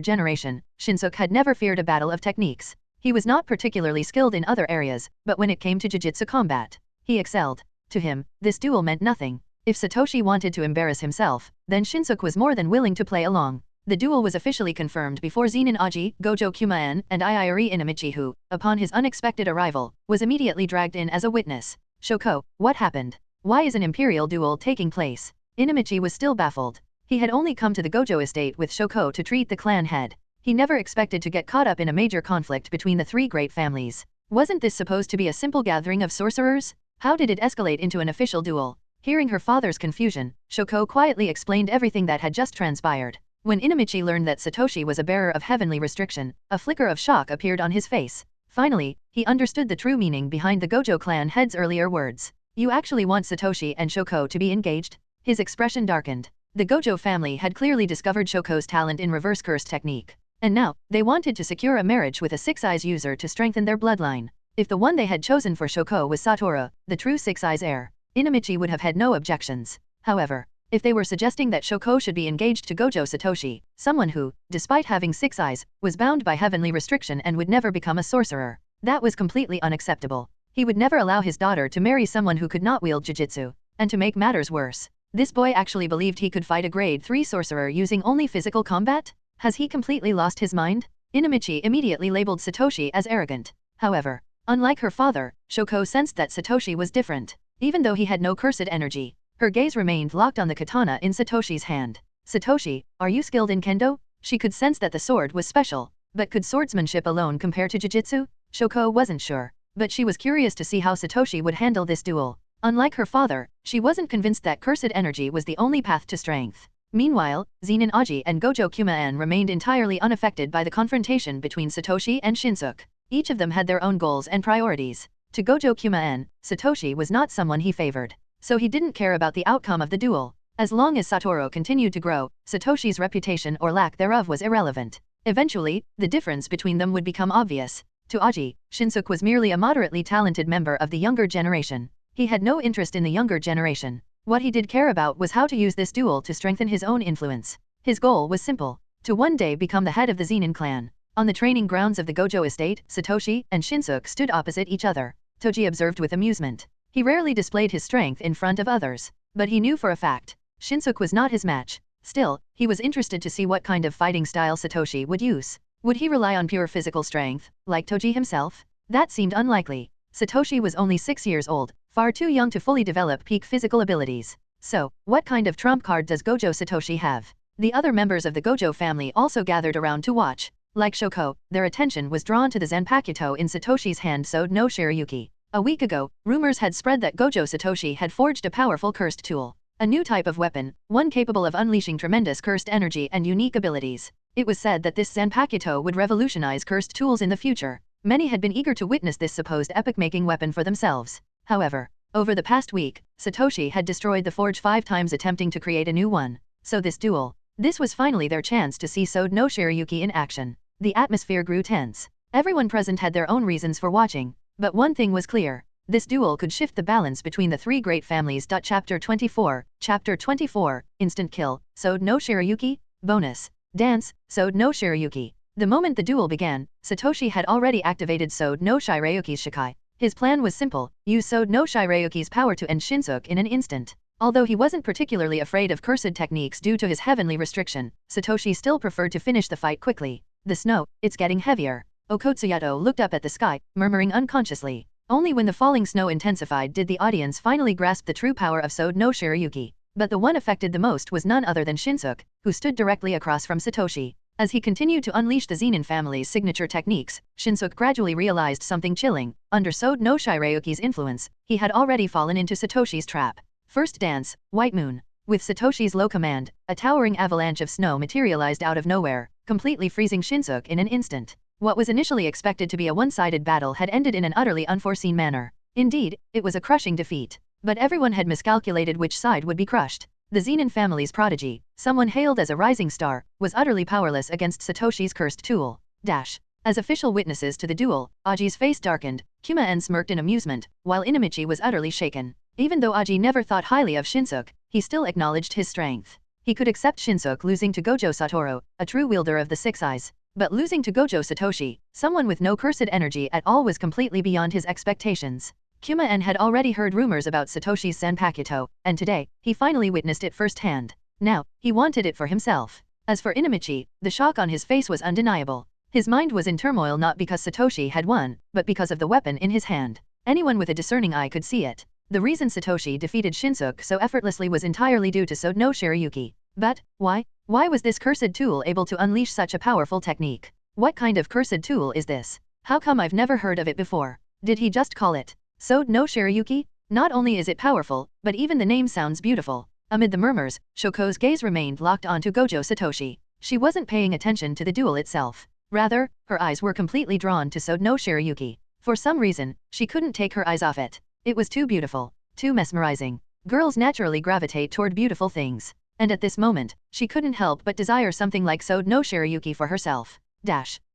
[SPEAKER 1] generation, Shinsuke had never feared a battle of techniques. He was not particularly skilled in other areas, but when it came to Jujutsu combat, he excelled. To him, this duel meant nothing. If Satoshi wanted to embarrass himself, then Shinsuke was more than willing to play along. The duel was officially confirmed before Zenin Aji, Gojo Kumaen, and Iiri Inamichi who, upon his unexpected arrival, was immediately dragged in as a witness. Shoko, what happened? Why is an imperial duel taking place? Inamichi was still baffled. He had only come to the Gojo estate with Shoko to treat the clan head. He never expected to get caught up in a major conflict between the three great families. Wasn't this supposed to be a simple gathering of sorcerers? How did it escalate into an official duel? Hearing her father's confusion, Shoko quietly explained everything that had just transpired. When Inamichi learned that Satoshi was a bearer of heavenly restriction, a flicker of shock appeared on his face. Finally, he understood the true meaning behind the Gojo clan head's earlier words. You actually want Satoshi and Shoko to be engaged? His expression darkened. The Gojo family had clearly discovered Shoko's talent in reverse curse technique. And now, they wanted to secure a marriage with a Six Eyes user to strengthen their bloodline. If the one they had chosen for Shoko was Satoru, the true Six Eyes heir, Inamichi would have had no objections. However, if they were suggesting that Shoko should be engaged to Gojo Satoshi, someone who, despite having 6 eyes, was bound by heavenly restriction and would never become a sorcerer, that was completely unacceptable. He would never allow his daughter to marry someone who could not wield jujutsu. And to make matters worse, this boy actually believed he could fight a grade 3 sorcerer using only physical combat? Has he completely lost his mind? Inamichi immediately labeled Satoshi as arrogant. However, unlike her father, Shoko sensed that Satoshi was different. Even though he had no cursed energy, her gaze remained locked on the katana in Satoshi's hand. Satoshi, are you skilled in kendo? She could sense that the sword was special, but could swordsmanship alone compare to jujutsu? Shoko wasn't sure, but she was curious to see how Satoshi would handle this duel. Unlike her father, she wasn't convinced that cursed energy was the only path to strength. Meanwhile, Zenin Aji and Gojo Kumaen remained entirely unaffected by the confrontation between Satoshi and Shinsuke. Each of them had their own goals and priorities. To Gojo Kumaen, Satoshi was not someone he favored, so he didn't care about the outcome of the duel. As long as Satoru continued to grow, Satoshi's reputation or lack thereof was irrelevant. Eventually, the difference between them would become obvious. To Aji, Shinsuke was merely a moderately talented member of the younger generation. He had no interest in the younger generation. What he did care about was how to use this duel to strengthen his own influence. His goal was simple: to one day become the head of the Zenin clan. On the training grounds of the Gojo estate, Satoshi and Shinsuke stood opposite each other. Toji observed with amusement. He rarely displayed his strength in front of others, but he knew for a fact Shinsuke was not his match. Still, he was interested to see what kind of fighting style Satoshi would use. Would he rely on pure physical strength, like Toji himself? That seemed unlikely. Satoshi was only 6 years old, far too young to fully develop peak physical abilities. So, what kind of trump card does Gojo Satoshi have? The other members of the Gojo family also gathered around to watch. Like Shoko, their attention was drawn to the Zanpakuto in Satoshi's hand sewed no Shirayuki. A week ago, rumors had spread that Gojo Satoshi had forged a powerful cursed tool. A new type of weapon, one capable of unleashing tremendous cursed energy and unique abilities. It was said that this Zanpakuto would revolutionize cursed tools in the future. Many had been eager to witness this supposed epic-making weapon for themselves. However, over the past week, Satoshi had destroyed the forge 5 times attempting to create a new one. So this was finally their chance to see Sode no Shirayuki in action. The atmosphere grew tense. Everyone present had their own reasons for watching. But one thing was clear. This duel could shift the balance between the three great families. Chapter 24, Instant Kill, Sode no Shirayuki, Bonus, Dance, Sode no Shirayuki. The moment the duel began, Satoshi had already activated Sode no Shirayuki's Shikai. His plan was simple: use Sode no Shirayuki's power to end Shinsuke in an instant. Although he wasn't particularly afraid of cursed techniques due to his heavenly restriction, Satoshi still preferred to finish the fight quickly. The snow, it's getting heavier. Okotsuyato looked up at the sky, murmuring unconsciously. Only when the falling snow intensified did the audience finally grasp the true power of Sode no Shirayuki. But the one affected the most was none other than Shinsuke, who stood directly across from Satoshi. As he continued to unleash the Zenin family's signature techniques, Shinsuke gradually realized something chilling. Under Sode no Shirayuki's influence, he had already fallen into Satoshi's trap. First dance, White Moon. With Satoshi's low command, a towering avalanche of snow materialized out of nowhere, completely freezing Shinsuke in an instant. What was initially expected to be a one-sided battle had ended in an utterly unforeseen manner. Indeed, it was a crushing defeat. But everyone had miscalculated which side would be crushed. The Zenin family's prodigy, someone hailed as a rising star, was utterly powerless against Satoshi's cursed tool. As official witnesses to the duel, Aji's face darkened, Kumaen smirked in amusement, while Inamichi was utterly shaken. Even though Aji never thought highly of Shinsuke, he still acknowledged his strength. He could accept Shinsuke losing to Gojo Satoru, a true wielder of the 6 eyes. But losing to Gojo Satoshi, someone with no cursed energy at all, was completely beyond his expectations. Kumaen had already heard rumors about Satoshi's Zanpakuto, and today, he finally witnessed it firsthand. Now, he wanted it for himself. As for Inamichi, the shock on his face was undeniable. His mind was in turmoil not because Satoshi had won, but because of the weapon in his hand. Anyone with a discerning eye could see it. The reason Satoshi defeated Shinsuke so effortlessly was entirely due to Sode no Shirayuki. But, why? Why was this cursed tool able to unleash such a powerful technique? What kind of cursed tool is this? How come I've never heard of it before? Did he just call it Sode no Shirayuki? Not only is it powerful, but even the name sounds beautiful. Amid the murmurs, Shoko's gaze remained locked onto Gojo Satoshi. She wasn't paying attention to the duel itself. Rather, her eyes were completely drawn to Sode no Shirayuki. For some reason, she couldn't take her eyes off it. It was too beautiful, too mesmerizing. Girls naturally gravitate toward beautiful things. And at this moment, she couldn't help but desire something like Sode no Shirayuki for herself.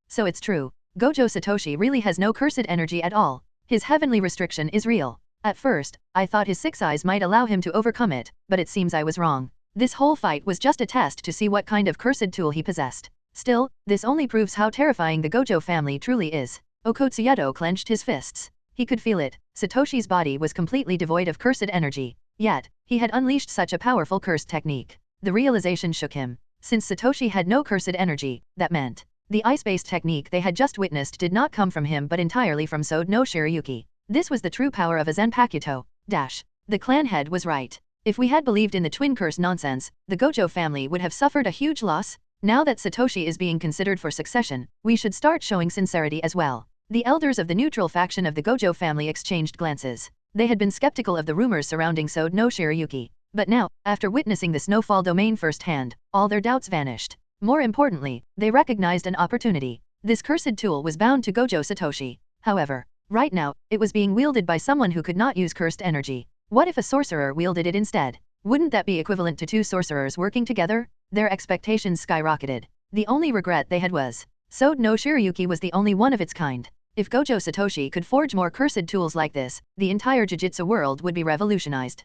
[SPEAKER 1] So it's true. Gojo Satoshi really has no cursed energy at all. His heavenly restriction is real. At first, I thought his 6 eyes might allow him to overcome it, but it seems I was wrong. This whole fight was just a test to see what kind of cursed tool he possessed. Still, this only proves how terrifying the Gojo family truly is. Okotsuyoto clenched his fists. He could feel it. Satoshi's body was completely devoid of cursed energy. Yet, he had unleashed such a powerful cursed technique. The realization shook him. Since Satoshi had no cursed energy, that meant the ice-based technique they had just witnessed did not come from him but entirely from Sode no Shirayuki. This was the true power of a Zanpakuto. The clan head was right. If we had believed in the twin curse nonsense, the Gojo family would have suffered a huge loss. Now that Satoshi is being considered for succession, we should start showing sincerity as well. The elders of the neutral faction of the Gojo family exchanged glances. They had been skeptical of the rumors surrounding Sode no Shirayuki. But now, after witnessing the Snowfall domain firsthand, all their doubts vanished. More importantly, they recognized an opportunity. This cursed tool was bound to Gojo Satoshi. However, right now, it was being wielded by someone who could not use cursed energy. What if a sorcerer wielded it instead? Wouldn't that be equivalent to 2 sorcerers working together? Their expectations skyrocketed. The only regret they had was Sode no Shirayuki was the only one of its kind. If Gojo Satoshi could forge more cursed tools like this, the entire Jujutsu world would be revolutionized.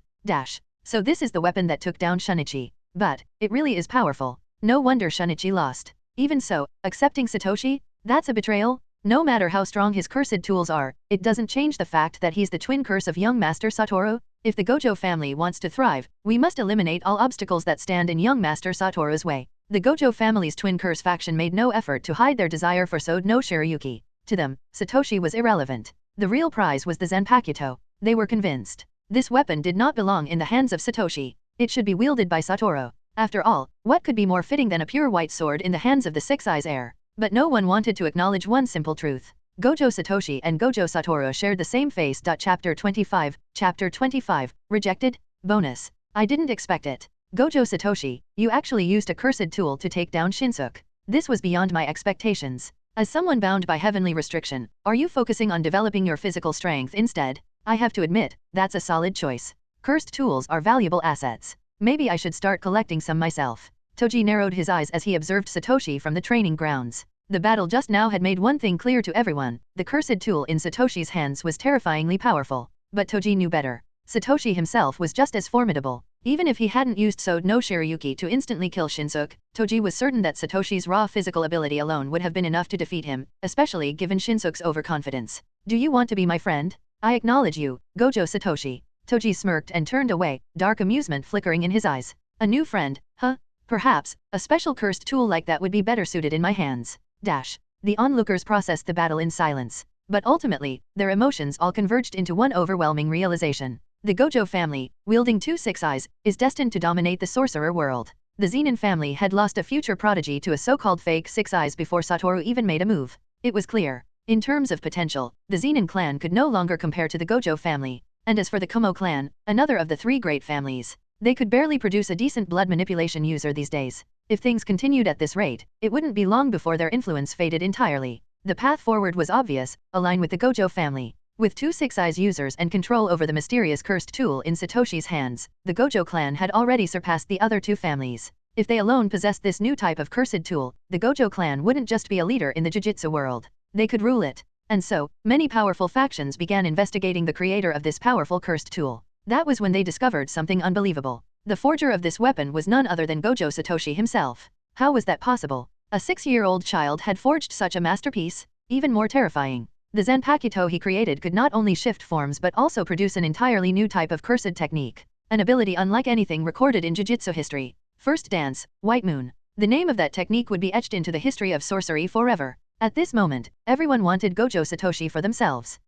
[SPEAKER 1] So this is the weapon that took down Shunichi. But, it really is powerful. No wonder Shunichi lost. Even so, accepting Satoshi? That's a betrayal? No matter how strong his cursed tools are, it doesn't change the fact that he's the twin curse of young Master Satoru. If the Gojo family wants to thrive, we must eliminate all obstacles that stand in young Master Satoru's way. The Gojo family's twin curse faction made no effort to hide their desire for Sode no Shirayuki. To them, Satoshi was irrelevant. The real prize was the Zanpakuto. They were convinced. This weapon did not belong in the hands of Satoshi. It should be wielded by Satoru. After all, what could be more fitting than a pure white sword in the hands of the 6 Eyes heir? But no one wanted to acknowledge one simple truth. Gojo Satoshi and Gojo Satoru shared the same face. Chapter 25, Rejected? Bonus. I didn't expect it. Gojo Satoshi, you actually used a cursed tool to take down Shinsuke. This was beyond my expectations. As someone bound by heavenly restriction, are you focusing on developing your physical strength instead? I have to admit, that's a solid choice. Cursed tools are valuable assets. Maybe I should start collecting some myself. Toji narrowed his eyes as he observed Satoshi from the training grounds. The battle just now had made one thing clear to everyone. The cursed tool in Satoshi's hands was terrifyingly powerful. But Toji knew better. Satoshi himself was just as formidable. Even if he hadn't used Sode no Shirayuki to instantly kill Shinsuke, Toji was certain that Satoshi's raw physical ability alone would have been enough to defeat him, especially given Shinsuke's overconfidence. Do you want to be my friend? I acknowledge you, Gojo Satoshi. Toji smirked and turned away, dark amusement flickering in his eyes. A new friend, huh? Perhaps, a special cursed tool like that would be better suited in my hands. The onlookers processed the battle in silence. But ultimately, their emotions all converged into one overwhelming realization. The Gojo family, wielding 2 6 Eyes, is destined to dominate the sorcerer world. The Zenin family had lost a future prodigy to a so-called fake 6 Eyes before Satoru even made a move. It was clear. In terms of potential, the Zenin clan could no longer compare to the Gojo family. And as for the Kumo clan, another of the 3 great families, they could barely produce a decent blood manipulation user these days. If things continued at this rate, it wouldn't be long before their influence faded entirely. The path forward was obvious, align with the Gojo family. With 2 6 Eyes users and control over the mysterious cursed tool in Satoshi's hands, the Gojo clan had already surpassed the other 2 families. If they alone possessed this new type of cursed tool, the Gojo clan wouldn't just be a leader in the Jujutsu world. They could rule it. And so, many powerful factions began investigating the creator of this powerful cursed tool. That was when they discovered something unbelievable. The forger of this weapon was none other than Gojo Satoshi himself. How was that possible? A 6-year-old child had forged such a masterpiece? Even more terrifying. The Zanpakuto he created could not only shift forms but also produce an entirely new type of cursed technique. An ability unlike anything recorded in Jujutsu history. First dance, White Moon. The name of that technique would be etched into the history of sorcery forever. At this moment, everyone wanted Gojo Satoshi for themselves.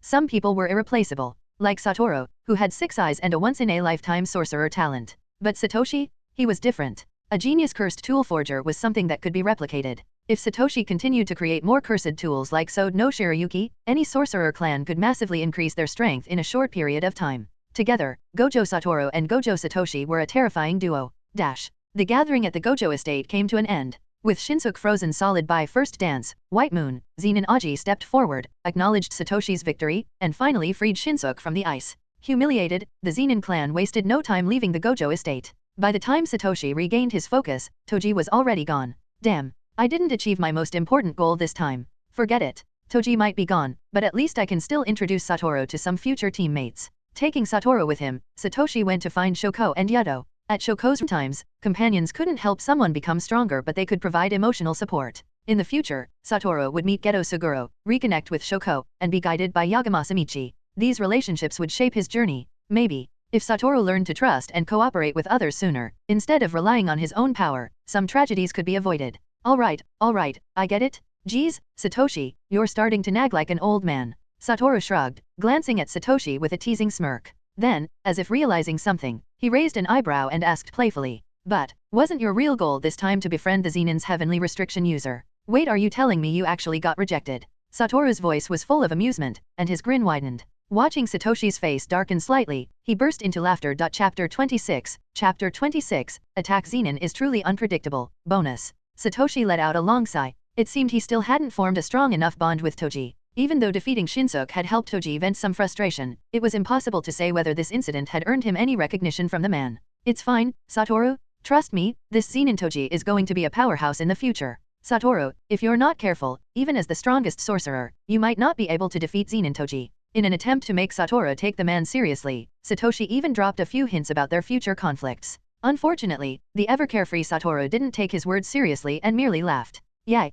[SPEAKER 1] Some people were irreplaceable, like Satoru, who had 6 eyes and a once-in-a-lifetime sorcerer talent. But Satoshi? He was different. A genius cursed tool forger was something that could be replicated. If Satoshi continued to create more cursed tools like Sode no Shirayuki, any sorcerer clan could massively increase their strength in a short period of time. Together, Gojo Satoru and Gojo Satoshi were a terrifying duo. The gathering at the Gojo estate came to an end. With Shinsuke frozen solid by first dance, White Moon, Zen and Aji stepped forward, acknowledged Satoshi's victory, and finally freed Shinsuke from the ice. Humiliated, the Zenin clan wasted no time leaving the Gojo estate. By the time Satoshi regained his focus, Toji was already gone. Damn, I didn't achieve my most important goal this time. Forget it. Toji might be gone, but at least I can still introduce Satoru to some future teammates. Taking Satoru with him, Satoshi went to find Shoko and Yuto. At Shoko's times, companions couldn't help someone become stronger, but they could provide emotional support. In the future, Satoru would meet Geto Suguro, reconnect with Shoko, and be guided by Yagama Samichi. These relationships would shape his journey. Maybe, if Satoru learned to trust and cooperate with others sooner, instead of relying on his own power, some tragedies could be avoided. Alright, I get it. Geez, Satoshi, you're starting to nag like an old man. Satoru shrugged, glancing at Satoshi with a teasing smirk. Then, as if realizing something, he raised an eyebrow and asked playfully, "But, wasn't your real goal this time to befriend the Zenin's heavenly restriction user? Wait, are you telling me you actually got rejected?" Satoru's voice was full of amusement, and his grin widened. Watching Satoshi's face darken slightly, he burst into laughter. Chapter 26, Attack Zenin is truly unpredictable. Bonus. Satoshi let out a long sigh. It seemed he still hadn't formed a strong enough bond with Toji. Even though defeating Shinsuke had helped Toji vent some frustration, it was impossible to say whether this incident had earned him any recognition from the man. "It's fine, Satoru. Trust me, this Zenin Toji is going to be a powerhouse in the future. Satoru, if you're not careful, even as the strongest sorcerer, you might not be able to defeat Zenin Toji." In an attempt to make Satoru take the man seriously, Satoshi even dropped a few hints about their future conflicts. Unfortunately, the ever-carefree Satoru didn't take his words seriously and merely laughed. Yeah,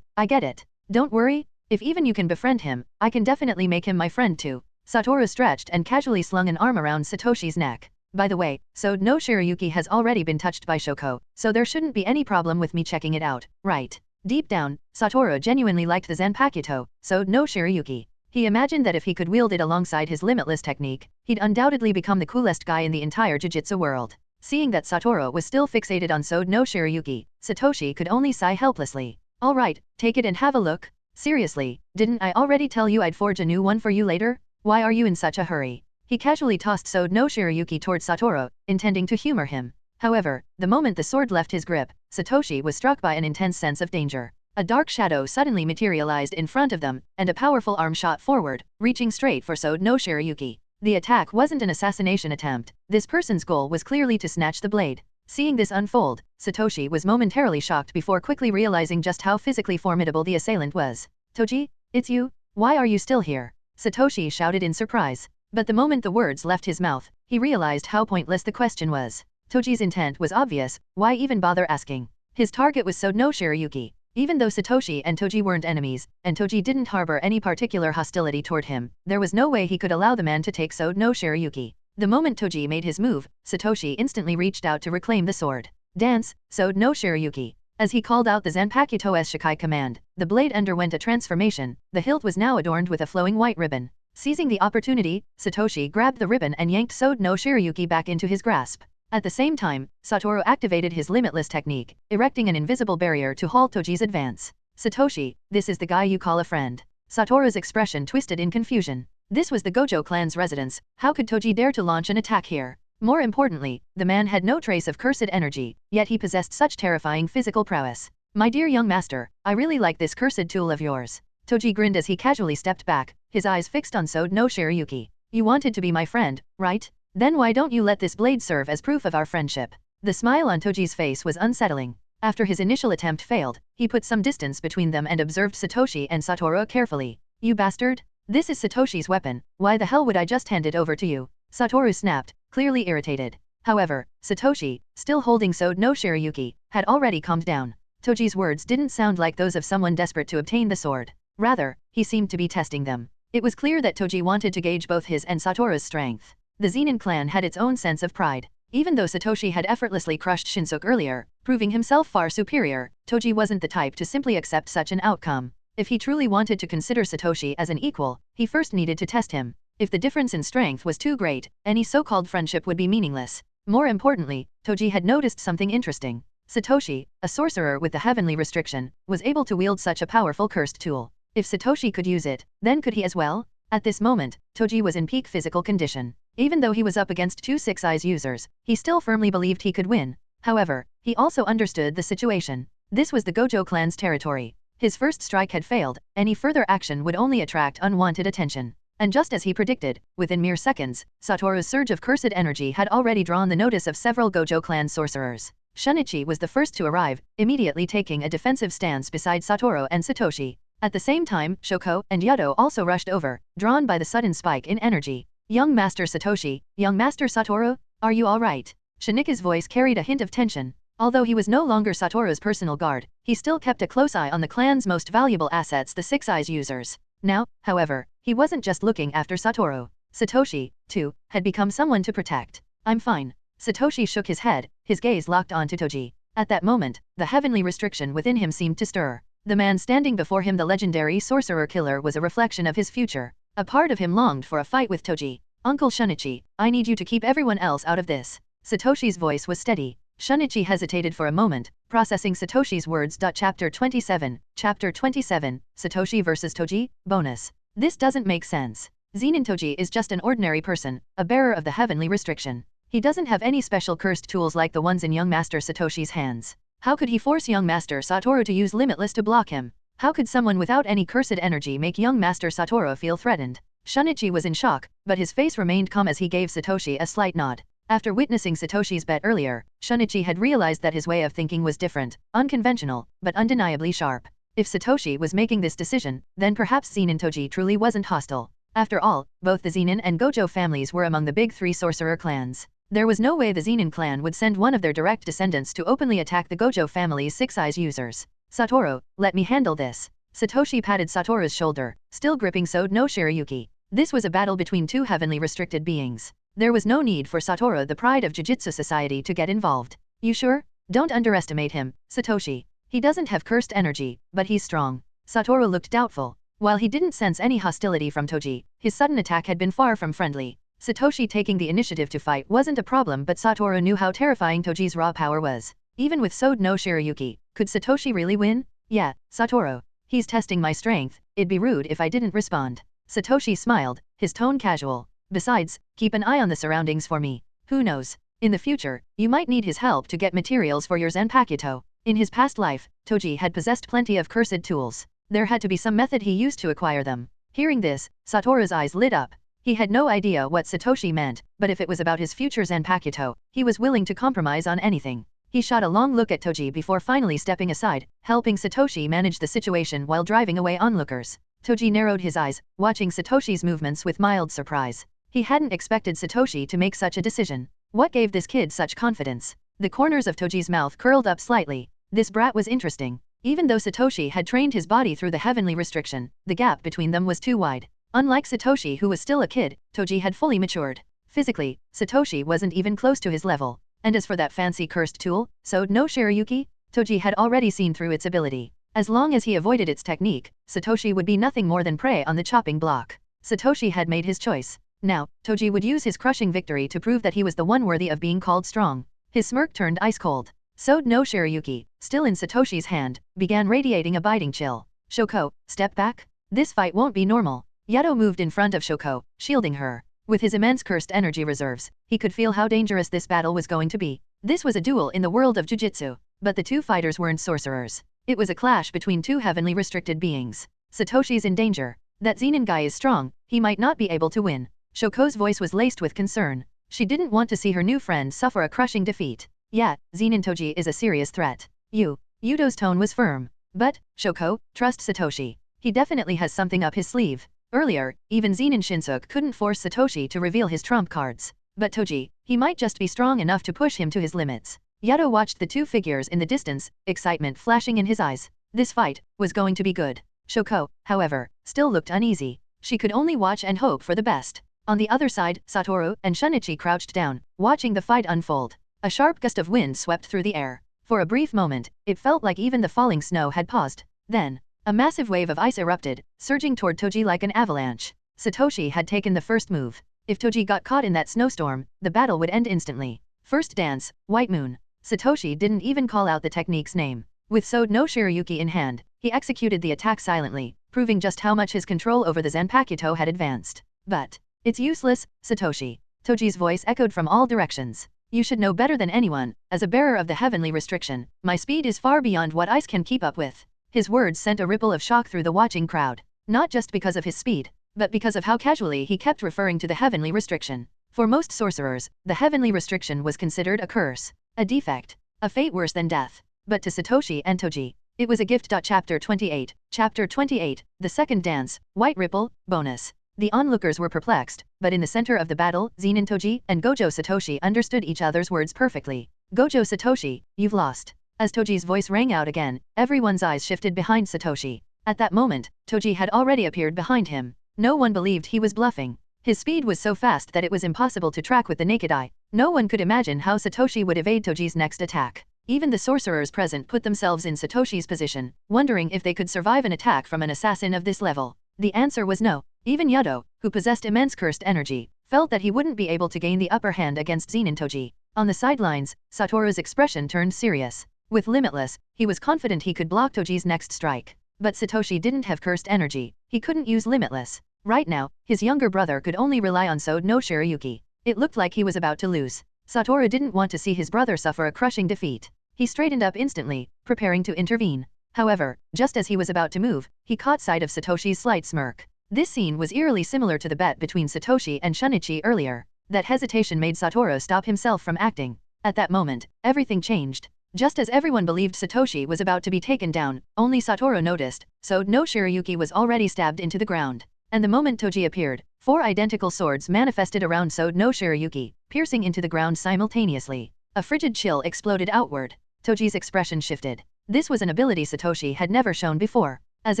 [SPEAKER 1] I get it. Don't worry. If even you can befriend him, I can definitely make him my friend too. Satoru stretched and casually slung an arm around Satoshi's neck. By the way, Sode no Shirayuki has already been touched by Shoko, so there shouldn't be any problem with me checking it out, right? Deep down, Satoru genuinely liked the Zanpakuto, Sode no Shirayuki. He imagined that if he could wield it alongside his limitless technique, he'd undoubtedly become the coolest guy in the entire Jujutsu world. Seeing that Satoru was still fixated on Sode no Shirayuki, Satoshi could only sigh helplessly. Alright, take it and have a look. Seriously, didn't I already tell you I'd forge a new one for you later? Why are you in such a hurry? He casually tossed Sode no Shirayuki towards Satoru, intending to humor him. However, the moment the sword left his grip, Satoshi was struck by an intense sense of danger. A dark shadow suddenly materialized in front of them, and a powerful arm shot forward, reaching straight for Sode no Shirayuki. The attack wasn't an assassination attempt. This person's goal was clearly to snatch the blade. Seeing this unfold, Satoshi was momentarily shocked before quickly realizing just how physically formidable the assailant was. "Toji, it's you? Why are you still here?" Satoshi shouted in surprise. But the moment the words left his mouth, he realized how pointless the question was. Toji's intent was obvious, why even bother asking? His target was Sode no Shirayuki. Even though Satoshi and Toji weren't enemies, and Toji didn't harbor any particular hostility toward him, there was no way he could allow the man to take Sode no Shirayuki. The moment Toji made his move, Satoshi instantly reached out to reclaim the sword. "Dance, Sode no Shirayuki." As he called out the Zanpakuto's Shikai command, the blade underwent a transformation. The hilt was now adorned with a flowing white ribbon. Seizing the opportunity, Satoshi grabbed the ribbon and yanked Sode no Shirayuki back into his grasp. At the same time, Satoru activated his limitless technique, erecting an invisible barrier to halt Toji's advance. "Satoshi, this is the guy you call a friend." Satoru's expression twisted in confusion. This was the Gojo clan's residence. How could Toji dare to launch an attack here? More importantly, the man had no trace of cursed energy, yet he possessed such terrifying physical prowess. "My dear young master, I really like this cursed tool of yours." Toji grinned as he casually stepped back, his eyes fixed on Sode no Shirayuki. "You wanted to be my friend, right? Then why don't you let this blade serve as proof of our friendship?" The smile on Toji's face was unsettling. After his initial attempt failed, he put some distance between them and observed Satoshi and Satoru carefully. "You bastard! This is Satoshi's weapon, why the hell would I just hand it over to you?" Satoru snapped, clearly irritated. However, Satoshi, still holding Sode no Shirayuki, had already calmed down. Toji's words didn't sound like those of someone desperate to obtain the sword. Rather, he seemed to be testing them. It was clear that Toji wanted to gauge both his and Satoru's strength. The Zenin clan had its own sense of pride. Even though Satoshi had effortlessly crushed Shinsuke earlier, proving himself far superior. Toji wasn't the type to simply accept such an outcome. If he truly wanted to consider Satoshi as an equal, he first needed to test him. If the difference in strength was too great, any so-called friendship would be meaningless. More importantly, Toji had noticed something interesting. Satoshi, a sorcerer with the heavenly restriction, was able to wield such a powerful cursed tool. If Satoshi could use it, then could he as well? At this moment, Toji was in peak physical condition. Even though he was up against two Six Eyes users, he still firmly believed he could win. However, he also understood the situation. This was the Gojo clan's territory. His first strike had failed, any further action would only attract unwanted attention. And just as he predicted, within mere seconds, Satoru's surge of cursed energy had already drawn the notice of several Gojo clan sorcerers. Shunichi was the first to arrive, immediately taking a defensive stance beside Satoru and Satoshi. At the same time, Shoko and Yato also rushed over, drawn by the sudden spike in energy. Young Master Satoshi, young Master Satoru, are you alright? Shunika's voice carried a hint of tension. Although he was no longer Satoru's personal guard, he still kept a close eye on the clan's most valuable assets, the Six Eyes users. Now, however, he wasn't just looking after Satoru. Satoshi, too, had become someone to protect. I'm fine. Satoshi shook his head, his gaze locked onto Toji. At that moment, the heavenly restriction within him seemed to stir. The man standing before him, the legendary sorcerer killer, was a reflection of his future. A part of him longed for a fight with Toji. Uncle Shunichi, I need you to keep everyone else out of this. Satoshi's voice was steady. Shunichi hesitated for a moment, processing Satoshi's words. Chapter 27, Satoshi vs Toji, bonus. This doesn't make sense. Zenin Toji is just an ordinary person, a bearer of the heavenly restriction. He doesn't have any special cursed tools like the ones in young Master Satoshi's hands. How could he force young Master Satoru to use Limitless to block him? How could someone without any cursed energy make young Master Satoru feel threatened? Shunichi was in shock, but his face remained calm as he gave Satoshi a slight nod. After witnessing Satoshi's bet earlier, Shunichi had realized that his way of thinking was different, unconventional, but undeniably sharp. If Satoshi was making this decision, then perhaps Zenin Toji truly wasn't hostile. After all, both the Zenin and Gojo families were among the big three sorcerer clans. There was no way the Zenin clan would send one of their direct descendants to openly attack the Gojo family's Six Eyes users. Satoru, let me handle this. Satoshi patted Satoru's shoulder, still gripping Sode no Shirayuki. This was a battle between two heavenly restricted beings. There was no need for Satoru, the pride of Jujutsu society, to get involved. You sure? Don't underestimate him, Satoshi. He doesn't have cursed energy, but he's strong. Satoru looked doubtful. While he didn't sense any hostility from Toji, his sudden attack had been far from friendly. Satoshi taking the initiative to fight wasn't a problem, but Satoru knew how terrifying Toji's raw power was. Even with Sode no Shirayuki, could Satoshi really win? Yeah, Satoru. He's testing my strength, it'd be rude if I didn't respond. Satoshi smiled, his tone casual. Besides, keep an eye on the surroundings for me. Who knows? In the future, you might need his help to get materials for your Zanpakuto. In his past life, Toji had possessed plenty of cursed tools. There had to be some method he used to acquire them. Hearing this, Satoru's eyes lit up. He had no idea what Satoshi meant, but if it was about his future Zanpakuto, he was willing to compromise on anything. He shot a long look at Toji before finally stepping aside, helping Satoshi manage the situation while driving away onlookers. Toji narrowed his eyes, watching Satoshi's movements with mild surprise. He hadn't expected Satoshi to make such a decision. What gave this kid such confidence? The corners of Toji's mouth curled up slightly. This brat was interesting. Even though Satoshi had trained his body through the heavenly restriction, the gap between them was too wide. Unlike Satoshi, who was still a kid, Toji had fully matured. Physically, Satoshi wasn't even close to his level. And as for that fancy cursed tool, Sode no Shirayuki, Toji had already seen through its ability. As long as he avoided its technique, Satoshi would be nothing more than prey on the chopping block. Satoshi had made his choice. Now, Toji would use his crushing victory to prove that he was the one worthy of being called strong. His smirk turned ice cold. Sode no Shirayuki, still in Satoshi's hand, began radiating a biting chill. Shoko, step back. This fight won't be normal. Yato moved in front of Shoko, shielding her. With his immense cursed energy reserves, he could feel how dangerous this battle was going to be. This was a duel in the world of Jujutsu, but the two fighters weren't sorcerers. It was a clash between two heavenly restricted beings. Satoshi's in danger. That Zenin guy is strong, he might not be able to win. Shoko's voice was laced with concern. She didn't want to see her new friend suffer a crushing defeat. Yeah, Zenin Toji is a serious threat. Yuto's tone was firm. But, Shoko, trust Satoshi. He definitely has something up his sleeve. Earlier, even Zenin Shinsuke couldn't force Satoshi to reveal his trump cards. But Toji, he might just be strong enough to push him to his limits. Yato watched the two figures in the distance, excitement flashing in his eyes. This fight was going to be good. Shoko, however, still looked uneasy. She could only watch and hope for the best. On the other side, Satoru and Shunichi crouched down, watching the fight unfold. A sharp gust of wind swept through the air. For a brief moment, it felt like even the falling snow had paused. Then, a massive wave of ice erupted, surging toward Toji like an avalanche. Satoshi had taken the first move. If Toji got caught in that snowstorm, the battle would end instantly. First dance, White Moon. Satoshi didn't even call out the technique's name. With Sode no Shiryuki in hand, he executed the attack silently, proving just how much his control over the Zanpakuto had advanced. But, it's useless, Satoshi. Toji's voice echoed from all directions. You should know better than anyone, as a bearer of the heavenly restriction, my speed is far beyond what ice can keep up with. His words sent a ripple of shock through the watching crowd, not just because of his speed, but because of how casually he kept referring to the heavenly restriction. For most sorcerers, the heavenly restriction was considered a curse, a defect, a fate worse than death. But to Satoshi and Toji, it was a gift. Chapter 28, Chapter 28, The Second Dance, White Ripple, Bonus. The onlookers were perplexed, but in the center of the battle, Zenin Toji and Gojo Satoshi understood each other's words perfectly. Gojo Satoshi, you've lost. As Toji's voice rang out again, everyone's eyes shifted behind Satoshi. At that moment, Toji had already appeared behind him. No one believed he was bluffing. His speed was so fast that it was impossible to track with the naked eye. No one could imagine how Satoshi would evade Toji's next attack. Even the sorcerers present put themselves in Satoshi's position, wondering if they could survive an attack from an assassin of this level. The answer was no. Even Yado, who possessed immense cursed energy, felt that he wouldn't be able to gain the upper hand against Zenin Toji. On the sidelines, Satoru's expression turned serious. With Limitless, he was confident he could block Toji's next strike. But Satoshi didn't have cursed energy. He couldn't use Limitless. Right now, his younger brother could only rely on Sode no Shiryuki. It looked like he was about to lose. Satoru didn't want to see his brother suffer a crushing defeat. He straightened up instantly, preparing to intervene. However, just as he was about to move, he caught sight of Satoshi's slight smirk. This scene was eerily similar to the bet between Satoshi and Shunichi earlier. That hesitation made Satoru stop himself from acting. At that moment, everything changed. Just as everyone believed Satoshi was about to be taken down, only Satoru noticed, Sode no Shiryuki was already stabbed into the ground. And the moment Toji appeared, 4 identical swords manifested around Sode no Shiryuki, piercing into the ground simultaneously. A frigid chill exploded outward. Toji's expression shifted. This was an ability Satoshi had never shown before. As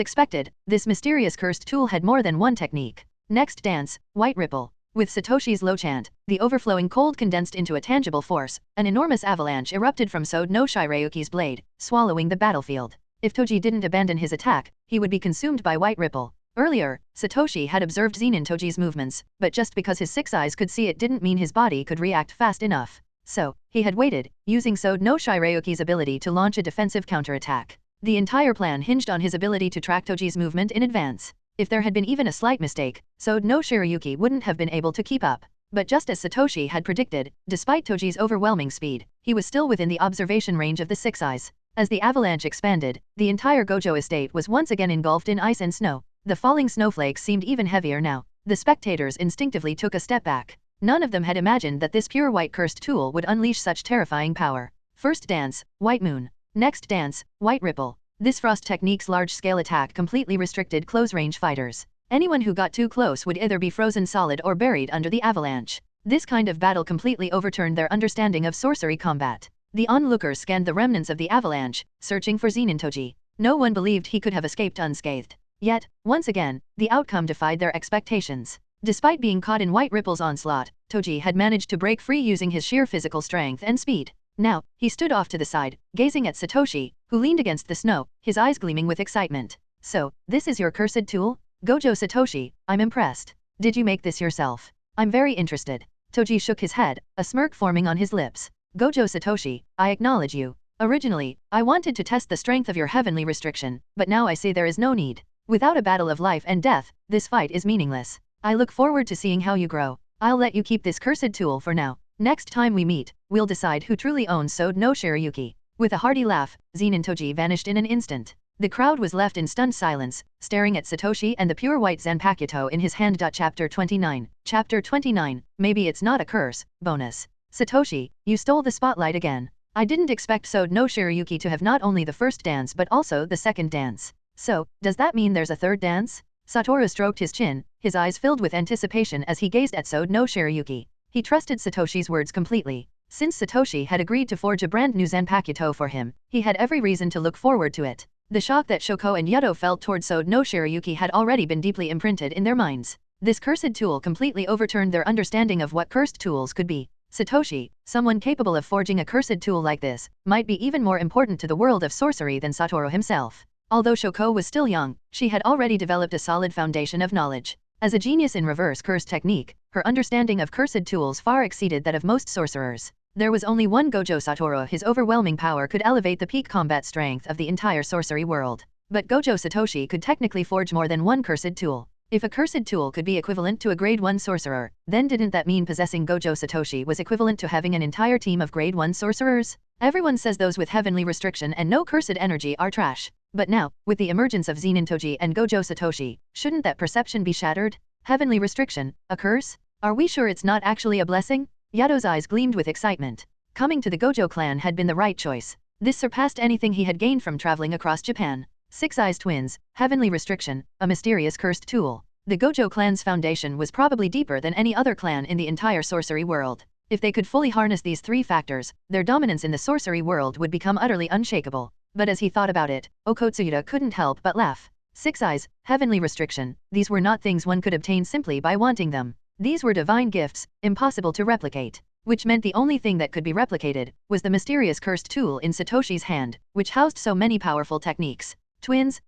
[SPEAKER 1] expected, this mysterious cursed tool had more than one technique. Next dance, White Ripple. With Satoshi's low chant, the overflowing cold condensed into a tangible force, an enormous avalanche erupted from Sode no Shiryuki's blade, swallowing the battlefield. If Toji didn't abandon his attack, he would be consumed by White Ripple. Earlier, Satoshi had observed Zenin Toji's movements, but just because his 6 eyes could see it didn't mean his body could react fast enough. So, he had waited, using Sode no Shiryuki's ability to launch a defensive counterattack. The entire plan hinged on his ability to track Toji's movement in advance. If there had been even a slight mistake, Sode no Shiryuki wouldn't have been able to keep up. But just as Satoshi had predicted, despite Toji's overwhelming speed, he was still within the observation range of the 6 eyes. As the avalanche expanded, the entire Gojo estate was once again engulfed in ice and snow. The falling snowflakes seemed even heavier now. The spectators instinctively took a step back. None of them had imagined that this pure white cursed tool would unleash such terrifying power. First dance, White Moon. Next dance, White Ripple. This frost technique's large-scale attack completely restricted close-range fighters. Anyone who got too close would either be frozen solid or buried under the avalanche. This kind of battle completely overturned their understanding of sorcery combat. The onlookers scanned the remnants of the avalanche, searching for Zenin Toji. No one believed he could have escaped unscathed. Yet, once again, the outcome defied their expectations. Despite being caught in White Ripple's onslaught, Toji had managed to break free using his sheer physical strength and speed. Now, he stood off to the side, gazing at Satoshi, who leaned against the snow, his eyes gleaming with excitement. So, this is your cursed tool? Gojo Satoshi, I'm impressed. Did you make this yourself? I'm very interested. Toji shook his head, a smirk forming on his lips. Gojo Satoshi, I acknowledge you. Originally, I wanted to test the strength of your heavenly restriction, but now I see there is no need. Without a battle of life and death, this fight is meaningless. I look forward to seeing how you grow. I'll let you keep this cursed tool for now. Next time we meet, we'll decide who truly owns Sode no Shiryuki. With a hearty laugh, Zenin Toji vanished in an instant. The crowd was left in stunned silence, staring at Satoshi and the pure white Zanpakuto in his hand. Chapter 29. Chapter 29, Maybe It's Not a Curse, Bonus. Satoshi, you stole the spotlight again. I didn't expect Sode no Shiryuki to have not only the first dance but also the second dance. So, does that mean there's a third dance? Satoru stroked his chin, his eyes filled with anticipation as he gazed at Sode no Shiryuki. He trusted Satoshi's words completely. Since Satoshi had agreed to forge a brand new Zanpakuto for him, he had every reason to look forward to it. The shock that Shoko and Yado felt toward Sode no Shiryuki had already been deeply imprinted in their minds. This cursed tool completely overturned their understanding of what cursed tools could be. Satoshi, Someone capable of forging a cursed tool like this might be even more important to the world of sorcery than Satoru himself. Although Shoko was still young, she had already developed a solid foundation of knowledge. As a genius in reverse curse technique, her understanding of cursed tools far exceeded that of most sorcerers. There was only one Gojo Satoru. His overwhelming power could elevate the peak combat strength of the entire sorcery world. But Gojo Satoshi could technically forge more than one cursed tool. If a cursed tool could be equivalent to a grade 1 sorcerer, then didn't that mean possessing Gojo Satoshi was equivalent to having an entire team of grade 1 sorcerers? Everyone says those with heavenly restriction and no cursed energy are trash. But now, with the emergence of Zenin Toji and Gojo Satoshi, shouldn't that perception be shattered? Heavenly restriction, a curse? Are we sure it's not actually a blessing? Yado's eyes gleamed with excitement. Coming to the Gojo clan had been the right choice. This surpassed anything he had gained from traveling across Japan. Six-Eyes Twins, heavenly restriction, a mysterious cursed tool. The Gojo clan's foundation was probably deeper than any other clan in the entire sorcery world. If they could fully harness these three factors, their dominance in the sorcery world would become utterly unshakable. But as he thought about it, Okotsuyuta couldn't help but laugh. Six Eyes, heavenly restriction, these were not things one could obtain simply by wanting them. These were divine gifts, impossible to replicate. Which meant the only thing that could be replicated was the mysterious cursed tool in Satoshi's hand, which housed so many powerful techniques. Twins.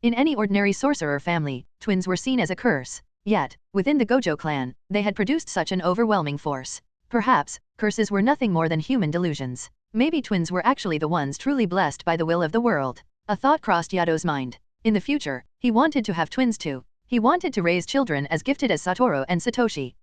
[SPEAKER 1] In any ordinary sorcerer family, twins were seen as a curse. Yet, within the Gojo clan, they had produced such an overwhelming force. Perhaps, curses were nothing more than human delusions. Maybe twins were actually the ones truly blessed by the will of the world. A thought crossed Yado's mind. In the future, he wanted to have twins too. He wanted to raise children as gifted as Satoru and Satoshi.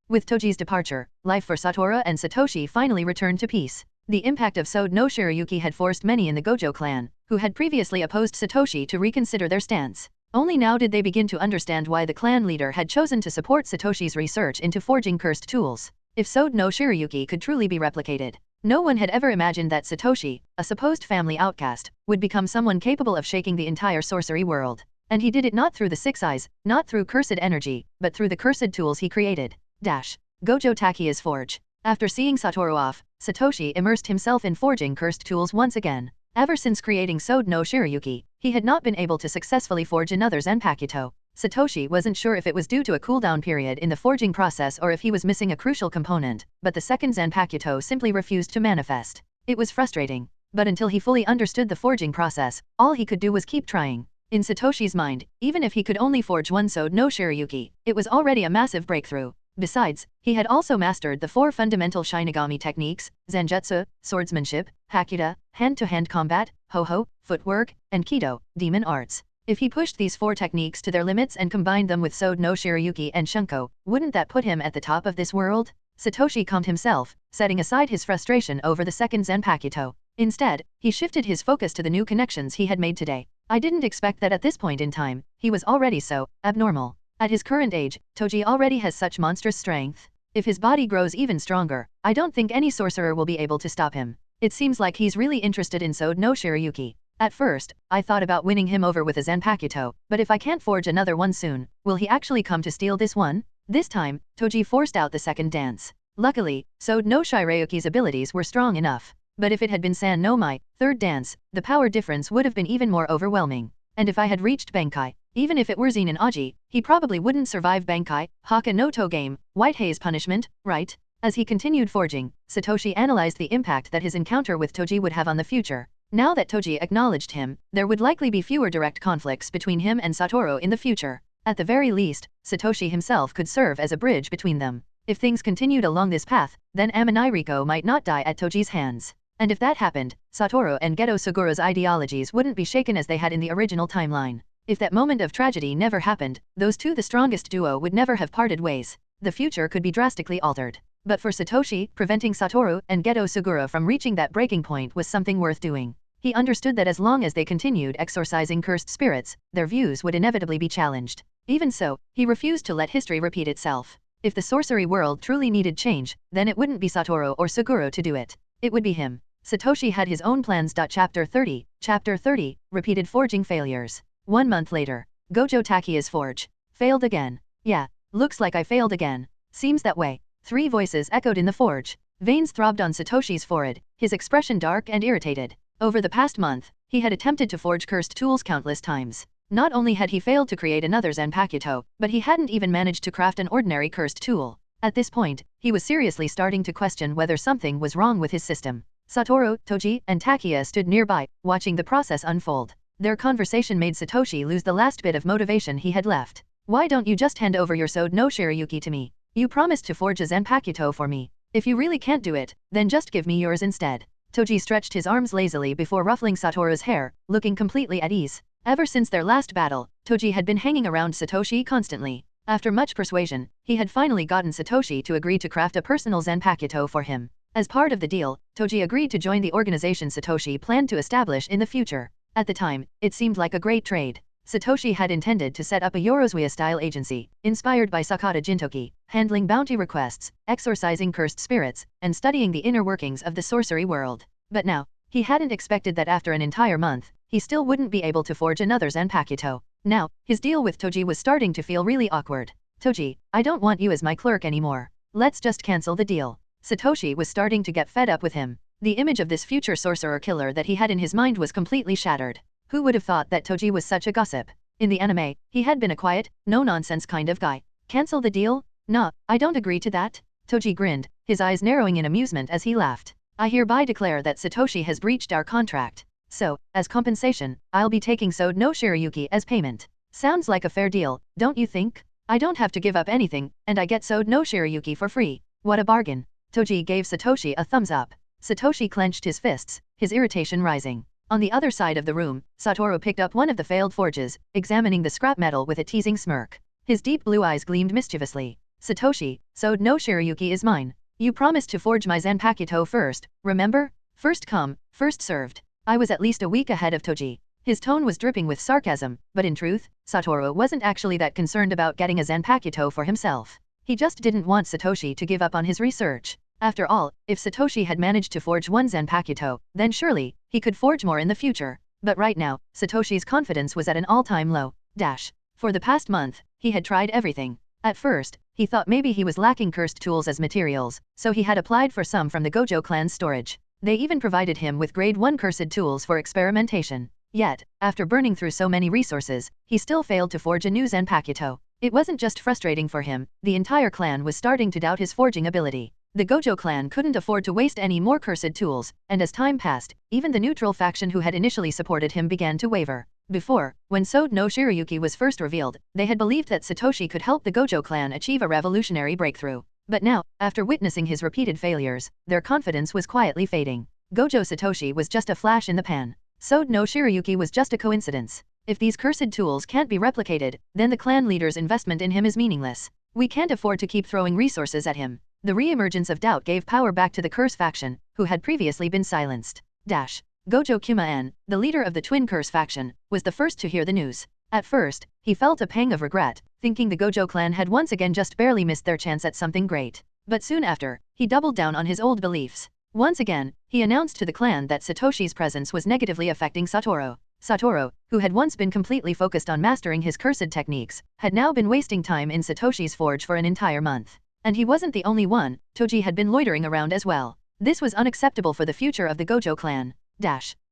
[SPEAKER 1] With Toji's departure, life for Satoru and Satoshi finally returned to peace. The impact of Sode no Shirayuki had forced many in the Gojo clan, who had previously opposed Satoshi, to reconsider their stance. Only now did they begin to understand why the clan leader had chosen to support Satoshi's research into forging cursed tools. If Sode no Shirayuki could truly be replicated, no one had ever imagined that Satoshi, a supposed family outcast, would become someone capable of shaking the entire sorcery world. And he did it not through the Six Eyes, not through cursed energy, but through the cursed tools he created. Gojo Takiya's forge. After seeing Satoru off, Satoshi immersed himself in forging cursed tools once again. Ever since creating Sode no Shirayuki, he had not been able to successfully forge another Zanpakuto. Satoshi wasn't sure if it was due to a cooldown period in the forging process or if he was missing a crucial component, but the second Zanpakuto simply refused to manifest. It was frustrating. But until he fully understood the forging process, all he could do was keep trying. In Satoshi's mind, even if he could only forge one Sode no Shirayuki, it was already a massive breakthrough. Besides, he had also mastered the 4 fundamental Shinigami techniques: Zanjutsu, swordsmanship, Hakuda, hand-to-hand combat, Ho-Ho, footwork, and Kido, demon arts. If he pushed these 4 techniques to their limits and combined them with Sode no Shirayuki and Shunko, wouldn't that put him at the top of this world? Satoshi calmed himself, setting aside his frustration over the second Zanpakuto. Instead, he shifted his focus to the new connections he had made today. I didn't expect that at this point in time, he was already so abnormal. At his current age, Toji already has such monstrous strength. If his body grows even stronger, I don't think any sorcerer will be able to stop him. It seems like he's really interested in Sode no Shirayuki. At first, I thought about winning him over with a Zanpakuto, but if I can't forge another one soon, will he actually come to steal this one? This time, Toji forced out the second dance. Luckily, Sode no Shirayuki's abilities were strong enough. But if it had been San no Mai, third dance, the power difference would have been even more overwhelming. And if I had reached Bankai, even if it were Zenin Aji, he probably wouldn't survive Bankai, Haka no To game, White Haze punishment, right? As he continued forging, Satoshi analyzed the impact that his encounter with Toji would have on the future. Now that Toji acknowledged him, there would likely be fewer direct conflicts between him and Satoru in the future. At the very least, Satoshi himself could serve as a bridge between them. If things continued along this path, then Amanai might not die at Toji's hands. And if that happened, Satoru and Geto Sugura's ideologies wouldn't be shaken as they had in the original timeline. If that moment of tragedy never happened, those two, the strongest duo, would never have parted ways. The future could be drastically altered. But for Satoshi, preventing Satoru and Geto Sugura from reaching that breaking point was something worth doing. He understood that as long as they continued exorcising cursed spirits, their views would inevitably be challenged. Even so, he refused to let history repeat itself. If the sorcery world truly needed change, then it wouldn't be Satoru or Suguru to do it. It would be him. Satoshi had his own plans. Chapter 30, Repeated Forging Failures. 1 month later. Gojo Takiya's forge. Failed again. Yeah, looks like I failed again. Seems that way. 3 voices echoed in the forge. Veins throbbed on Satoshi's forehead, his expression dark and irritated. Over the past month, he had attempted to forge cursed tools countless times. Not only had he failed to create another Zanpakuto, but he hadn't even managed to craft an ordinary cursed tool. At this point, he was seriously starting to question whether something was wrong with his system. Satoru, Toji, and Takia stood nearby, watching the process unfold. Their conversation made Satoshi lose the last bit of motivation he had left. Why don't you just hand over your Sode no Shirayuki to me? You promised to forge a Zanpakuto for me. If you really can't do it, then just give me yours instead. Toji stretched his arms lazily before ruffling Satoru's hair, looking completely at ease. Ever since their last battle, Toji had been hanging around Satoshi constantly. After much persuasion, he had finally gotten Satoshi to agree to craft a personal Zanpakuto for him. As part of the deal, Toji agreed to join the organization Satoshi planned to establish in the future. At the time, it seemed like a great trade. Satoshi had intended to set up a Yorozuya-style agency, inspired by Sakata Jintoki, handling bounty requests, exorcising cursed spirits, and studying the inner workings of the sorcery world. But now, he hadn't expected that after an entire month, he still wouldn't be able to forge another Zanpakuto. Now, his deal with Toji was starting to feel really awkward. Toji, I don't want you as my clerk anymore. Let's just cancel the deal. Satoshi was starting to get fed up with him. The image of this future sorcerer killer that he had in his mind was completely shattered. Who would have thought that Toji was such a gossip? In the anime, he had been a quiet, no-nonsense kind of guy. Cancel the deal? Nah, I don't agree to that. Toji grinned, his eyes narrowing in amusement as he laughed. I hereby declare that Satoshi has breached our contract. So, as compensation, I'll be taking Sode no Shirayuki as payment. Sounds like a fair deal, don't you think? I don't have to give up anything, and I get Sode no Shirayuki for free. What a bargain. Toji gave Satoshi a thumbs up. Satoshi clenched his fists, his irritation rising. On the other side of the room, Satoru picked up one of the failed forges, examining the scrap metal with a teasing smirk. His deep blue eyes gleamed mischievously. Satoshi, Sode no Shirayuki is mine. You promised to forge my Zanpakuto first, remember? First come, first served. I was at least a week ahead of Toji. His tone was dripping with sarcasm, but in truth, Satoru wasn't actually that concerned about getting a Zanpakuto for himself. He just didn't want Satoshi to give up on his research. After all, if Satoshi had managed to forge one Zanpakuto, then surely, he could forge more in the future. But right now, Satoshi's confidence was at an all-time low. For the past month, he had tried everything. At first, he thought maybe he was lacking cursed tools as materials, so he had applied for some from the Gojo clan's storage. They even provided him with grade 1 cursed tools for experimentation. Yet, after burning through so many resources, he still failed to forge a new Zanpakuto. It wasn't just frustrating for him, the entire clan was starting to doubt his forging ability. The Gojo clan couldn't afford to waste any more cursed tools, and as time passed, even the neutral faction who had initially supported him began to waver. Before, when Sode no Shirayuki was first revealed, they had believed that Satoshi could help the Gojo clan achieve a revolutionary breakthrough. But now, after witnessing his repeated failures, their confidence was quietly fading. Gojo Satoshi was just a flash in the pan. Sode no Shirayuki was just a coincidence. If these cursed tools can't be replicated, then the clan leader's investment in him is meaningless. We can't afford to keep throwing resources at him. The re-emergence of doubt gave power back to the Curse faction, who had previously been silenced. Gojo Kuma-en, the leader of the Twin Curse faction, was the first to hear the news. At first, he felt a pang of regret, thinking the Gojo clan had once again just barely missed their chance at something great. But soon after, he doubled down on his old beliefs. Once again, he announced to the clan that Satoshi's presence was negatively affecting Satoru. Satoru, who had once been completely focused on mastering his cursed techniques, had now been wasting time in Satoshi's forge for an entire month. And he wasn't the only one, Toji had been loitering around as well. This was unacceptable for the future of the Gojo clan.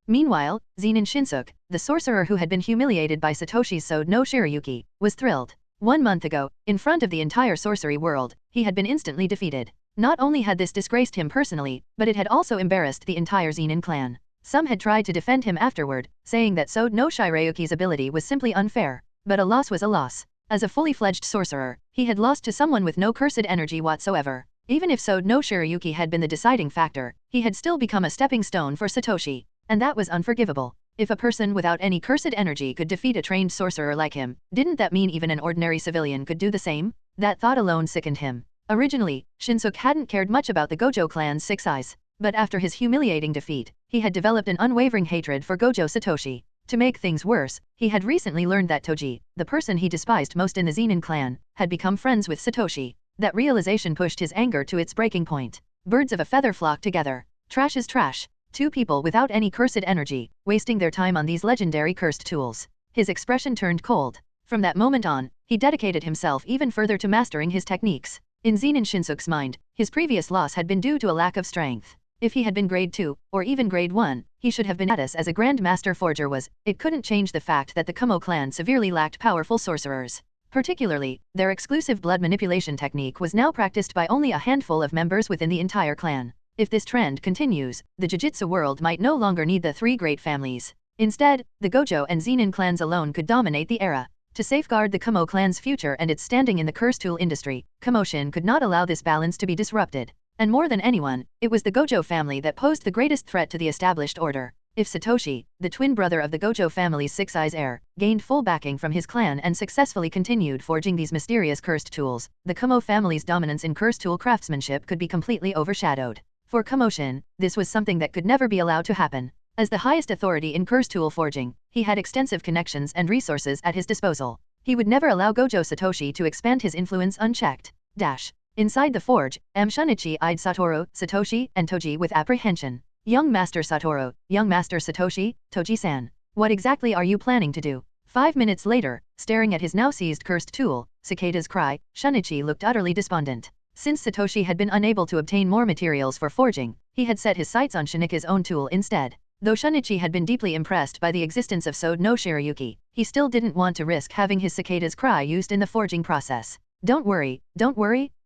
[SPEAKER 1] Meanwhile, Zenin Shinsuke, the sorcerer who had been humiliated by Satoshi's Sode no Shirayuki, was thrilled. 1 month ago, in front of the entire sorcery world, he had been instantly defeated. Not only had this disgraced him personally, but it had also embarrassed the entire Zenin clan. Some had tried to defend him afterward, saying that Sode no Shirayuki's ability was simply unfair. But a loss was a loss. As a fully fledged sorcerer, he had lost to someone with no cursed energy whatsoever. Even if Sode no Shirayuki had been the deciding factor, he had still become a stepping stone for Satoshi. And that was unforgivable. If a person without any cursed energy could defeat a trained sorcerer like him, didn't that mean even an ordinary civilian could do the same? That thought alone sickened him. Originally, Shinsuke hadn't cared much about the Gojo clan's 6 eyes. But after his humiliating defeat, he had developed an unwavering hatred for Gojo Satoshi. To make things worse, he had recently learned that Toji, the person he despised most in the Zenin clan, had become friends with Satoshi. That realization pushed his anger to its breaking point. Birds of a feather flock together. Trash is trash. 2 people without any cursed energy, wasting their time on these legendary cursed tools. His expression turned cold. From that moment on, he dedicated himself even further to mastering his techniques. In Zenin Shinsuke's mind, his previous loss had been due to a lack of strength. If he had been grade 2, or even grade 1, he should have been status as a Grand Master Forger was. It couldn't change the fact that the Kumo clan severely lacked powerful sorcerers. Particularly, their exclusive blood manipulation technique was now practiced by only a handful of members within the entire clan. If this trend continues, the Jujutsu world might no longer need the three great families. Instead, the Gojo and Zenin clans alone could dominate the era. To safeguard the Kumo clan's future and its standing in the curse tool industry, Kamoshin could not allow this balance to be disrupted. And more than anyone, it was the Gojo family that posed the greatest threat to the established order. If Satoshi, the twin brother of the Gojo family's Six Eyes heir, gained full backing from his clan and successfully continued forging these mysterious cursed tools, the Kumo family's dominance in curse tool craftsmanship could be completely overshadowed. For Kamoshin, this was something that could never be allowed to happen. As the highest authority in curse tool forging, he had extensive connections and resources at his disposal. He would never allow Gojo Satoshi to expand his influence unchecked. Inside the forge, Shunichi eyed Satoru, Satoshi, and Toji with apprehension. Young Master Satoru, Young Master Satoshi, Toji-san. What exactly are you planning to do? 5 minutes later, staring at his now seized cursed tool, Cicada's Cry, Shunichi looked utterly despondent. Since Satoshi had been unable to obtain more materials for forging, he had set his sights on Shinika's own tool instead. Though Shunichi had been deeply impressed by the existence of Sode no Shirayuki, he still didn't want to risk having his Cicada's Cry used in the forging process. Don't worry,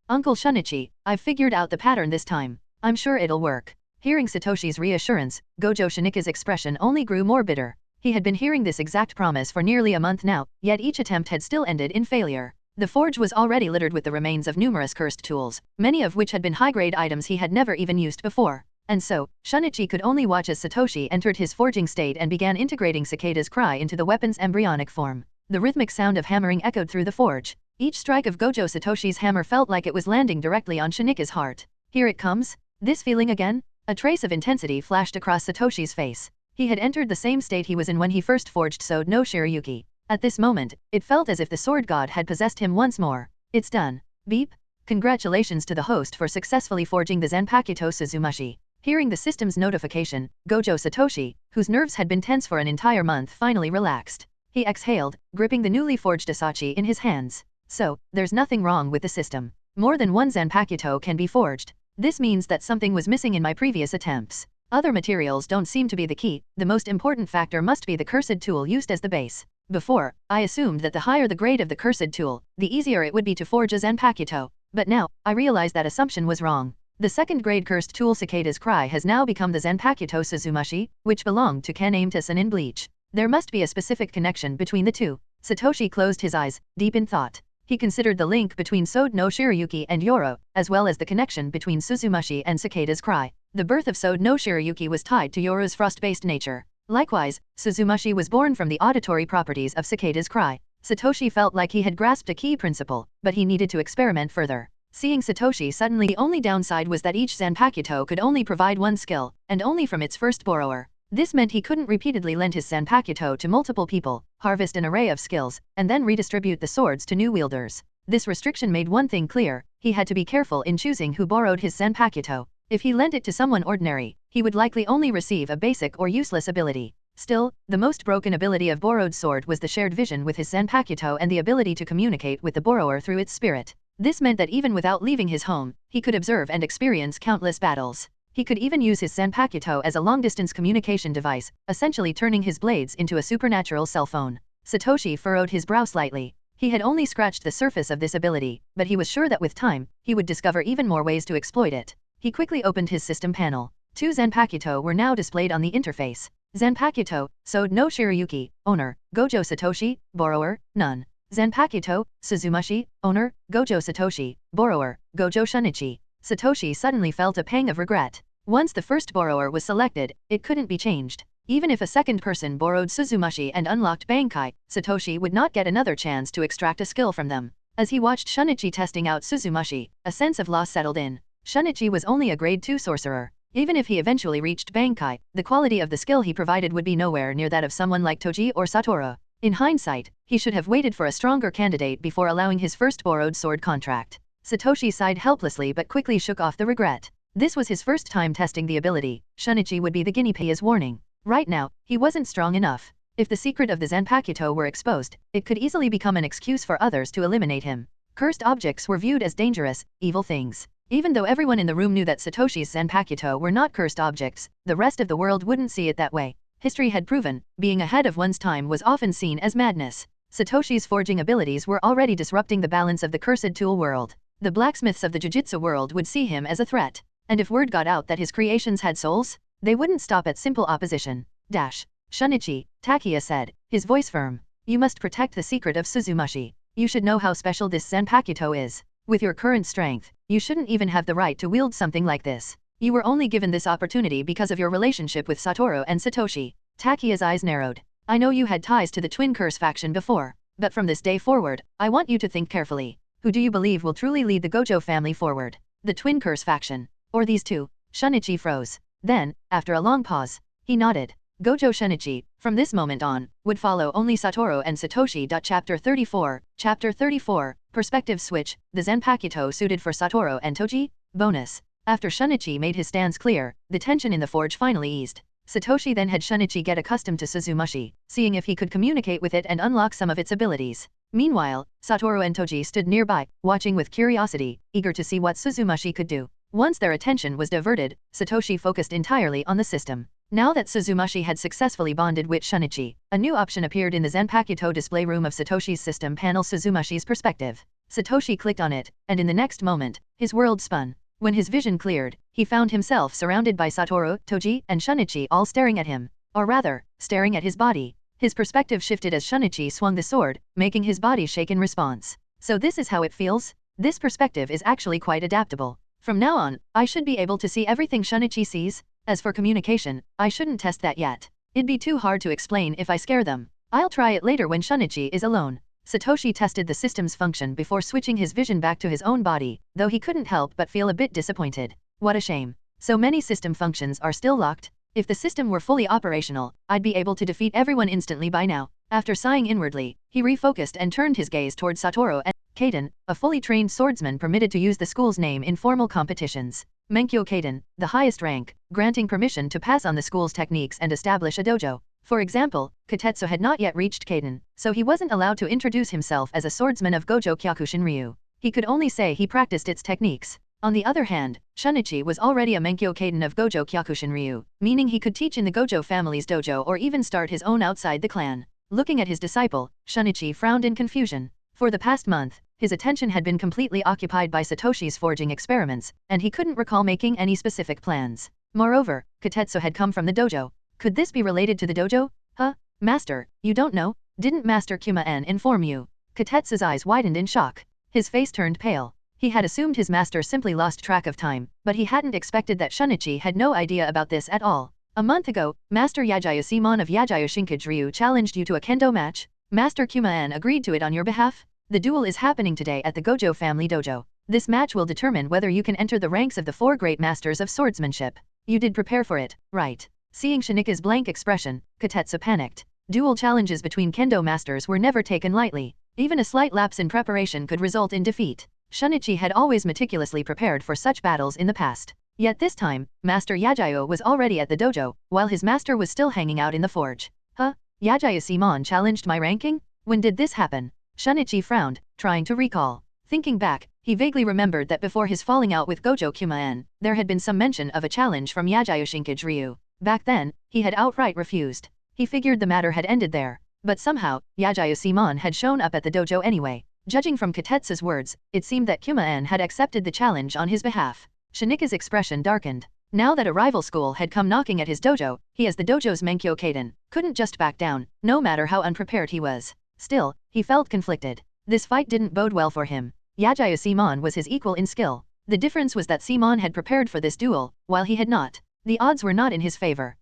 [SPEAKER 1] Uncle Shunichi, I've figured out the pattern this time. I'm sure it'll work. Hearing Satoshi's reassurance, Gojo Shinika's expression only grew more bitter. He had been hearing this exact promise for nearly a month now, yet each attempt had still ended in failure. The forge was already littered with the remains of numerous cursed tools, many of which had been high-grade items he had never even used before. And so, Shunichi could only watch as Satoshi entered his forging state and began integrating Cicada's Cry into the weapon's embryonic form. The rhythmic sound of hammering echoed through the forge. Each strike of Gojo Satoshi's hammer felt like it was landing directly on Shinika's heart. Here it comes? This feeling again? A trace of intensity flashed across Satoshi's face. He had entered the same state he was in when he first forged Sode no Shirayuki. At this moment, it felt as if the sword god had possessed him once more. It's done. Beep. Congratulations to the host for successfully forging the Zanpakuto Suzumashi. Hearing the system's notification, Gojo Satoshi, whose nerves had been tense for an entire month, finally relaxed. He exhaled, gripping the newly forged Asachi in his hands. So, there's nothing wrong with the system. More than one Zanpakuto can be forged. This means that something was missing in my previous attempts. Other materials don't seem to be the key, the most important factor must be the cursed tool used as the base. Before, I assumed that the higher the grade of the cursed tool, the easier it would be to forge a Zanpakuto. But now, I realize that assumption was wrong. The second grade cursed tool Cicada's Cry has now become the Zanpakuto Suzumashi, which belonged to Ken Aimtasan in Bleach. There must be a specific connection between the two. Satoshi closed his eyes, deep in thought. He considered the link between Sode no Shirayuki and Yoro, as well as the connection between Suzumashi and Cicada's Cry. The birth of Sode no Shirayuki was tied to Yoro's frost-based nature. Likewise, Suzumashi was born from the auditory properties of Cicada's Cry. Satoshi felt like he had grasped a key principle, but he needed to experiment further. Seeing Satoshi suddenly, the only downside was that each Zanpakuto could only provide one skill, and only from its first borrower. This meant he couldn't repeatedly lend his Zanpakuto to multiple people, harvest an array of skills, and then redistribute the swords to new wielders. This restriction made one thing clear: he had to be careful in choosing who borrowed his Zanpakuto. If he lent it to someone ordinary, he would likely only receive a basic or useless ability. Still, the most broken ability of borrowed sword was the shared vision with his Zanpakuto and the ability to communicate with the borrower through its spirit. This meant that even without leaving his home, he could observe and experience countless battles. He could even use his Zanpakuto as a long-distance communication device, essentially turning his blades into a supernatural cell phone. Satoshi furrowed his brow slightly. He had only scratched the surface of this ability, but he was sure that with time, he would discover even more ways to exploit it. He quickly opened his system panel. 2 Zanpakuto were now displayed on the interface. Zanpakuto, Sode no Shirayuki, owner, Gojo Satoshi, borrower, none. Zanpakuto, Suzumashi, owner, Gojo Satoshi, borrower, Gojo Shunichi. Satoshi suddenly felt a pang of regret. Once the first borrower was selected, it couldn't be changed. Even if a second person borrowed Suzumashi and unlocked Bankai, Satoshi would not get another chance to extract a skill from them. As he watched Shunichi testing out Suzumashi, a sense of loss settled in. Shunichi was only a grade 2 sorcerer. Even if he eventually reached Bankai, the quality of the skill he provided would be nowhere near that of someone like Toji or Satoru. In hindsight, he should have waited for a stronger candidate before allowing his first borrowed sword contract. Satoshi sighed helplessly but quickly shook off the regret. This was his first time testing the ability. Shunichi would be the guinea pig. His warning. Right now, he wasn't strong enough. If the secret of the Zanpakuto were exposed, it could easily become an excuse for others to eliminate him. Cursed objects were viewed as dangerous, evil things. Even though everyone in the room knew that Satoshi's Zanpakuto were not cursed objects, the rest of the world wouldn't see it that way. History had proven, being ahead of one's time was often seen as madness. Satoshi's forging abilities were already disrupting the balance of the cursed tool world. The blacksmiths of the Jujutsu world would see him as a threat, and if word got out that his creations had souls, they wouldn't stop at simple opposition. Shunichi, Takia said, his voice firm. You must protect the secret of Suzumashi. You should know how special this Zanpakuto is. With your current strength, you shouldn't even have the right to wield something like this. You were only given this opportunity because of your relationship with Satoru and Satoshi. Takia's eyes narrowed. I know you had ties to the Twin Curse faction before, but from this day forward, I want you to think carefully. Who do you believe will truly lead the Gojo family forward? The Twin Curse faction? Or these two? Shunichi froze. Then, after a long pause, he nodded. Gojo Shunichi, from this moment on, would follow only Satoru and Satoshi. Chapter 34, Chapter 34, Perspective Switch, the Zanpakuto suited for Satoru and Toji? Bonus. After Shunichi made his stance clear, the tension in the forge finally eased. Satoshi then had Shunichi get accustomed to Suzumashi, seeing if he could communicate with it and unlock some of its abilities. Meanwhile, Satoru and Toji stood nearby, watching with curiosity, eager to see what Suzumashi could do. Once their attention was diverted, Satoshi focused entirely on the system. Now that Suzumashi had successfully bonded with Shunichi, a new option appeared in the Zanpakuto display room of Satoshi's system panel: Suzumashi's perspective. Satoshi clicked on it, and in the next moment, his world spun. When his vision cleared, he found himself surrounded by Satoru, Toji, and Shunichi all staring at him. Or rather, staring at his body. His perspective shifted as Shunichi swung the sword, making his body shake in response. So this is how it feels? This perspective is actually quite adaptable. From now on, I should be able to see everything Shunichi sees. As for communication, I shouldn't test that yet. It'd be too hard to explain if I scare them. I'll try it later when Shunichi is alone. Satoshi tested the system's function before switching his vision back to his own body, though he couldn't help but feel a bit disappointed. What a shame. So many system functions are still locked. If the system were fully operational, I'd be able to defeat everyone instantly by now. After sighing inwardly, he refocused and turned his gaze toward Satoru and Kaiden, a fully trained swordsman permitted to use the school's name in formal competitions. Menkyo Kaiden, the highest rank, granting permission to pass on the school's techniques and establish a dojo. For example, Katetsu had not yet reached Kaiden, so he wasn't allowed to introduce himself as a swordsman of Gojo Kyakushin Ryu. He could only say he practiced its techniques. On the other hand, Shunichi was already a Menkyo Kaiden of Gojo Kyakushin Ryu, meaning he could teach in the Gojo family's dojo or even start his own outside the clan. Looking at his disciple, Shunichi frowned in confusion. For the past month, his attention had been completely occupied by Satoshi's forging experiments, and he couldn't recall making any specific plans. Moreover, Katetsu had come from the dojo. Could this be related to the dojo? Huh? Master, you don't know? Didn't Master Kuma-en inform you? Katetsu's eyes widened in shock. His face turned pale. He had assumed his master simply lost track of time, but he hadn't expected that Shunichi had no idea about this at all. A month ago, Master Yajayu Simon of Yajayu Shinkage Ryu challenged you to a kendo match. Master Kuma-en agreed to it on your behalf. The duel is happening today at the Gojo family dojo. This match will determine whether you can enter the ranks of the 4 great masters of swordsmanship. You did prepare for it, right? Seeing Shinika's blank expression, Katetsu panicked. Duel challenges between kendo masters were never taken lightly. Even a slight lapse in preparation could result in defeat. Shunichi had always meticulously prepared for such battles in the past. Yet this time, Master Yajayu was already at the dojo, while his master was still hanging out in the forge. Huh? Yajayu Simon challenged my ranking? When did this happen? Shunichi frowned, trying to recall. Thinking back, he vaguely remembered that before his falling out with Gojo Kuma-en, there had been some mention of a challenge from Yajayu Shinkage Ryu. Back then, he had outright refused. He figured the matter had ended there. But somehow, Yajayu Simon had shown up at the dojo anyway. Judging from Katetsu's words, it seemed that Kuma-en had accepted the challenge on his behalf. Shinika's expression darkened. Now that a rival school had come knocking at his dojo, he as the dojo's Menkyo Kaiden, couldn't just back down, no matter how unprepared he was. Still, he felt conflicted. This fight didn't bode well for him. Yajayu Simon was his equal in skill. The difference was that Simon had prepared for this duel, while he had not. The odds were not in his favor.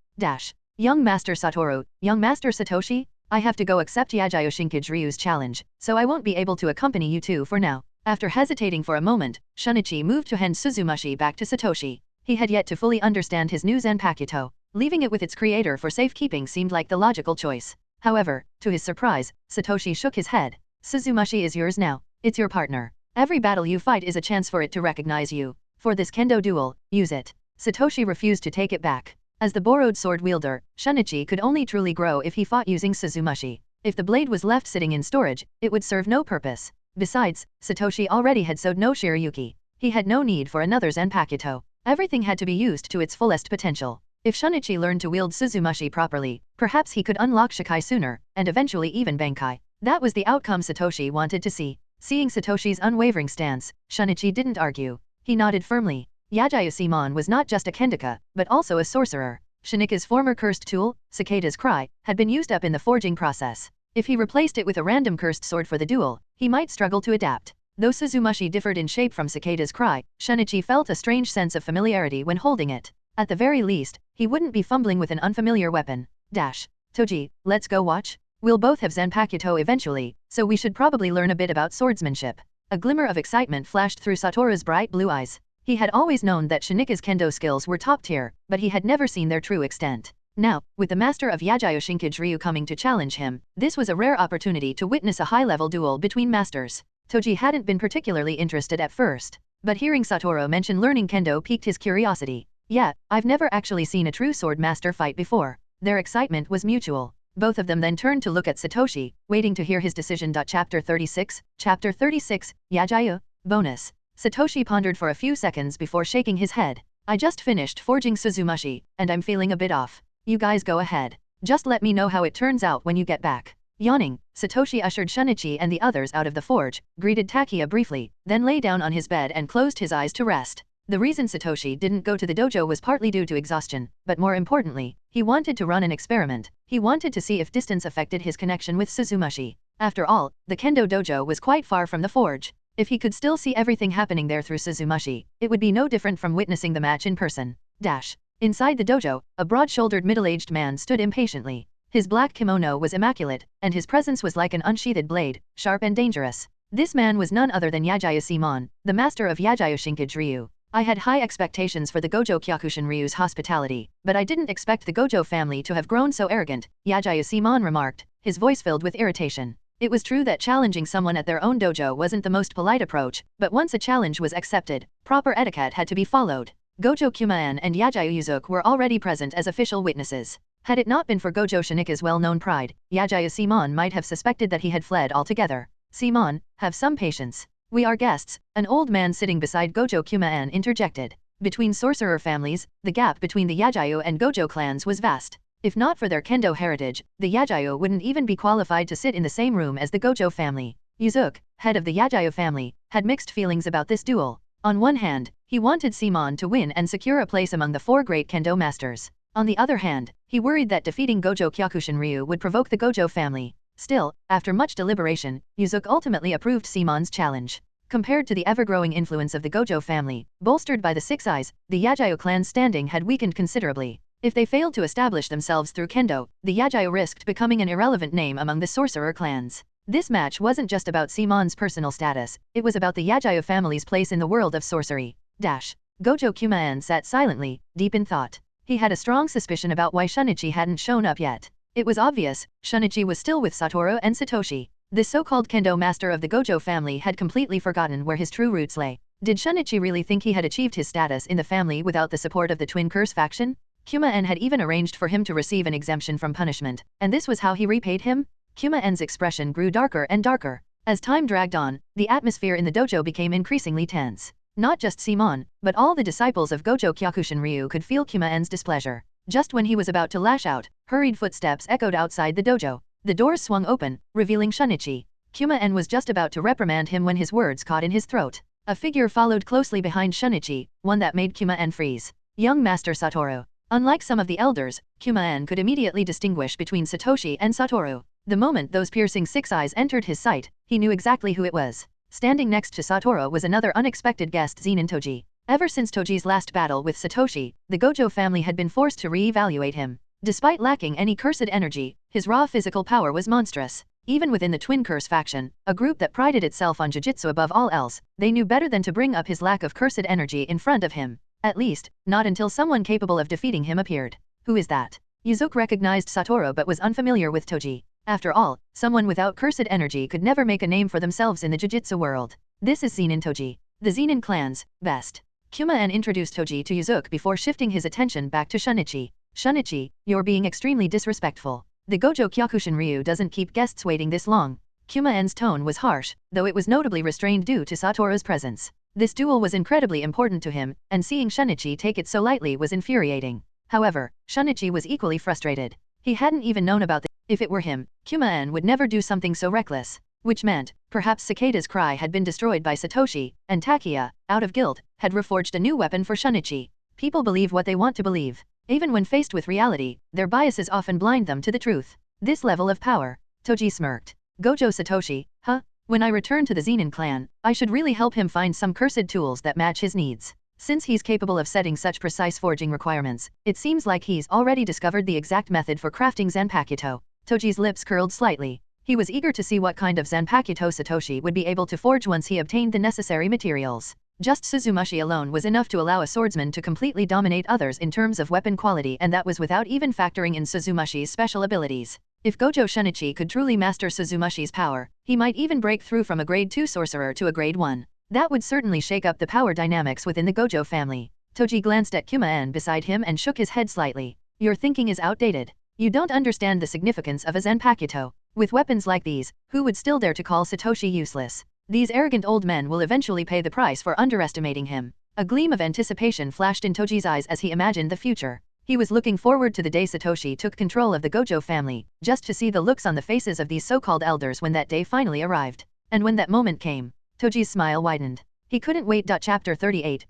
[SPEAKER 1] Young Master Satoru, Young Master Satoshi, I have to go accept Yajayu Shinkage Ryu's challenge, so I won't be able to accompany you two for now. After hesitating for a moment, Shunichi moved to hand Suzumashi back to Satoshi. He had yet to fully understand his new Zanpakuto. Leaving it with its creator for safekeeping seemed like the logical choice. However, to his surprise, Satoshi shook his head. Suzumashi is yours now. It's your partner. Every battle you fight is a chance for it to recognize you. For this kendo duel, use it. Satoshi refused to take it back. As the borrowed sword wielder, Shunichi could only truly grow if he fought using Suzumashi. If the blade was left sitting in storage, it would serve no purpose. Besides, Satoshi already had sewed no Shirayuki. He had no need for another Zanpakuto. Everything had to be used to its fullest potential. If Shunichi learned to wield Suzumashi properly, perhaps he could unlock Shikai sooner, and eventually even Bankai. That was the outcome Satoshi wanted to see. Seeing Satoshi's unwavering stance, Shunichi didn't argue. He nodded firmly. Yajayu Simon was not just a kendaka, but also a sorcerer. Shinika's former cursed tool, Cicada's Cry, had been used up in the forging process. If he replaced it with a random cursed sword for the duel, he might struggle to adapt. Though Suzumashi differed in shape from Cicada's Cry, Shunichi felt a strange sense of familiarity when holding it. At the very least, he wouldn't be fumbling with an unfamiliar weapon. Toji, let's go watch? We'll both have Zanpakuto eventually, so we should probably learn a bit about swordsmanship. A glimmer of excitement flashed through Satoru's bright blue eyes. He had always known that Shinika's kendo skills were top tier, but he had never seen their true extent. Now, with the master of Yajayu Shinkage Ryu coming to challenge him, this was a rare opportunity to witness a high-level duel between masters. Toji hadn't been particularly interested at first, but hearing Satoru mention learning kendo piqued his curiosity. Yeah, I've never actually seen a true sword master fight before. Their excitement was mutual. Both of them then turned to look at Satoshi, waiting to hear his decision. Chapter 36, Yajayu, bonus. Satoshi pondered for a few seconds before shaking his head. I just finished forging Suzumashi, and I'm feeling a bit off. You guys go ahead. Just let me know how it turns out when you get back. Yawning, Satoshi ushered Shunichi and the others out of the forge, greeted Takia briefly, then lay down on his bed and closed his eyes to rest. The reason Satoshi didn't go to the dojo was partly due to exhaustion, but more importantly, he wanted to run an experiment. He wanted to see if distance affected his connection with Suzumashi. After all, the kendo dojo was quite far from the forge. If he could still see everything happening there through Suzumashi, it would be no different from witnessing the match in person. Inside the dojo, a broad-shouldered middle-aged man stood impatiently. His black kimono was immaculate, and his presence was like an unsheathed blade, sharp and dangerous. This man was none other than Yajayu Simon, the master of Yajayu Shinkage Ryu. I had high expectations for the Gojo Kyokushin Ryu's hospitality, but I didn't expect the Gojo family to have grown so arrogant, Yajayu Simon remarked, his voice filled with irritation. It was true that challenging someone at their own dojo wasn't the most polite approach, but once a challenge was accepted, proper etiquette had to be followed. Gojo Kumaen and Yajayu Yuzuki were already present as official witnesses. Had it not been for Gojo Shinika's well-known pride, Yajayu Simon might have suspected that he had fled altogether. Simon, have some patience. We are guests, an old man sitting beside Gojo Kumaen interjected. Between sorcerer families, the gap between the Yajayu and Gojo clans was vast. If not for their kendo heritage, the Yajayu wouldn't even be qualified to sit in the same room as the Gojo family. Yuzuki, head of the Yajayu family, had mixed feelings about this duel. On one hand, he wanted Simon to win and secure a place among the four great kendo masters. On the other hand, he worried that defeating Gojo Kyokushin Ryu would provoke the Gojo family. Still, after much deliberation, Yuzuki ultimately approved Simon's challenge. Compared to the ever-growing influence of the Gojo family, bolstered by the Six Eyes, the Yajayu clan's standing had weakened considerably. If they failed to establish themselves through kendo, the Yajayu risked becoming an irrelevant name among the sorcerer clans. This match wasn't just about Simon's personal status, it was about the Yajayu family's place in the world of sorcery. Gojo Kumaen sat silently, deep in thought. He had a strong suspicion about why Shunichi hadn't shown up yet. It was obvious, Shunichi was still with Satoru and Satoshi. This so-called kendo master of the Gojo family had completely forgotten where his true roots lay. Did Shunichi really think he had achieved his status in the family without the support of the Twin Curse faction? Kumaen had even arranged for him to receive an exemption from punishment, and this was how he repaid him? Kumaen's expression grew darker and darker. As time dragged on, the atmosphere in the dojo became increasingly tense. Not just Simon, but all the disciples of Gojo Kyokushin Ryu could feel Kumaen's displeasure. Just when he was about to lash out, hurried footsteps echoed outside the dojo. The doors swung open, revealing Shunichi. Kumaen was just about to reprimand him when his words caught in his throat. A figure followed closely behind Shunichi, one that made Kumaen freeze. Young Master Satoru. Unlike some of the elders, Kumaen could immediately distinguish between Satoshi and Satoru. The moment those piercing six eyes entered his sight, he knew exactly who it was. Standing next to Satoru was another unexpected guest, Zenin Toji. Ever since Toji's last battle with Satoshi, the Gojo family had been forced to re-evaluate him. Despite lacking any cursed energy, his raw physical power was monstrous. Even within the Twin Curse faction, a group that prided itself on Jujutsu above all else, they knew better than to bring up his lack of cursed energy in front of him. At least, not until someone capable of defeating him appeared. Who is that? Yuzuki recognized Satoru but was unfamiliar with Toji. After all, someone without cursed energy could never make a name for themselves in the Jujutsu world. This is Zenin Toji. The Zenin clan's best. Kumaen introduced Toji to Yuzuki before shifting his attention back to Shunichi. Shunichi, you're being extremely disrespectful. The Gojo Kyokushin Ryu doesn't keep guests waiting this long. Kumaen's tone was harsh, though it was notably restrained due to Satoru's presence. This duel was incredibly important to him, and seeing Shunichi take it so lightly was infuriating. However, Shunichi was equally frustrated. He hadn't even known about the If it were him, Kuma-en would never do something so reckless. Which meant, perhaps Cicada's cry had been destroyed by Satoshi, and Takia, out of guilt, had reforged a new weapon for Shunichi. People believe what they want to believe. Even when faced with reality, their biases often blind them to the truth. This level of power. Toji smirked. Gojo Satoshi, huh? When I return to the Zenin clan, I should really help him find some cursed tools that match his needs. Since he's capable of setting such precise forging requirements, it seems like he's already discovered the exact method for crafting Zanpakuto. Toji's lips curled slightly. He was eager to see what kind of Zanpakuto Satoshi would be able to forge once he obtained the necessary materials. Just Suzumashi alone was enough to allow a swordsman to completely dominate others in terms of weapon quality, and that was without even factoring in Suzumashi's special abilities. If Gojo Shunichi could truly master Suzumashi's power, he might even break through from a grade 2 sorcerer to a grade 1. That would certainly shake up the power dynamics within the Gojo family. Toji glanced at Kuma-en beside him and shook his head slightly. Your thinking is outdated. You don't understand the significance of a Zanpakuto. With weapons like these, who would still dare to call Satoshi useless? These arrogant old men will eventually pay the price for underestimating him. A gleam of anticipation flashed in Toji's eyes as he imagined the future. He was looking forward to the day Satoshi took control of the Gojo family, just to see the looks on the faces of these so-called elders when that day finally arrived. And when that moment came, Toji's smile widened. He couldn't wait. Chapter 38,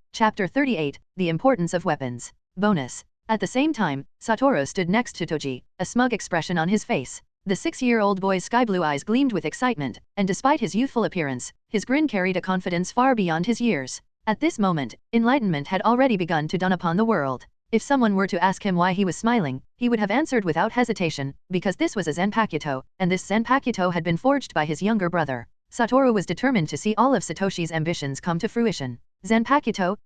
[SPEAKER 1] The Importance of Weapons. Bonus. At the same time, Satoru stood next to Toji, a smug expression on his face. The 6-year-old boy's sky-blue eyes gleamed with excitement, and despite his youthful appearance, his grin carried a confidence far beyond his years. At this moment, enlightenment had already begun to dawn upon the world. If someone were to ask him why he was smiling, he would have answered without hesitation, because this was a Zanpakuto, and this Zanpakuto had been forged by his younger brother. Satoru was determined to see all of Satoshi's ambitions come to fruition. Zanpakuto,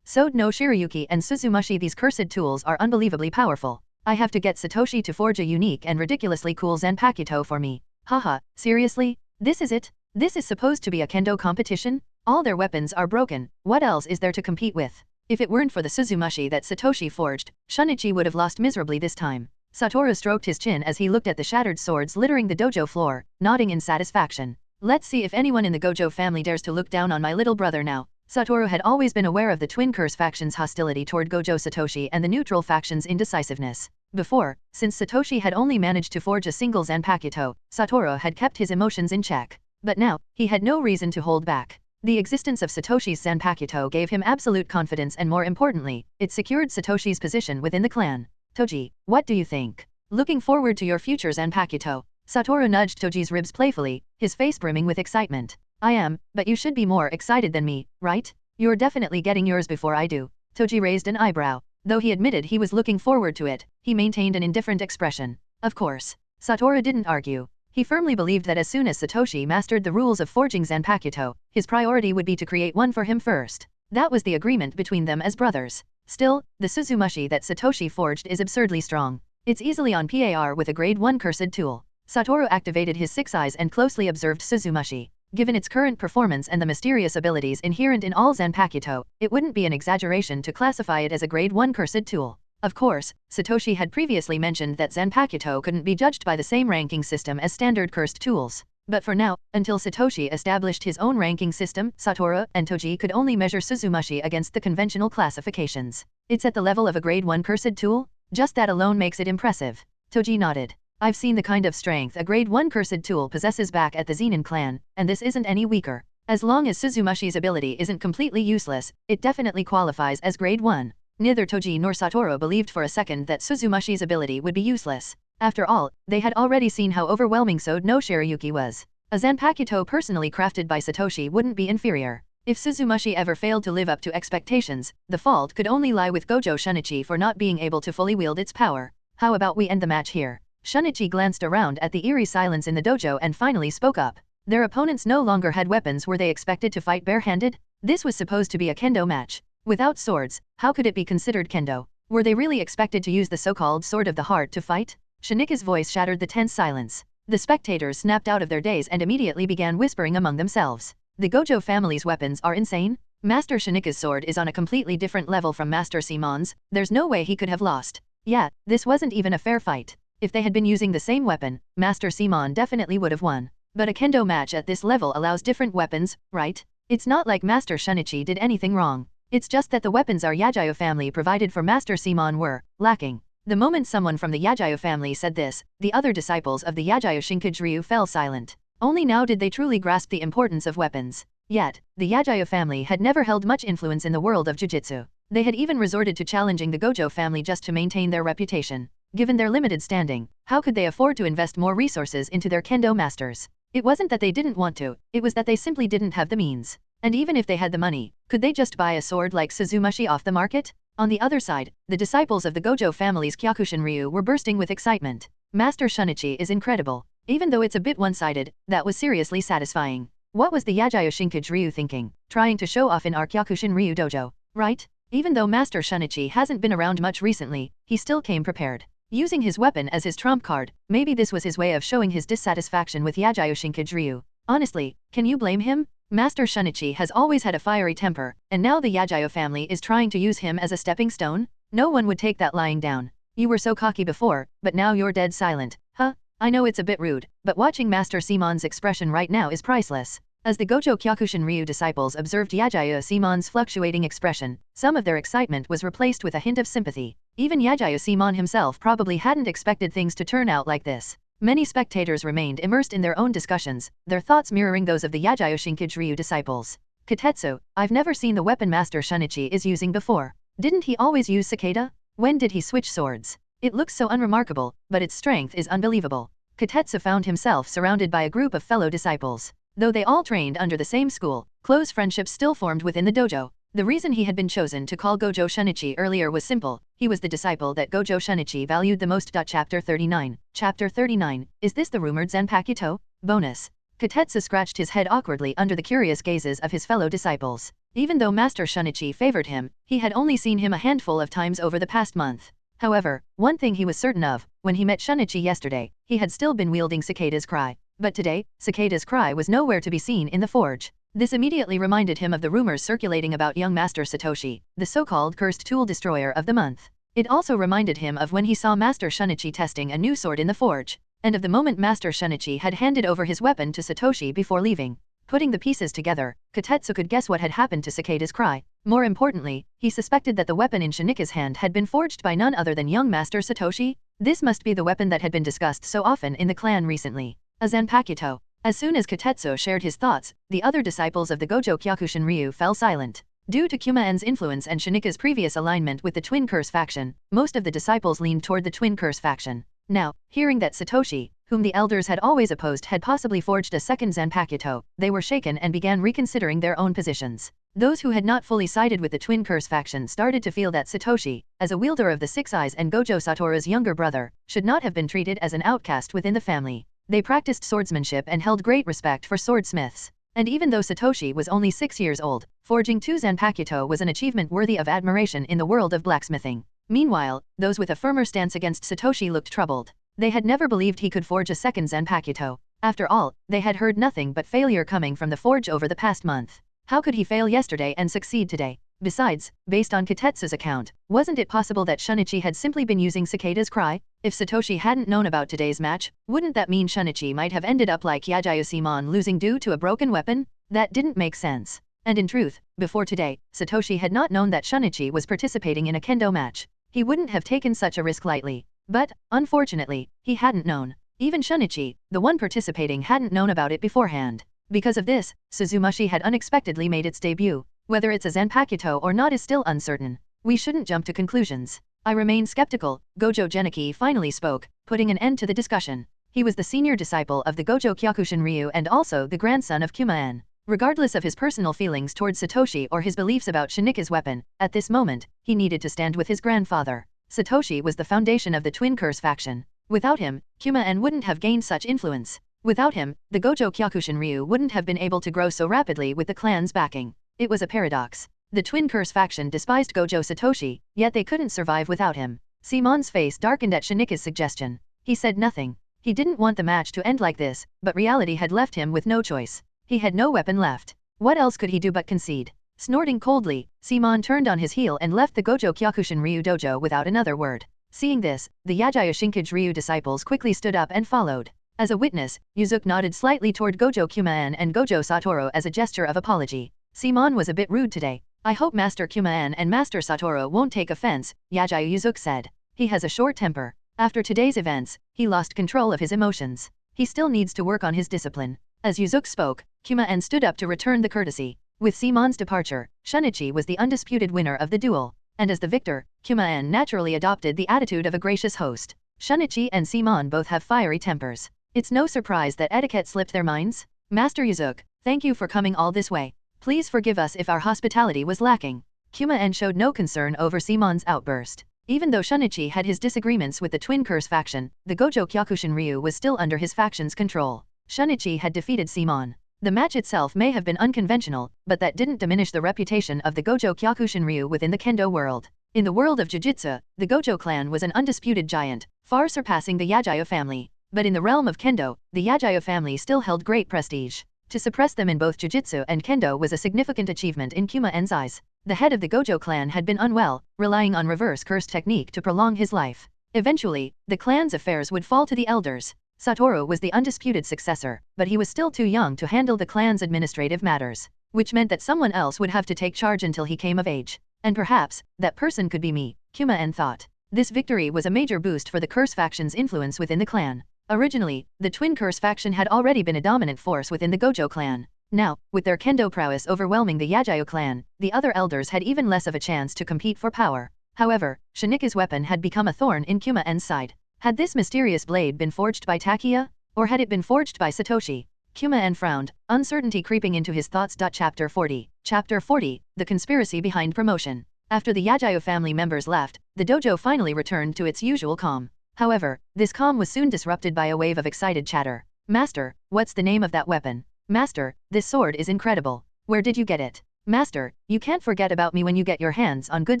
[SPEAKER 1] Sode no Shirayuki and Suzumashi. These cursed tools are unbelievably powerful. I have to get Satoshi to forge a unique and ridiculously cool Zanpakuto for me. Haha, seriously? This is it? This is supposed to be a kendo competition? All their weapons are broken, what else is there to compete with? If it weren't for the Suzumashi that Satoshi forged, Shunichi would have lost miserably this time. Satoru stroked his chin as he looked at the shattered swords littering the dojo floor, nodding in satisfaction. Let's see if anyone in the Gojo family dares to look down on my little brother now. Satoru had always been aware of the Twin Curse faction's hostility toward Gojo Satoshi and the neutral faction's indecisiveness. Before, since Satoshi had only managed to forge a single Zanpakuto, Satoru had kept his emotions in check. But now, he had no reason to hold back. The existence of Satoshi's Zanpakuto gave him absolute confidence, and more importantly, it secured Satoshi's position within the clan. Toji, what do you think? Looking forward to your future Zanpakuto. Satoru nudged Toji's ribs playfully, his face brimming with excitement. I am, but you should be more excited than me, right? You're definitely getting yours before I do. Toji raised an eyebrow. Though he admitted he was looking forward to it, he maintained an indifferent expression. Of course. Satoru didn't argue. He firmly believed that as soon as Satoshi mastered the rules of forging Zanpakuto, his priority would be to create one for him first. That was the agreement between them as brothers. Still, the Suzumashi that Satoshi forged is absurdly strong. It's easily on par with a grade 1 cursed tool. Satoru activated his 6 eyes and closely observed Suzumashi. Given its current performance and the mysterious abilities inherent in all Zanpakuto, it wouldn't be an exaggeration to classify it as a grade 1 cursed tool. Of course, Satoshi had previously mentioned that Zanpakuto couldn't be judged by the same ranking system as standard cursed tools. But for now, until Satoshi established his own ranking system, Satoru and Toji could only measure Suzumashi against the conventional classifications. It's at the level of a grade 1 cursed tool? Just that alone makes it impressive. Toji nodded. I've seen the kind of strength a grade 1 cursed tool possesses back at the Zenin clan, and this isn't any weaker. As long as Suzumashi's ability isn't completely useless, it definitely qualifies as grade 1. Neither Toji nor Satoru believed for a second that Suzumashi's ability would be useless. After all, they had already seen how overwhelming Sode no Shirayuki was. A Zanpakuto personally crafted by Satoshi wouldn't be inferior. If Suzumashi ever failed to live up to expectations, the fault could only lie with Gojo Shunichi for not being able to fully wield its power. How about we end the match here? Shunichi glanced around at the eerie silence in the dojo and finally spoke up. Their opponents no longer had weapons. Were they expected to fight barehanded? This was supposed to be a kendo match. Without swords, how could it be considered kendo? Were they really expected to use the so-called sword of the heart to fight? Shinika's voice shattered the tense silence. The spectators snapped out of their daze and immediately began whispering among themselves. The Gojo family's weapons are insane? Master Shinika's sword is on a completely different level from Master Simon's. There's no way he could have lost. Yeah, this wasn't even a fair fight. If they had been using the same weapon, Master Simon definitely would have won. But a kendo match at this level allows different weapons, right? It's not like Master Shunichi did anything wrong. It's just that the weapons our Yajayo family provided for Master Simon were lacking. The moment someone from the Yajayo family said this, the other disciples of the Yajayo Shinkage-ryu fell silent. Only now did they truly grasp the importance of weapons. Yet, the Yajayo family had never held much influence in the world of jujitsu. They had even resorted to challenging the Gojo family just to maintain their reputation. Given their limited standing, how could they afford to invest more resources into their kendo masters? It wasn't that they didn't want to, it was that they simply didn't have the means. And even if they had the money, could they just buy a sword like Suzumashi off the market? On the other side, the disciples of the Gojo family's Kyokushin Ryu were bursting with excitement. Master Shunichi is incredible. Even though it's a bit one-sided, that was seriously satisfying. What was the Yajayo Shinkage Ryu thinking? Trying to show off in our Kyokushin Ryu dojo, right? Even though Master Shunichi hasn't been around much recently, he still came prepared. Using his weapon as his trump card, maybe this was his way of showing his dissatisfaction with Yajayo Shinkage Ryu. Honestly, can you blame him? Master Shunichi has always had a fiery temper, and now the Yajayo family is trying to use him as a stepping stone? No one would take that lying down. You were so cocky before, but now you're dead silent. Huh? I know it's a bit rude, but watching Master Simon's expression right now is priceless. As the Gojo Kyokushin Ryu disciples observed Yajayo Simon's fluctuating expression, some of their excitement was replaced with a hint of sympathy. Even Yajayo Simon himself probably hadn't expected things to turn out like this. Many spectators remained immersed in their own discussions, their thoughts mirroring those of the Yajayo Shinkage Ryu disciples. Katetsu, I've never seen the weapon Master Shunichi is using before. Didn't he always use cicada? When did he switch swords? It looks so unremarkable, but its strength is unbelievable. Katetsu found himself surrounded by a group of fellow disciples. Though they all trained under the same school, close friendships still formed within the dojo. The reason he had been chosen to call Gojo Shunichi earlier was simple: he was the disciple that Gojo Shunichi valued the most. Chapter 39. Chapter 39, is this the rumored Zanpakuto? Bonus. Katetsu scratched his head awkwardly under the curious gazes of his fellow disciples. Even though Master Shunichi favored him, he had only seen him a handful of times over the past month. However, one thing he was certain of, when he met Shunichi yesterday, he had still been wielding Cicada's Cry. But today, Cicada's Cry was nowhere to be seen in the forge. This immediately reminded him of the rumors circulating about young Master Satoshi, the so-called cursed tool destroyer of the month. It also reminded him of when he saw Master Shunichi testing a new sword in the forge, and of the moment Master Shunichi had handed over his weapon to Satoshi before leaving. Putting the pieces together, Katetsu could guess what had happened to Cicada's Cry. More importantly, he suspected that the weapon in Shinika's hand had been forged by none other than young Master Satoshi. This must be the weapon that had been discussed so often in the clan recently. A Zanpakuto. As soon as Katetsu shared his thoughts, the other disciples of the Gojo Kyokushin Ryu fell silent. Due to Kumaen's influence and Shinika's previous alignment with the Twin Curse faction, most of the disciples leaned toward the Twin Curse faction. Now, hearing that Satoshi, whom the elders had always opposed, had possibly forged a second Zanpakuto, they were shaken and began reconsidering their own positions. Those who had not fully sided with the Twin Curse faction started to feel that Satoshi, as a wielder of the Six Eyes and Gojo Satoru's younger brother, should not have been treated as an outcast within the family. They practiced swordsmanship and held great respect for swordsmiths. And even though Satoshi was only 6 years old, forging 2 Zanpakuto was an achievement worthy of admiration in the world of blacksmithing. Meanwhile, those with a firmer stance against Satoshi looked troubled. They had never believed he could forge a second Zanpakuto. After all, they had heard nothing but failure coming from the forge over the past month. How could he fail yesterday and succeed today? Besides, based on Katetsu's account, wasn't it possible that Shunichi had simply been using Cicada's Cry? If Satoshi hadn't known about today's match, wouldn't that mean Shunichi might have ended up like Yajayo Simon, losing due to a broken weapon? That didn't make sense. And in truth, before today, Satoshi had not known that Shunichi was participating in a kendo match. He wouldn't have taken such a risk lightly. But, unfortunately, he hadn't known. Even Shunichi, the one participating, hadn't known about it beforehand. Because of this, Suzumashi had unexpectedly made its debut. Whether it's a Zanpakuto or not is still uncertain. We shouldn't jump to conclusions. I remain skeptical. Gojo Genichi finally spoke, putting an end to the discussion. He was the senior disciple of the Gojo Kyokushin Ryu and also the grandson of Kumaen. Regardless of his personal feelings towards Satoshi or his beliefs about Shinika's weapon, at this moment, he needed to stand with his grandfather. Satoshi was the foundation of the Twin Curse faction. Without him, Kumaen wouldn't have gained such influence. Without him, the Gojo Kyokushin Ryu wouldn't have been able to grow so rapidly with the clan's backing. It was a paradox. The Twin Curse faction despised Gojo Satoshi, yet they couldn't survive without him. Simon's face darkened at Shinika's suggestion. He said nothing. He didn't want the match to end like this, but reality had left him with no choice. He had no weapon left. What else could he do but concede? Snorting coldly, Simon turned on his heel and left the Gojo Kyokushin Ryu dojo without another word. Seeing this, the Yajayo Shinkage Ryu disciples quickly stood up and followed. As a witness, Yuzuki nodded slightly toward Gojo Kumaen and Gojo Satoru as a gesture of apology. Simon was a bit rude today. I hope Master Kumaen and Master Satoru won't take offense, Yajayo Yuzuki said. He has a short temper. After today's events, he lost control of his emotions. He still needs to work on his discipline. As Yuzuki spoke, Kuma-en stood up to return the courtesy. With Simon's departure, Shunichi was the undisputed winner of the duel, and as the victor, Kuma-en naturally adopted the attitude of a gracious host. Shunichi and Simon both have fiery tempers. It's no surprise that etiquette slipped their minds. Master Yuzuki, thank you for coming all this way. Please forgive us if our hospitality was lacking. Kuma-en showed no concern over Simon's outburst. Even though Shunichi had his disagreements with the Twin Curse faction, the Gojo Kyokushin Ryu was still under his faction's control. Shunichi had defeated Simon. The match itself may have been unconventional, but that didn't diminish the reputation of the Gojo Kyokushin Ryu within the kendo world. In the world of Jujutsu, the Gojo clan was an undisputed giant, far surpassing the Yajayo family. But in the realm of kendo, the Yajayo family still held great prestige. To suppress them in both Jujutsu and kendo was a significant achievement in Kuma-en's eyes. The head of the Gojo clan had been unwell, relying on reverse curse technique to prolong his life. Eventually, the clan's affairs would fall to the elders. Satoru was the undisputed successor, but he was still too young to handle the clan's administrative matters, which meant that someone else would have to take charge until he came of age. And perhaps, that person could be me, Kuma-en thought. This victory was a major boost for the Curse faction's influence within the clan. Originally, the Twin Curse faction had already been a dominant force within the Gojo clan. Now, with their kendo prowess overwhelming the Yajayo clan, the other elders had even less of a chance to compete for power. However, Shinika's weapon had become a thorn in Kuma-en's side. Had this mysterious blade been forged by Takiya? Or had it been forged by Satoshi? Kuma-en frowned, uncertainty creeping into his thoughts. Chapter 40. Chapter 40, The Conspiracy Behind Promotion. After the Yajayo family members left, the dojo finally returned to its usual calm. However, this calm was soon disrupted by a wave of excited chatter. Master, what's the name of that weapon? Master, this sword is incredible. Where did you get it? Master, you can't forget about me when you get your hands on good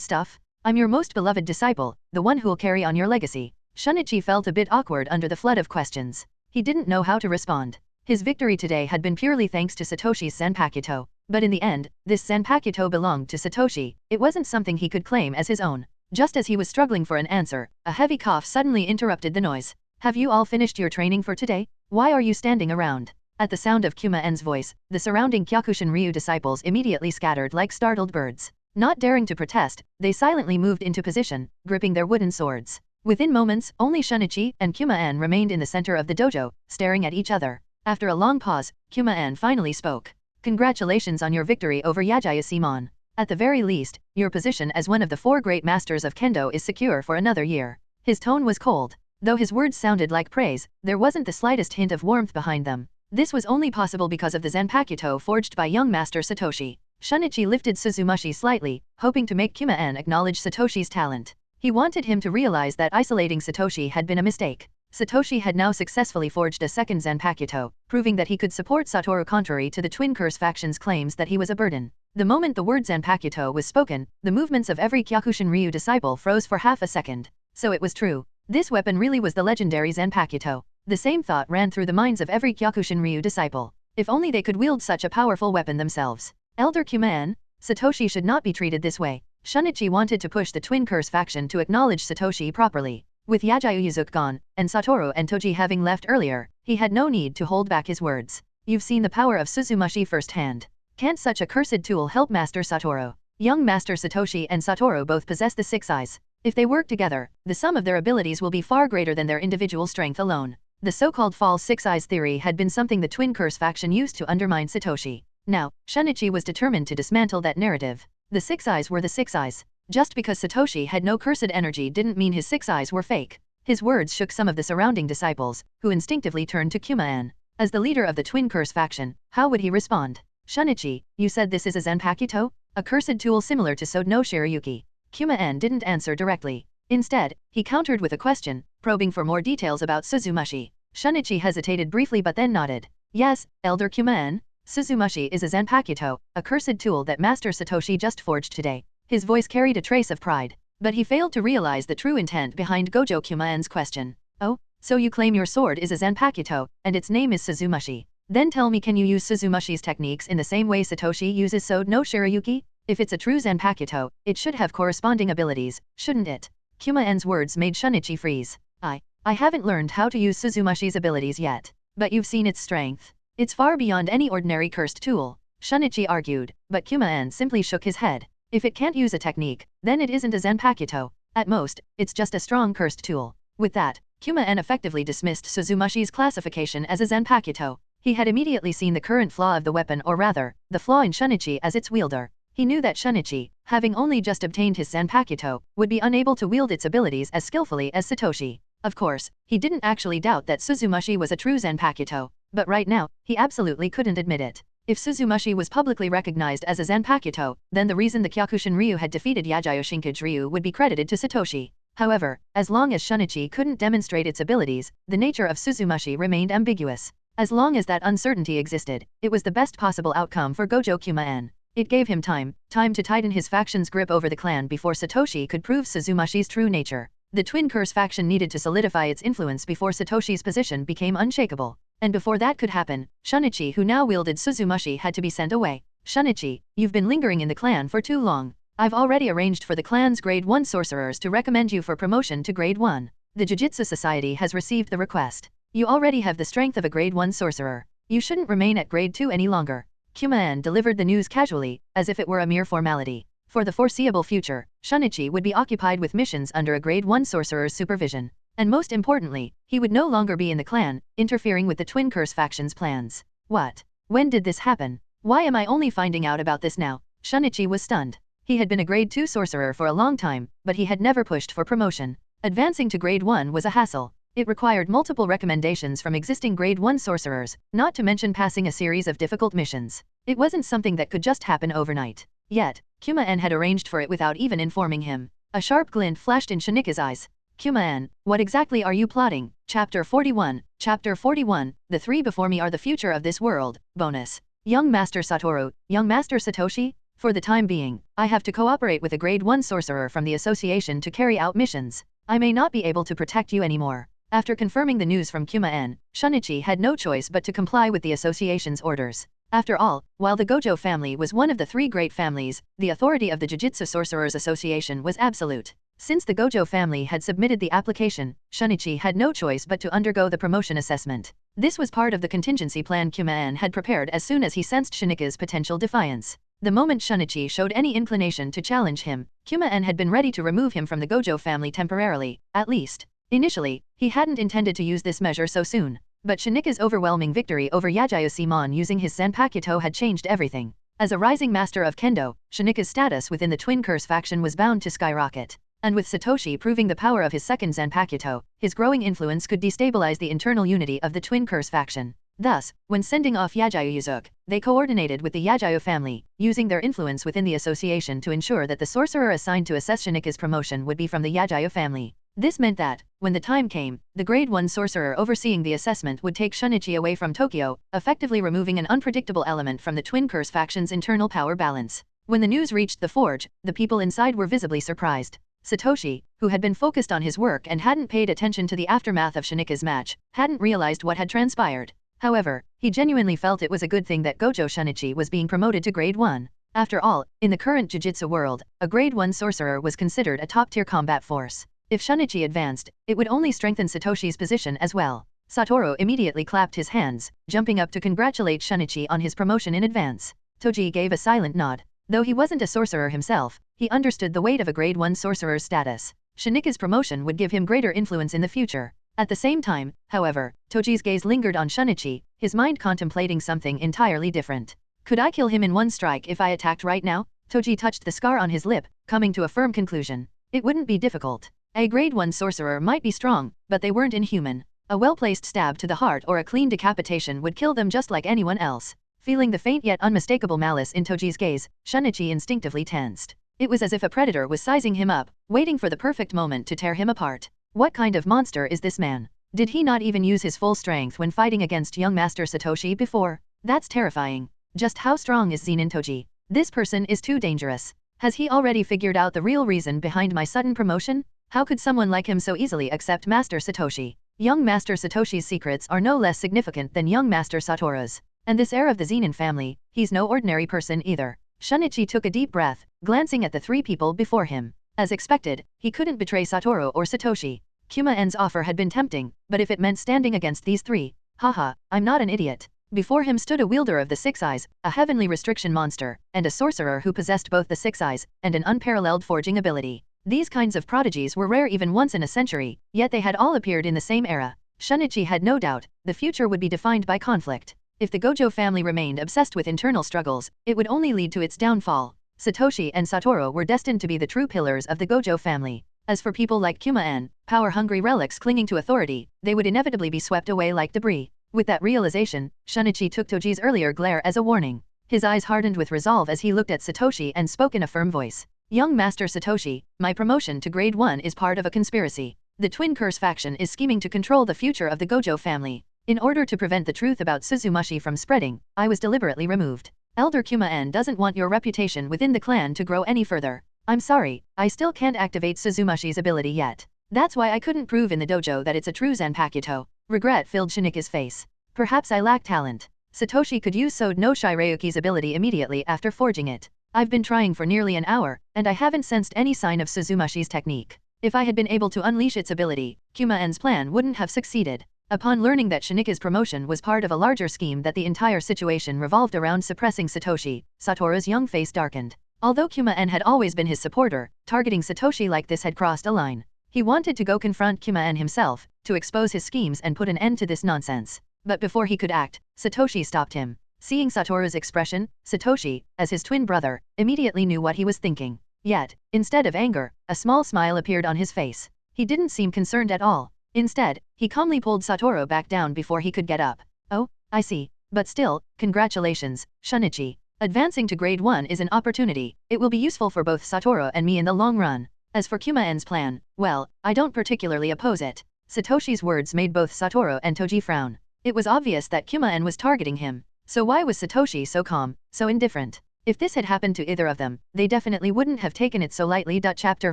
[SPEAKER 1] stuff. I'm your most beloved disciple, the one who'll carry on your legacy. Shunichi felt a bit awkward under the flood of questions. He didn't know how to respond. His victory today had been purely thanks to Satoshi's Zanpakuto. But in the end, this Zanpakuto belonged to Satoshi. It wasn't something he could claim as his own. Just as he was struggling for an answer, a heavy cough suddenly interrupted the noise. Have you all finished your training for today? Why are you standing around? At the sound of Kuma-en's voice, the surrounding Kyokushin Ryu disciples immediately scattered like startled birds. Not daring to protest, they silently moved into position, gripping their wooden swords. Within moments, only Shunichi and Kuma-en remained in the center of the dojo, staring at each other. After a long pause, Kuma-en finally spoke. Congratulations on your victory over Yajayo Simon. At the very least, your position as one of the 4 great masters of kendo is secure for another year. His tone was cold. Though his words sounded like praise, there wasn't the slightest hint of warmth behind them. This was only possible because of the Zanpakuto forged by young Master Satoshi. Shunichi lifted Suzumashi slightly, hoping to make Kuma-en acknowledge Satoshi's talent. He wanted him to realize that isolating Satoshi had been a mistake. Satoshi had now successfully forged a second Zanpakuto, proving that he could support Satoru contrary to the Twin Curse faction's claims that he was a burden. The moment the word Zanpakuto was spoken, the movements of every Kyokushin Ryu disciple froze for half a second. So it was true. This weapon really was the legendary Zanpakuto. The same thought ran through the minds of every Kyokushin Ryu disciple. If only they could wield such a powerful weapon themselves. Elder Kuma-en, Satoshi should not be treated this way. Shunichi wanted to push the Twin Curse faction to acknowledge Satoshi properly. With Yajayo Yuzuki gone, and Satoru and Toji having left earlier, he had no need to hold back his words. You've seen the power of Suzumashi firsthand. Can't such a cursed tool help Master Satoru? Young Master Satoshi and Satoru both possess the 6 eyes. If they work together, the sum of their abilities will be far greater than their individual strength alone. The so-called false 6 eyes theory had been something the Twin Curse faction used to undermine Satoshi. Now, Shunichi was determined to dismantle that narrative. The 6 eyes were the 6 eyes. Just because Satoshi had no cursed energy didn't mean his 6 eyes were fake. His words shook some of the surrounding disciples, who instinctively turned to Kuma-en. As the leader of the Twin Curse faction, how would he respond? Shunichi, you said this is a Zanpakuto? A cursed tool similar to Sode no Shirayuki. Kuma-en didn't answer directly. Instead, he countered with a question, probing for more details about Suzumashi. Shunichi hesitated briefly but then nodded. Yes, Elder Kuma-en, Suzumashi is a Zanpakuto, a cursed tool that Master Satoshi just forged today. His voice carried a trace of pride. But he failed to realize the true intent behind Gojo Kuma-en's question. Oh, so you claim your sword is a Zanpakuto, and its name is Suzumashi. Then tell me, can you use Suzumashi's techniques in the same way Satoshi uses Sode no Shirayuki? If it's a true Zanpakuto, it should have corresponding abilities, shouldn't it? Kuma-en's words made Shunichi freeze. I haven't learned how to use Suzumashi's abilities yet. But you've seen its strength. It's far beyond any ordinary cursed tool. Shunichi argued, but Kuma-en simply shook his head. If it can't use a technique, then it isn't a Zanpakuto. At most, it's just a strong cursed tool. With that, Kuma-en effectively dismissed Suzumushi's classification as a Zanpakuto. He had immediately seen the current flaw of the weapon, or rather, the flaw in Shinichi as its wielder. He knew that Shinichi, having only just obtained his Zanpakuto, would be unable to wield its abilities as skillfully as Satoshi. Of course, he didn't actually doubt that Suzumushi was a true Zanpakuto, but right now, he absolutely couldn't admit it. If Suzumushi was publicly recognized as a Zanpakuto, then the reason the Kyokushin Ryu had defeated Yagyo Shinkage Ryu would be credited to Satoshi. However, as long as Shinichi couldn't demonstrate its abilities, the nature of Suzumushi remained ambiguous. As long as that uncertainty existed, it was the best possible outcome for Gojo Kuma-en. It gave him time to tighten his faction's grip over the clan before Satoshi could prove Suzumushi's true nature. The Twin Curse faction needed to solidify its influence before Satoshi's position became unshakable. And before that could happen, Shinichi, who now wielded Suzumushi, had to be sent away. Shinichi, you've been lingering in the clan for too long. I've already arranged for the clan's Grade 1 sorcerers to recommend you for promotion to Grade 1. The Jujutsu Society has received the request. You already have the strength of a Grade 1 sorcerer. You shouldn't remain at Grade 2 any longer. Kuma-en delivered the news casually, as if it were a mere formality. For the foreseeable future, Shinichi would be occupied with missions under a Grade 1 sorcerer's supervision. And most importantly, he would no longer be in the clan, interfering with the Twin Curse faction's plans. What? When did this happen? Why am I only finding out about this now? Shinichi was stunned. He had been a Grade 2 sorcerer for a long time, but he had never pushed for promotion. Advancing to Grade 1 was a hassle. It required multiple recommendations from existing Grade 1 sorcerers, not to mention passing a series of difficult missions. It wasn't something that could just happen overnight. Yet, Kuma-en had arranged for it without even informing him. A sharp glint flashed in Shinika's eyes. Kuma-en, what exactly are you plotting? Chapter 41. Chapter 41. The three before me are the future of this world. Bonus. Young Master Satoru, Young Master Satoshi? For the time being, I have to cooperate with a Grade 1 sorcerer from the association to carry out missions. I may not be able to protect you anymore. After confirming the news from Kuma-en, Shinichi had no choice but to comply with the association's orders. After all, while the Gojo family was one of the three great families, the authority of the Jujutsu Sorcerers Association was absolute. Since the Gojo family had submitted the application, Shinichi had no choice but to undergo the promotion assessment. This was part of the contingency plan Kuma-en had prepared as soon as he sensed Shinika's potential defiance. The moment Shinichi showed any inclination to challenge him, Kuma-en had been ready to remove him from the Gojo family temporarily, at least. Initially, he hadn't intended to use this measure so soon. But Shinika's overwhelming victory over Yagyo Simon using his Zanpakuto had changed everything. As a rising master of Kendo, Shinika's status within the Twin Curse faction was bound to skyrocket. And with Satoshi proving the power of his second Zanpakuto, his growing influence could destabilize the internal unity of the Twin Curse faction. Thus, when sending off Yagyo Yuzuki, they coordinated with the Yagyo family, using their influence within the association to ensure that the sorcerer assigned to assess Shinika's promotion would be from the Yagyo family. This meant that, when the time came, the Grade 1 sorcerer overseeing the assessment would take Shinichi away from Tokyo, effectively removing an unpredictable element from the Twin Curse faction's internal power balance. When the news reached the forge, the people inside were visibly surprised. Satoshi, who had been focused on his work and hadn't paid attention to the aftermath of Shinika's match, hadn't realized what had transpired. However, he genuinely felt it was a good thing that Gojo Shinichi was being promoted to Grade 1. After all, in the current Jujutsu world, a Grade 1 sorcerer was considered a top-tier combat force. If Shinichi advanced, it would only strengthen Satoshi's position as well. Satoru immediately clapped his hands, jumping up to congratulate Shinichi on his promotion in advance. Toji gave a silent nod. Though he wasn't a sorcerer himself, he understood the weight of a Grade 1 sorcerer's status. Shinika's promotion would give him greater influence in the future. At the same time, however, Toji's gaze lingered on Shinichi, his mind contemplating something entirely different. Could I kill him in one strike if I attacked right now? Toji touched the scar on his lip, coming to a firm conclusion. It wouldn't be difficult. A Grade 1 sorcerer might be strong, but they weren't inhuman. A well-placed stab to the heart or a clean decapitation would kill them just like anyone else. Feeling the faint yet unmistakable malice in Toji's gaze, Shinichi instinctively tensed. It was as if a predator was sizing him up, waiting for the perfect moment to tear him apart. What kind of monster is this man? Did he not even use his full strength when fighting against young Master Satoshi before? That's terrifying. Just how strong is Zenin Toji? This person is too dangerous. Has he already figured out the real reason behind my sudden promotion? How could someone like him so easily accept Master Satoshi? Young Master Satoshi's secrets are no less significant than young Master Satoru's. And this heir of the Zenin family, he's no ordinary person either. Shinichi took a deep breath, glancing at the three people before him. As expected, he couldn't betray Satoru or Satoshi. Kuma-en's offer had been tempting, but if it meant standing against these three, haha, I'm not an idiot. Before him stood a wielder of the Six Eyes, a heavenly restriction monster, and a sorcerer who possessed both the Six Eyes and an unparalleled forging ability. These kinds of prodigies were rare even once in a century, yet they had all appeared in the same era. Shunichi had no doubt, the future would be defined by conflict. If the Gojo family remained obsessed with internal struggles, it would only lead to its downfall. Satoshi and Satoru were destined to be the true pillars of the Gojo family. As for people like Kuma-en, power-hungry relics clinging to authority, they would inevitably be swept away like debris. With that realization, Shunichi took Toji's earlier glare as a warning. His eyes hardened with resolve as he looked at Satoshi and spoke in a firm voice. Young Master Satoshi, my promotion to Grade 1 is part of a conspiracy. The Twin Curse faction is scheming to control the future of the Gojo family. In order to prevent the truth about Suzumashi from spreading, I was deliberately removed. Elder Kuma-en doesn't want your reputation within the clan to grow any further. I'm sorry, I still can't activate Suzumashi's ability yet. That's why I couldn't prove in the dojo that it's a true Zanpakuto. Regret filled Shinika's face. Perhaps I lack talent. Satoshi could use Sode no Shirayuki's ability immediately after forging it. I've been trying for nearly an hour, and I haven't sensed any sign of Suzumashi's technique. If I had been able to unleash its ability, Kuma-en's plan wouldn't have succeeded. Upon learning that Shinika's promotion was part of a larger scheme that the entire situation revolved around suppressing Satoshi, Satoru's young face darkened. Although Kuma-en had always been his supporter, targeting Satoshi like this had crossed a line. He wanted to go confront Kuma-en himself, to expose his schemes and put an end to this nonsense. But before he could act, Satoshi stopped him. Seeing Satoru's expression, Satoshi, as his twin brother, immediately knew what he was thinking. Yet, instead of anger, a small smile appeared on his face. He didn't seem concerned at all. Instead, he calmly pulled Satoru back down before he could get up. Oh, I see. But still, congratulations, Shunichi. Advancing to Grade 1 is an opportunity. It will be useful for both Satoru and me in the long run. As for Kuma-en's plan, well, I don't particularly oppose it. Satoshi's words made both Satoru and Toji frown. It was obvious that Kuma-en was targeting him. So why was Satoshi so calm, so indifferent? If this had happened to either of them, they definitely wouldn't have taken it so lightly. Chapter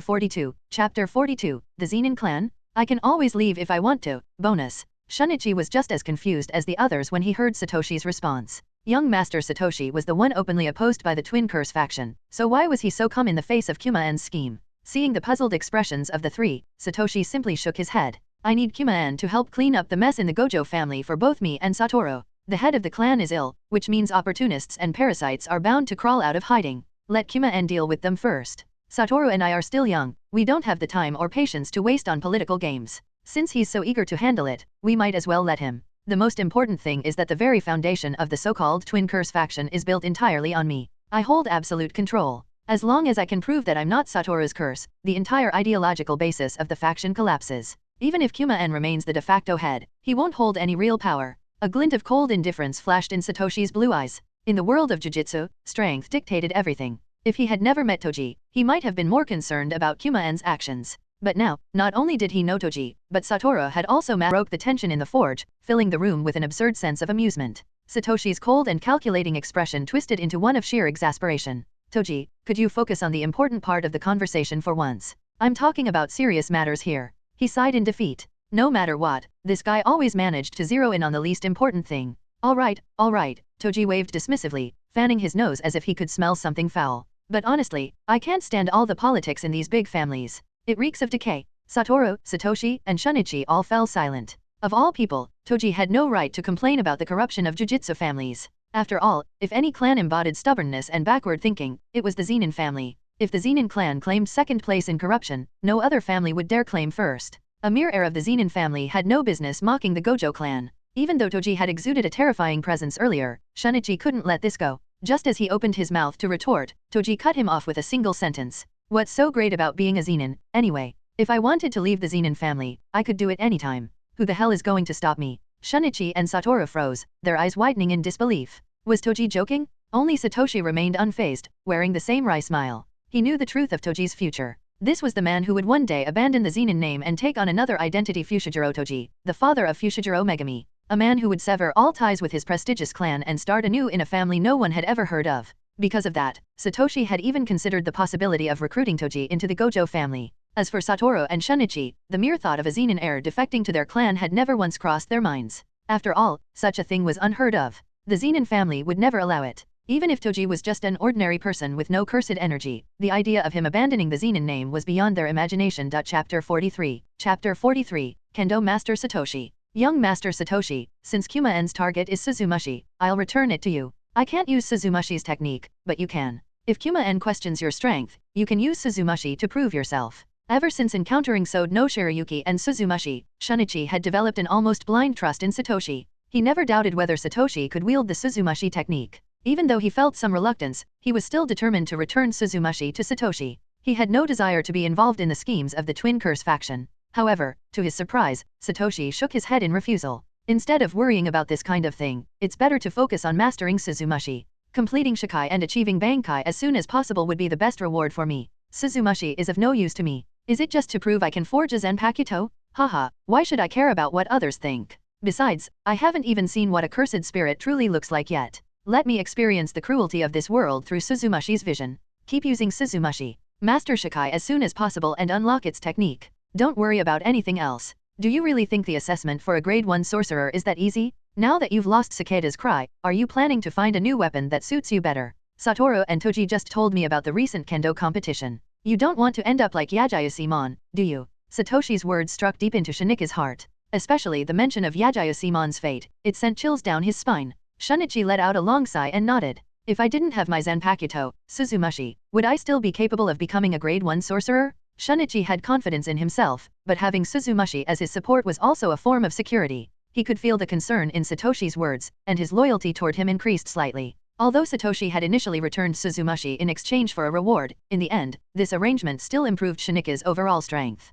[SPEAKER 1] 42, the Zenin clan? I can always leave if I want to. Bonus. Shunichi was just as confused as the others when he heard Satoshi's response. Young Master Satoshi was the one openly opposed by the Twin Curse faction, so why was he so calm in the face of Kuma-en's scheme? Seeing the puzzled expressions of the three, Satoshi simply shook his head. I need Kuma-en to help clean up the mess in the Gojo family for both me and Satoru. The head of the clan is ill, which means opportunists and parasites are bound to crawl out of hiding. Let Kuma-en deal with them first. Satoru and I are still young, we don't have the time or patience to waste on political games. Since he's so eager to handle it, we might as well let him. The most important thing is that the very foundation of the so-called Twin Curse faction is built entirely on me. I hold absolute control. As long as I can prove that I'm not Satoru's curse, the entire ideological basis of the faction collapses. Even if Kuma-en remains the de facto head, he won't hold any real power. A glint of cold indifference flashed in Satoshi's blue eyes. In the world of Jujutsu, strength dictated everything. If he had never met Toji, he might have been more concerned about Kuma-en's actions. But now, not only did he know Toji, but Satoru had also broke the tension in the forge, filling the room with an absurd sense of amusement. Satoshi's cold and calculating expression twisted into one of sheer exasperation. Toji, could you focus on the important part of the conversation for once? I'm talking about serious matters here. He sighed in defeat. No matter what, this guy always managed to zero in on the least important thing. All right, Toji waved dismissively, fanning his nose as if he could smell something foul. But honestly, I can't stand all the politics in these big families. It reeks of decay. Satoru, Satoshi, and Shunichi all fell silent. Of all people, Toji had no right to complain about the corruption of Jujutsu families. After all, if any clan embodied stubbornness and backward thinking, it was the Zenin family. If the Zenin clan claimed second place in corruption, no other family would dare claim first. A mere heir of the Zenin family had no business mocking the Gojo clan. Even though Toji had exuded a terrifying presence earlier, Shunichi couldn't let this go. Just as he opened his mouth to retort, Toji cut him off with a single sentence. What's so great about being a Zenin, anyway? If I wanted to leave the Zenin family, I could do it anytime. Who the hell is going to stop me? Shunichi and Satoru froze, their eyes widening in disbelief. Was Toji joking? Only Satoshi remained unfazed, wearing the same wry smile. He knew the truth of Toji's future. This was the man who would one day abandon the Zenin name and take on another identity. Fushiguro Toji, the father of Fushiguro Megami. A man who would sever all ties with his prestigious clan and start anew in a family no one had ever heard of. Because of that, Satoshi had even considered the possibility of recruiting Toji into the Gojo family. As for Satoru and Shunichi, the mere thought of a Zenin heir defecting to their clan had never once crossed their minds. After all, such a thing was unheard of. The Zenin family would never allow it. Even if Toji was just an ordinary person with no cursed energy, the idea of him abandoning the Zenin name was beyond their imagination. Chapter 43, Kendo Master Satoshi. Young Master Satoshi, since Kuma-en's target is Suzumashi, I'll return it to you. I can't use Suzumashi's technique, but you can. If Kuma-en questions your strength, you can use Suzumashi to prove yourself. Ever since encountering Sode no Shirayuki and Suzumashi, Shunichi had developed an almost blind trust in Satoshi. He never doubted whether Satoshi could wield the Suzumashi technique. Even though he felt some reluctance, he was still determined to return Suzumashi to Satoshi. He had no desire to be involved in the schemes of the Twin Curse faction. However, to his surprise, Satoshi shook his head in refusal. Instead of worrying about this kind of thing, it's better to focus on mastering Suzumashi. Completing Shikai and achieving Bankai as soon as possible would be the best reward for me. Suzumashi is of no use to me. Is it just to prove I can forge a Zanpakuto? Haha, why should I care about what others think? Besides, I haven't even seen what a cursed spirit truly looks like yet. Let me experience the cruelty of this world through Suzumashi's vision. Keep using Suzumashi. Master Shikai as soon as possible and unlock its technique. Don't worry about anything else. Do you really think the assessment for a grade 1 sorcerer is that easy? Now that you've lost Cicada's cry, are you planning to find a new weapon that suits you better? Satoru and Toji just told me about the recent kendo competition. You don't want to end up like Yajayasimon, do you? Satoshi's words struck deep into Shunika's heart. Especially the mention of Yajayasimon's fate, it sent chills down his spine. Shunichi let out a long sigh and nodded. If I didn't have my Zanpakuto, Suzumashi, would I still be capable of becoming a grade 1 sorcerer? Shunichi had confidence in himself, but having Suzumashi as his support was also a form of security. He could feel the concern in Satoshi's words, and his loyalty toward him increased slightly. Although Satoshi had initially returned Suzumashi in exchange for a reward, in the end, this arrangement still improved Shunika's overall strength.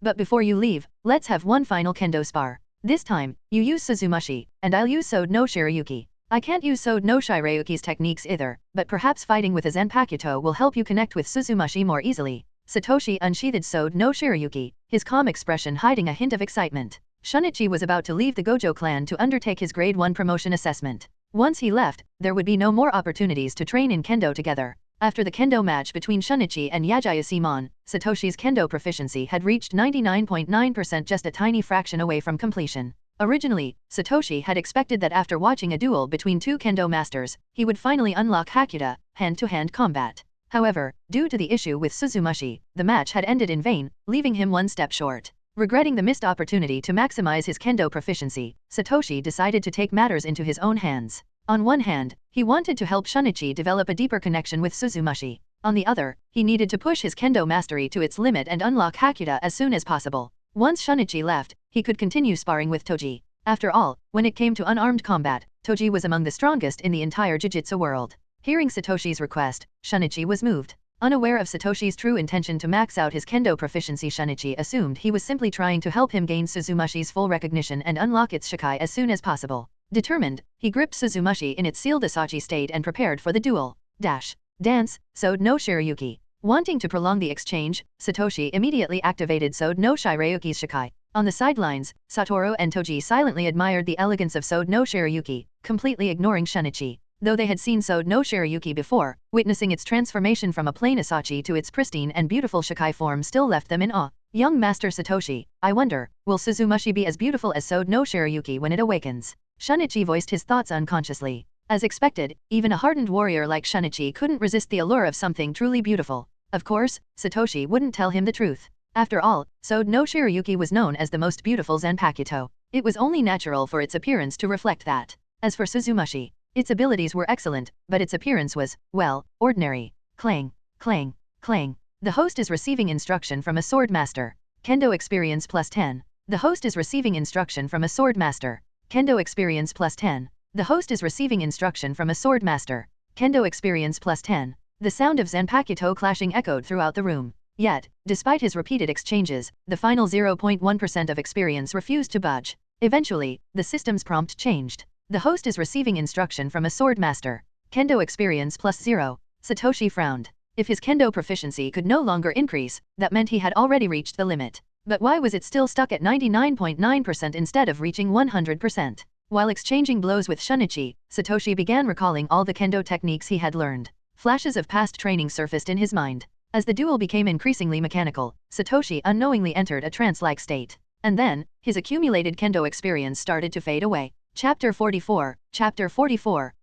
[SPEAKER 1] But before you leave, let's have one final kendo spar. This time, you use Suzumashi, and I'll use Sode no Shirayuki. I can't use Sode no Shirayuki's techniques either, but perhaps fighting with a Zanpakuto will help you connect with Suzumashi more easily. Satoshi unsheathed Sode no Shirayuki, his calm expression hiding a hint of excitement. Shunichi was about to leave the Gojo clan to undertake his grade 1 promotion assessment. Once he left, there would be no more opportunities to train in kendo together. After the kendo match between Shunichi and Yajayasimon, Satoshi's kendo proficiency had reached 99.9%, just a tiny fraction away from completion. Originally, Satoshi had expected that after watching a duel between two kendo masters, he would finally unlock Hakuda, hand-to-hand combat. However, due to the issue with Suzumashi, the match had ended in vain, leaving him one step short. Regretting the missed opportunity to maximize his kendo proficiency, Satoshi decided to take matters into his own hands. On one hand, he wanted to help Shunichi develop a deeper connection with Suzumashi. On the other, he needed to push his kendo mastery to its limit and unlock Hakuda as soon as possible. Once Shunichi left, he could continue sparring with Toji. After all, when it came to unarmed combat, Toji was among the strongest in the entire Jujutsu world. Hearing Satoshi's request, Shunichi was moved. Unaware of Satoshi's true intention to max out his kendo proficiency, Shunichi assumed he was simply trying to help him gain Suzumashi's full recognition and unlock its Shikai as soon as possible. Determined, he gripped Suzumashi in its sealed Asachi state and prepared for the duel. Dance, Sode no Shirayuki. Wanting to prolong the exchange, Satoshi immediately activated Sode no Shirayuki's Shikai. On the sidelines, Satoru and Toji silently admired the elegance of Sode no Shirayuki, completely ignoring Shunichi. Though they had seen Sode no Shirayuki before, witnessing its transformation from a plain Asachi to its pristine and beautiful Shikai form still left them in awe. Young Master Satoshi, I wonder, will Suzumashi be as beautiful as Sode no Shirayuki when it awakens? Shunichi voiced his thoughts unconsciously. As expected, even a hardened warrior like Shunichi couldn't resist the allure of something truly beautiful. Of course, Satoshi wouldn't tell him the truth. After all, Sode no Shirayuki was known as the most beautiful Zanpakuto. It was only natural for its appearance to reflect that. As for Suzumashi, its abilities were excellent, but its appearance was, well, ordinary. Clang, clang, clang. The host is receiving instruction from a sword master. Kendo experience plus 10. The host is receiving instruction from a sword master. Kendo experience plus 10. The host is receiving instruction from a sword master. Kendo experience plus 10. The sound of Zanpakuto clashing echoed throughout the room. Yet, despite his repeated exchanges, the final 0.1% of experience refused to budge. Eventually, the system's prompt changed. The host is receiving instruction from a sword master. Kendo experience plus 0. Satoshi frowned. If his kendo proficiency could no longer increase, that meant he had already reached the limit. But why was it still stuck at 99.9% instead of reaching 100%? While exchanging blows with Shunichi, Satoshi began recalling all the kendo techniques he had learned. Flashes of past training surfaced in his mind. As the duel became increasingly mechanical, Satoshi unknowingly entered a trance-like state. And then, his accumulated kendo experience started to fade away. Chapter 44,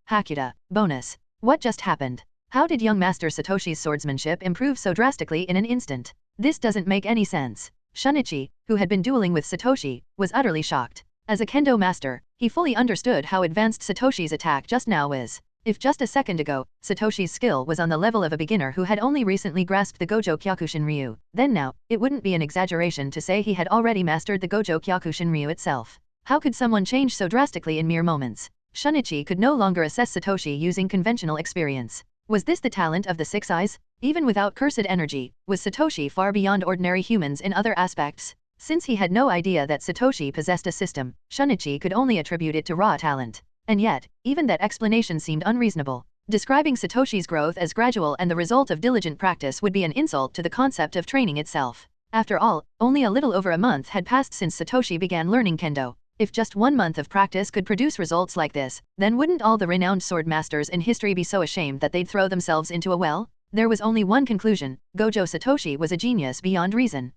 [SPEAKER 1] Hakuda, bonus. What just happened? How did young Master Satoshi's swordsmanship improve so drastically in an instant? This doesn't make any sense. Shunichi, who had been dueling with Satoshi, was utterly shocked. As a kendo master, he fully understood how advanced Satoshi's attack just now is. If just a second ago, Satoshi's skill was on the level of a beginner who had only recently grasped the Gojo Kyokushin Ryu, then now, it wouldn't be an exaggeration to say he had already mastered the Gojo Kyokushin Ryu itself. How could someone change so drastically in mere moments? Shunichi could no longer assess Satoshi using conventional experience. Was this the talent of the Six Eyes? Even without cursed energy, was Satoshi far beyond ordinary humans in other aspects? Since he had no idea that Satoshi possessed a system, Shunichi could only attribute it to raw talent. And yet, even that explanation seemed unreasonable. Describing Satoshi's growth as gradual and the result of diligent practice would be an insult to the concept of training itself. After all, only a little over a month had passed since Satoshi began learning kendo. If just 1 month of practice could produce results like this, then wouldn't all the renowned sword masters in history be so ashamed that they'd throw themselves into a well? There was only one conclusion: Gojo Satoshi was a genius beyond reason.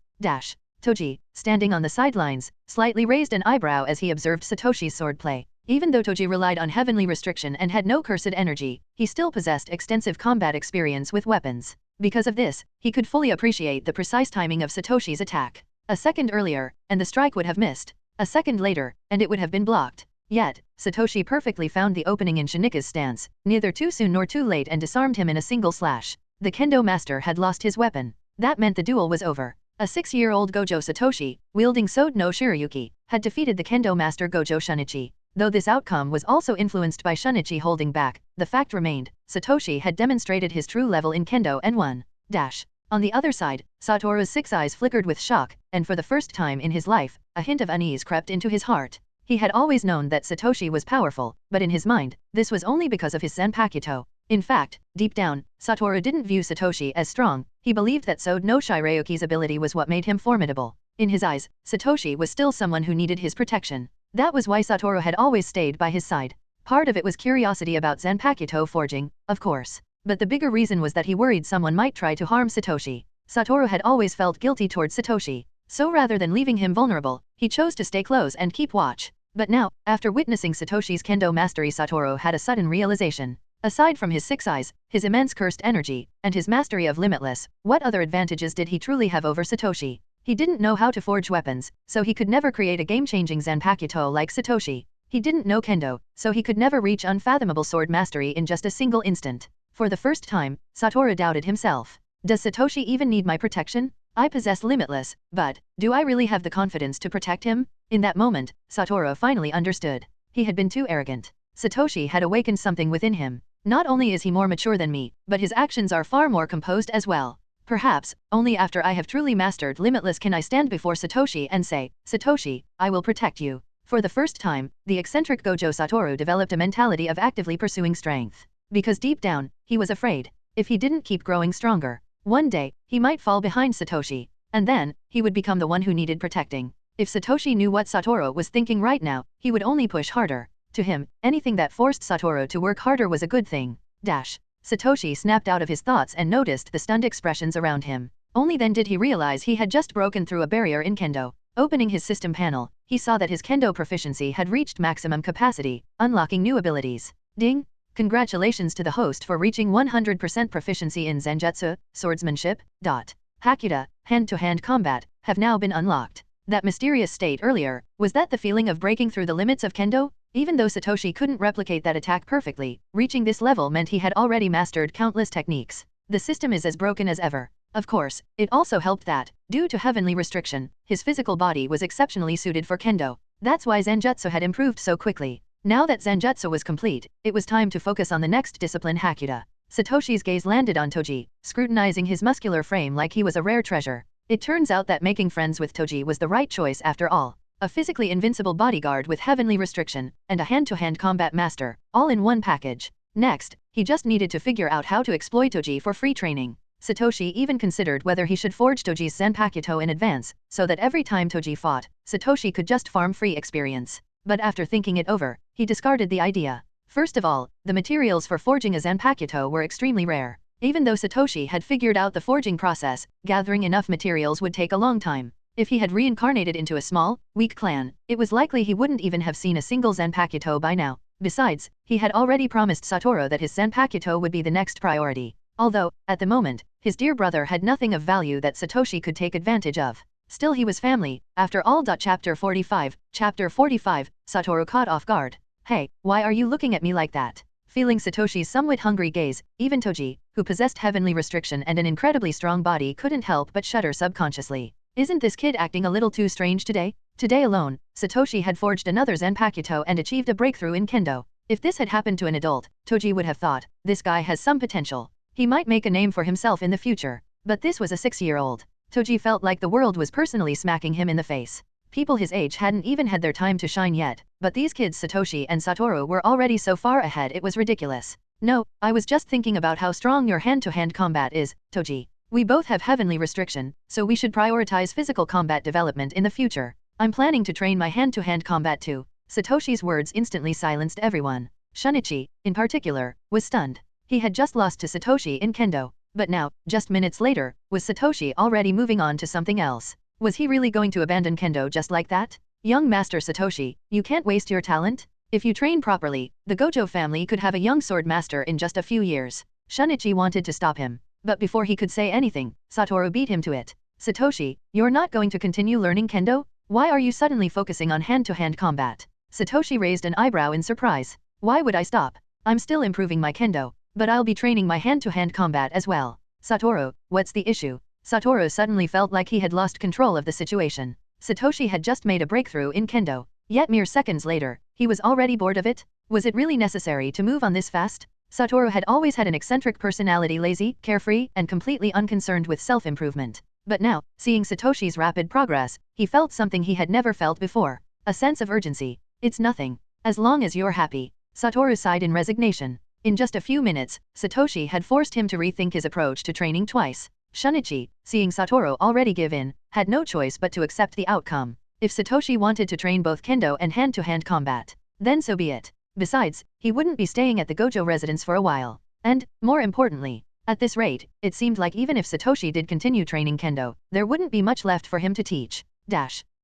[SPEAKER 1] Toji, standing on the sidelines, slightly raised an eyebrow as he observed Satoshi's swordplay. Even though Toji relied on heavenly restriction and had no cursed energy, he still possessed extensive combat experience with weapons. Because of this, he could fully appreciate the precise timing of Satoshi's attack. A second earlier, and the strike would have missed. A second later, and it would have been blocked. Yet, Satoshi perfectly found the opening in Shinika's stance, neither too soon nor too late, and disarmed him in a single slash. The kendo master had lost his weapon. That meant the duel was over. A 6-year-old Gojo Satoshi, wielding Sode no Shiryuki, had defeated the kendo master Gojo Shunichi. Though this outcome was also influenced by Shunichi holding back, the fact remained: Satoshi had demonstrated his true level in kendo and won. On the other side, Satoru's 6 eyes flickered with shock, and for the first time in his life, a hint of unease crept into his heart. He had always known that Satoshi was powerful, but in his mind, this was only because of his Zanpakuto. In fact, deep down, Satoru didn't view Satoshi as strong. He believed that Sode no Shiryuki's ability was what made him formidable. In his eyes, Satoshi was still someone who needed his protection. That was why Satoru had always stayed by his side. Part of it was curiosity about Zanpakuto forging, of course. But the bigger reason was that he worried someone might try to harm Satoshi. Satoru had always felt guilty towards Satoshi. So rather than leaving him vulnerable, he chose to stay close and keep watch. But now, after witnessing Satoshi's kendo mastery, Satoru had a sudden realization. Aside from his 6 eyes, his immense cursed energy, and his mastery of Limitless, what other advantages did he truly have over Satoshi? He didn't know how to forge weapons, so he could never create a game-changing Zanpakuto like Satoshi. He didn't know kendo, so he could never reach unfathomable sword mastery in just a single instant. For the first time, Satoru doubted himself. Does Satoshi even need my protection? I possess Limitless, but do I really have the confidence to protect him? In that moment, Satoru finally understood. He had been too arrogant. Satoshi had awakened something within him. Not only is he more mature than me, but his actions are far more composed as well. Perhaps, only after I have truly mastered Limitless can I stand before Satoshi and say, Satoshi, I will protect you. For the first time, the eccentric Gojo Satoru developed a mentality of actively pursuing strength. Because deep down, he was afraid. If he didn't keep growing stronger, one day, he might fall behind Satoshi. And then, he would become the one who needed protecting. If Satoshi knew what Satoru was thinking right now, he would only push harder. To him, anything that forced Satoru to work harder was a good thing. Satoshi snapped out of his thoughts and noticed the stunned expressions around him. Only then did he realize he had just broken through a barrier in kendo. Opening his system panel, he saw that his kendo proficiency had reached maximum capacity, unlocking new abilities. Ding! Congratulations to the host for reaching 100% proficiency in Zanjutsu, swordsmanship. Hakuda, hand-to-hand combat, have now been unlocked. That mysterious state earlier, was that the feeling of breaking through the limits of kendo? Even though Satoshi couldn't replicate that attack perfectly, reaching this level meant he had already mastered countless techniques. The system is as broken as ever. Of course, it also helped that, due to heavenly restriction, his physical body was exceptionally suited for kendo. That's why Zanjutsu had improved so quickly. Now that Zanjutsu was complete, it was time to focus on the next discipline, Hakuda. Satoshi's gaze landed on Toji, scrutinizing his muscular frame like he was a rare treasure. It turns out that making friends with Toji was the right choice after all. A physically invincible bodyguard with heavenly restriction, and a hand-to-hand combat master, all in one package. Next, he just needed to figure out how to exploit Toji for free training. Satoshi even considered whether he should forge Toji's Zanpakuto in advance, so that every time Toji fought, Satoshi could just farm free experience. But after thinking it over, he discarded the idea. First of all, the materials for forging a Zanpakuto were extremely rare. Even though Satoshi had figured out the forging process, gathering enough materials would take a long time. If he had reincarnated into a small, weak clan, it was likely he wouldn't even have seen a single Zanpakuto by now. Besides, he had already promised Satoru that his Zanpakuto would be the next priority. Although, at the moment, his dear brother had nothing of value that Satoshi could take advantage of. Still, he was family, after all. Chapter 45, Satoru caught off guard. Hey, why are you looking at me like that? Feeling Satoshi's somewhat hungry gaze, even Toji, who possessed heavenly restriction and an incredibly strong body, couldn't help but shudder subconsciously. Isn't this kid acting a little too strange today? Today alone, Satoshi had forged another Zanpakuto and achieved a breakthrough in Kendo. If this had happened to an adult, Toji would have thought, this guy has some potential. He might make a name for himself in the future. But this was a 6-year-old. Toji felt like the world was personally smacking him in the face. People his age hadn't even had their time to shine yet, but these kids Satoshi and Satoru were already so far ahead it was ridiculous. No, I was just thinking about how strong your hand-to-hand combat is, Toji. We both have heavenly restriction, so we should prioritize physical combat development in the future. I'm planning to train my hand-to-hand combat too. Satoshi's words instantly silenced everyone. Shunichi, in particular, was stunned. He had just lost to Satoshi in Kendo, but now, just minutes later, was Satoshi already moving on to something else? Was he really going to abandon Kendo just like that? Young Master Satoshi, you can't waste your talent. If you train properly, the Gojo family could have a young sword master in just a few years. Shunichi wanted to stop him, but before he could say anything, Satoru beat him to it. Satoshi, you're not going to continue learning Kendo? Why are you suddenly focusing on hand-to-hand combat? Satoshi raised an eyebrow in surprise. Why would I stop? I'm still improving my Kendo, but I'll be training my hand-to-hand combat as well. Satoru, what's the issue? Satoru suddenly felt like he had lost control of the situation. Satoshi had just made a breakthrough in Kendo, yet mere seconds later, he was already bored of it? Was it really necessary to move on this fast? Satoru had always had an eccentric personality, lazy, carefree, and completely unconcerned with self-improvement. But now, seeing Satoshi's rapid progress, he felt something he had never felt before. A sense of urgency. It's nothing. As long as you're happy. Satoru sighed in resignation. In just a few minutes, Satoshi had forced him to rethink his approach to training twice. Shunichi, seeing Satoru already give in, had no choice but to accept the outcome. If Satoshi wanted to train both Kendo and hand-to-hand combat, then so be it. Besides, he wouldn't be staying at the Gojo residence for a while. And, more importantly, at this rate, it seemed like even if Satoshi did continue training Kendo, there wouldn't be much left for him to teach.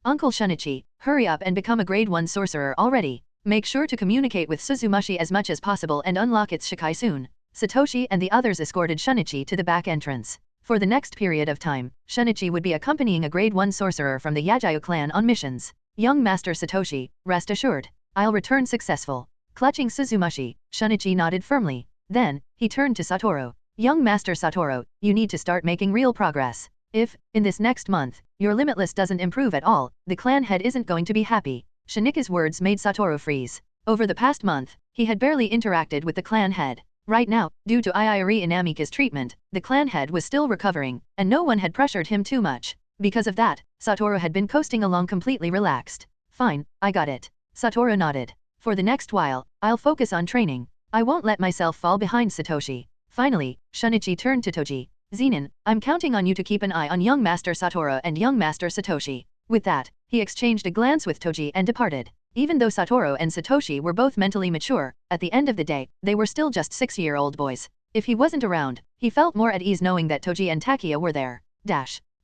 [SPEAKER 1] Uncle Shunichi, hurry up and become a grade 1 sorcerer already. Make sure to communicate with Suzumashi as much as possible and unlock its Shikai soon. Satoshi and the others escorted Shunichi to the back entrance. For the next period of time, Shunichi would be accompanying a grade 1 sorcerer from the Yajayu clan on missions. Young Master Satoshi, rest assured, I'll return successful. Clutching Suzumashi, Shunichi nodded firmly. Then, he turned to Satoru. Young Master Satoru, you need to start making real progress. If, in this next month, your limitless doesn't improve at all, the clan head isn't going to be happy. Shunika's words made Satoru freeze. Over the past month, he had barely interacted with the clan head. Right now, due to Iiri Inamika's treatment, the clan head was still recovering, and no one had pressured him too much. Because of that, Satoru had been coasting along completely relaxed. Fine, I got it. Satoru nodded. For the next while, I'll focus on training. I won't let myself fall behind Satoshi. Finally, Shunichi turned to Toji. Zenin, I'm counting on you to keep an eye on young Master Satoru and young Master Satoshi. With that, he exchanged a glance with Toji and departed. Even though Satoru and Satoshi were both mentally mature, at the end of the day, they were still just 6-year-old boys. If he wasn't around, he felt more at ease knowing that Toji and Takia were there.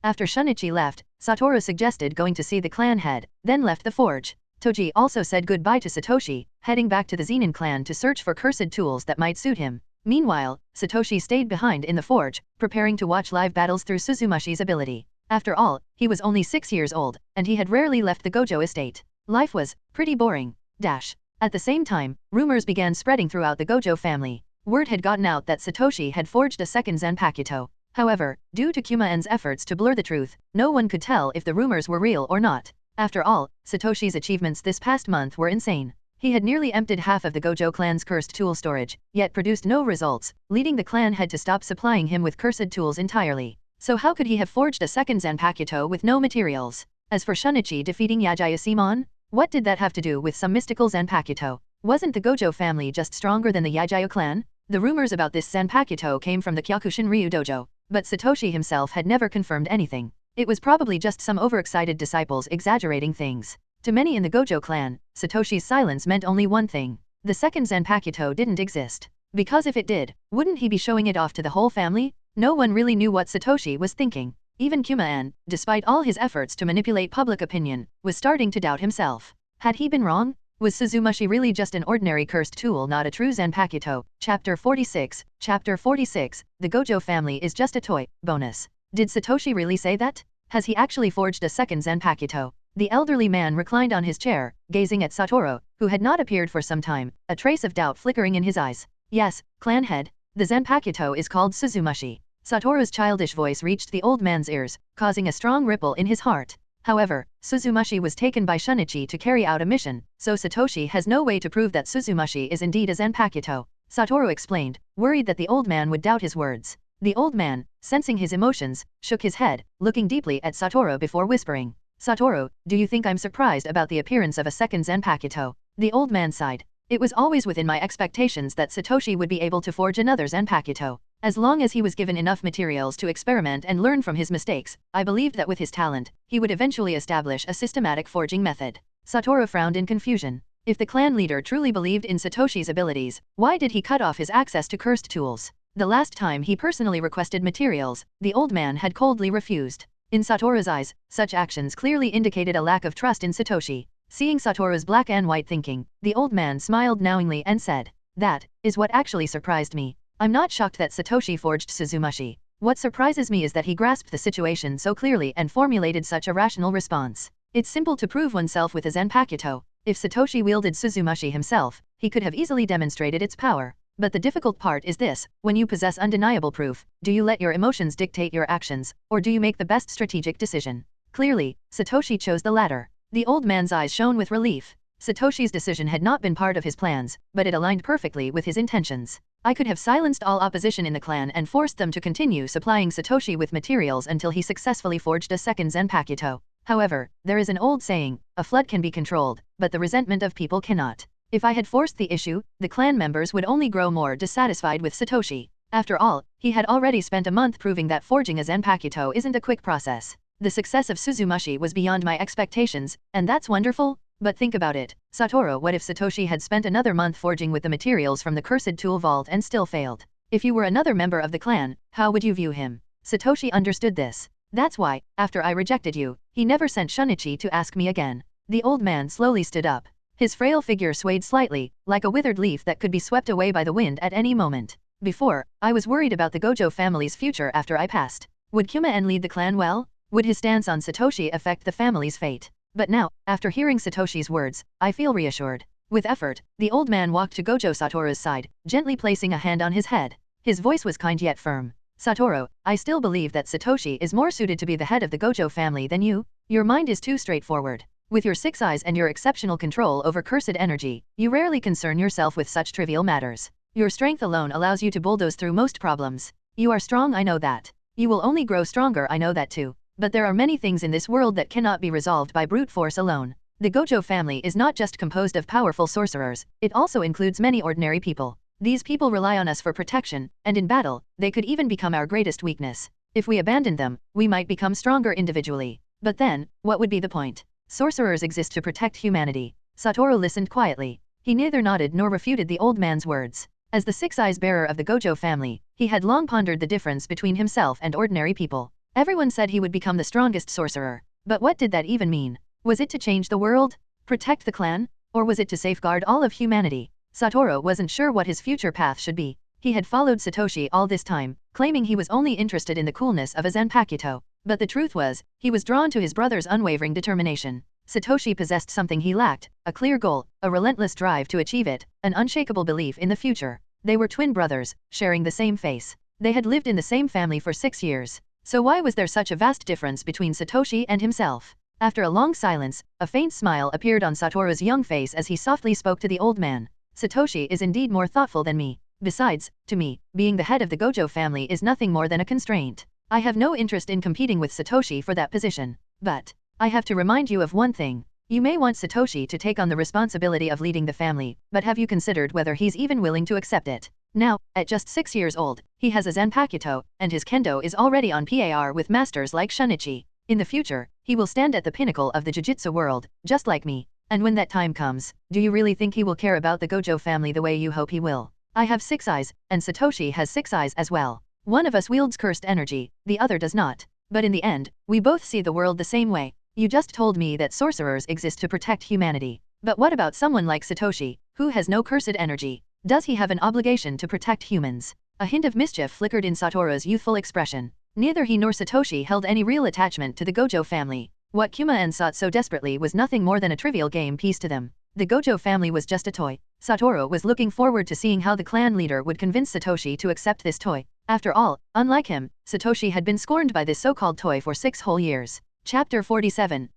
[SPEAKER 1] After Shunichi left, Satoru suggested going to see the clan head, then left the forge. Toji also said goodbye to Satoshi, heading back to the Zenin clan to search for cursed tools that might suit him. Meanwhile, Satoshi stayed behind in the forge, preparing to watch live battles through Suzumashi's ability. After all, he was only 6 years old, and he had rarely left the Gojo estate. Life was pretty boring. At the same time, rumors began spreading throughout the Gojo family. Word had gotten out that Satoshi had forged a second Zanpakuto. However, due to Kuma-en's efforts to blur the truth, no one could tell if the rumors were real or not. After all, Satoshi's achievements this past month were insane. He had nearly emptied half of the Gojo clan's cursed tool storage, yet produced no results, leading the clan head to stop supplying him with cursed tools entirely. So how could he have forged a second Zanpakuto with no materials? As for Shunichi defeating Yajayu Simon, what did that have to do with some mystical Zanpakuto? Wasn't the Gojo family just stronger than the Yajayu clan? The rumors about this Zanpakuto came from the Kyokushin Ryu dojo, but Satoshi himself had never confirmed anything. It was probably just some overexcited disciples exaggerating things. To many in the Gojo clan, Satoshi's silence meant only one thing. The second Zanpakuto didn't exist. Because if it did, wouldn't he be showing it off to the whole family? No one really knew what Satoshi was thinking. Even Kuma-en, despite all his efforts to manipulate public opinion, was starting to doubt himself. Had he been wrong? Was Suzumashi really just an ordinary cursed tool, not a true Zanpakuto? Chapter 46. Chapter 46. The Gojo family is just a toy. Bonus. Did Satoshi really say that? Has he actually forged a second Zanpakuto? The elderly man reclined on his chair, gazing at Satoru, who had not appeared for some time, a trace of doubt flickering in his eyes. Yes, clan head, the Zanpakuto is called Suzumashi. Satoru's childish voice reached the old man's ears, causing a strong ripple in his heart. However, Suzumashi was taken by Shunichi to carry out a mission, so Satoshi has no way to prove that Suzumashi is indeed a Zanpakuto. Satoru explained, worried that the old man would doubt his words. The old man, sensing his emotions, shook his head, looking deeply at Satoru before whispering, Satoru, do you think I'm surprised about the appearance of a second Zanpakuto? The old man sighed. It was always within my expectations that Satoshi would be able to forge another Zanpakuto. As long as he was given enough materials to experiment and learn from his mistakes, I believed that with his talent, he would eventually establish a systematic forging method. Satoru frowned in confusion. If the clan leader truly believed in Satoshi's abilities, why did he cut off his access to cursed tools? The last time he personally requested materials, the old man had coldly refused. In Satoru's eyes, such actions clearly indicated a lack of trust in Satoshi. Seeing Satoru's black and white thinking, the old man smiled knowingly and said, that is what actually surprised me. I'm not shocked that Satoshi forged Suzumashi. What surprises me is that he grasped the situation so clearly and formulated such a rational response. It's simple to prove oneself with a Zanpakuto. If Satoshi wielded Suzumashi himself, he could have easily demonstrated its power. But the difficult part is this, when you possess undeniable proof, do you let your emotions dictate your actions, or do you make the best strategic decision? Clearly, Satoshi chose the latter. The old man's eyes shone with relief. Satoshi's decision had not been part of his plans, but it aligned perfectly with his intentions. I could have silenced all opposition in the clan and forced them to continue supplying Satoshi with materials until he successfully forged a second Zanpakuto. However, there is an old saying, a flood can be controlled, but the resentment of people cannot. If I had forced the issue, the clan members would only grow more dissatisfied with Satoshi. After all, he had already spent a month proving that forging a Zanpakuto isn't a quick process. The success of Suzumashi was beyond my expectations, and that's wonderful. But think about it, Satoru, what if Satoshi had spent another month forging with the materials from the cursed tool vault and still failed? If you were another member of the clan, how would you view him? Satoshi understood this. That's why, after I rejected you, he never sent Shunichi to ask me again. The old man slowly stood up. His frail figure swayed slightly, like a withered leaf that could be swept away by the wind at any moment. Before, I was worried about the Gojo family's future after I passed. Would Kuma-en lead the clan well? Would his stance on Satoshi affect the family's fate? But now, after hearing Satoshi's words, I feel reassured. With effort, the old man walked to Gojo Satoru's side, gently placing a hand on his head. His voice was kind yet firm. Satoru, I still believe that Satoshi is more suited to be the head of the Gojo family than you. Your mind is too straightforward. With your 6 eyes and your exceptional control over cursed energy, you rarely concern yourself with such trivial matters. Your strength alone allows you to bulldoze through most problems. You are strong, I know that. You will only grow stronger, I know that too. But there are many things in this world that cannot be resolved by brute force alone. The Gojo family is not just composed of powerful sorcerers, it also includes many ordinary people. These people rely on us for protection, and in battle, they could even become our greatest weakness. If we abandon them, we might become stronger individually. But then, what would be the point? Sorcerers exist to protect humanity. Satoru listened quietly. He neither nodded nor refuted the old man's words. As the 6 eyes bearer of the Gojo family, he had long pondered the difference between himself and ordinary people. Everyone said he would become the strongest sorcerer. But what did that even mean? Was it to change the world? Protect the clan? Or was it to safeguard all of humanity? Satoru wasn't sure what his future path should be. He had followed Satoshi all this time, claiming he was only interested in the coolness of a Zanpakuto. But the truth was, he was drawn to his brother's unwavering determination. Satoshi possessed something he lacked, a clear goal, a relentless drive to achieve it, an unshakable belief in the future. They were twin brothers, sharing the same face. They had lived in the same family for 6 years. So why was there such a vast difference between Satoshi and himself? After a long silence, a faint smile appeared on Satoru's young face as he softly spoke to the old man. Satoshi is indeed more thoughtful than me. Besides, to me, being the head of the Gojo family is nothing more than a constraint. I have no interest in competing with Satoshi for that position. But I have to remind you of one thing. You may want Satoshi to take on the responsibility of leading the family, but have you considered whether he's even willing to accept it? Now, at just 6 years old, he has a Zanpakuto, and his kendo is already on par with masters like Shunichi. In the future, he will stand at the pinnacle of the Jujutsu world, just like me. And when that time comes, do you really think he will care about the Gojo family the way you hope he will? I have 6 eyes, and Satoshi has 6 eyes as well. One of us wields cursed energy, the other does not. But in the end, we both see the world the same way. You just told me that sorcerers exist to protect humanity. But what about someone like Satoshi, who has no cursed energy? Does he have an obligation to protect humans? A hint of mischief flickered in Satoru's youthful expression. Neither he nor Satoshi held any real attachment to the Gojo family. What Kuma-en sought so desperately was nothing more than a trivial game piece to them. The Gojo family was just a toy. Satoru was looking forward to seeing how the clan leader would convince Satoshi to accept this toy. After all, unlike him, Satoshi had been scorned by this so-called toy for 6 whole years. Chapter 47,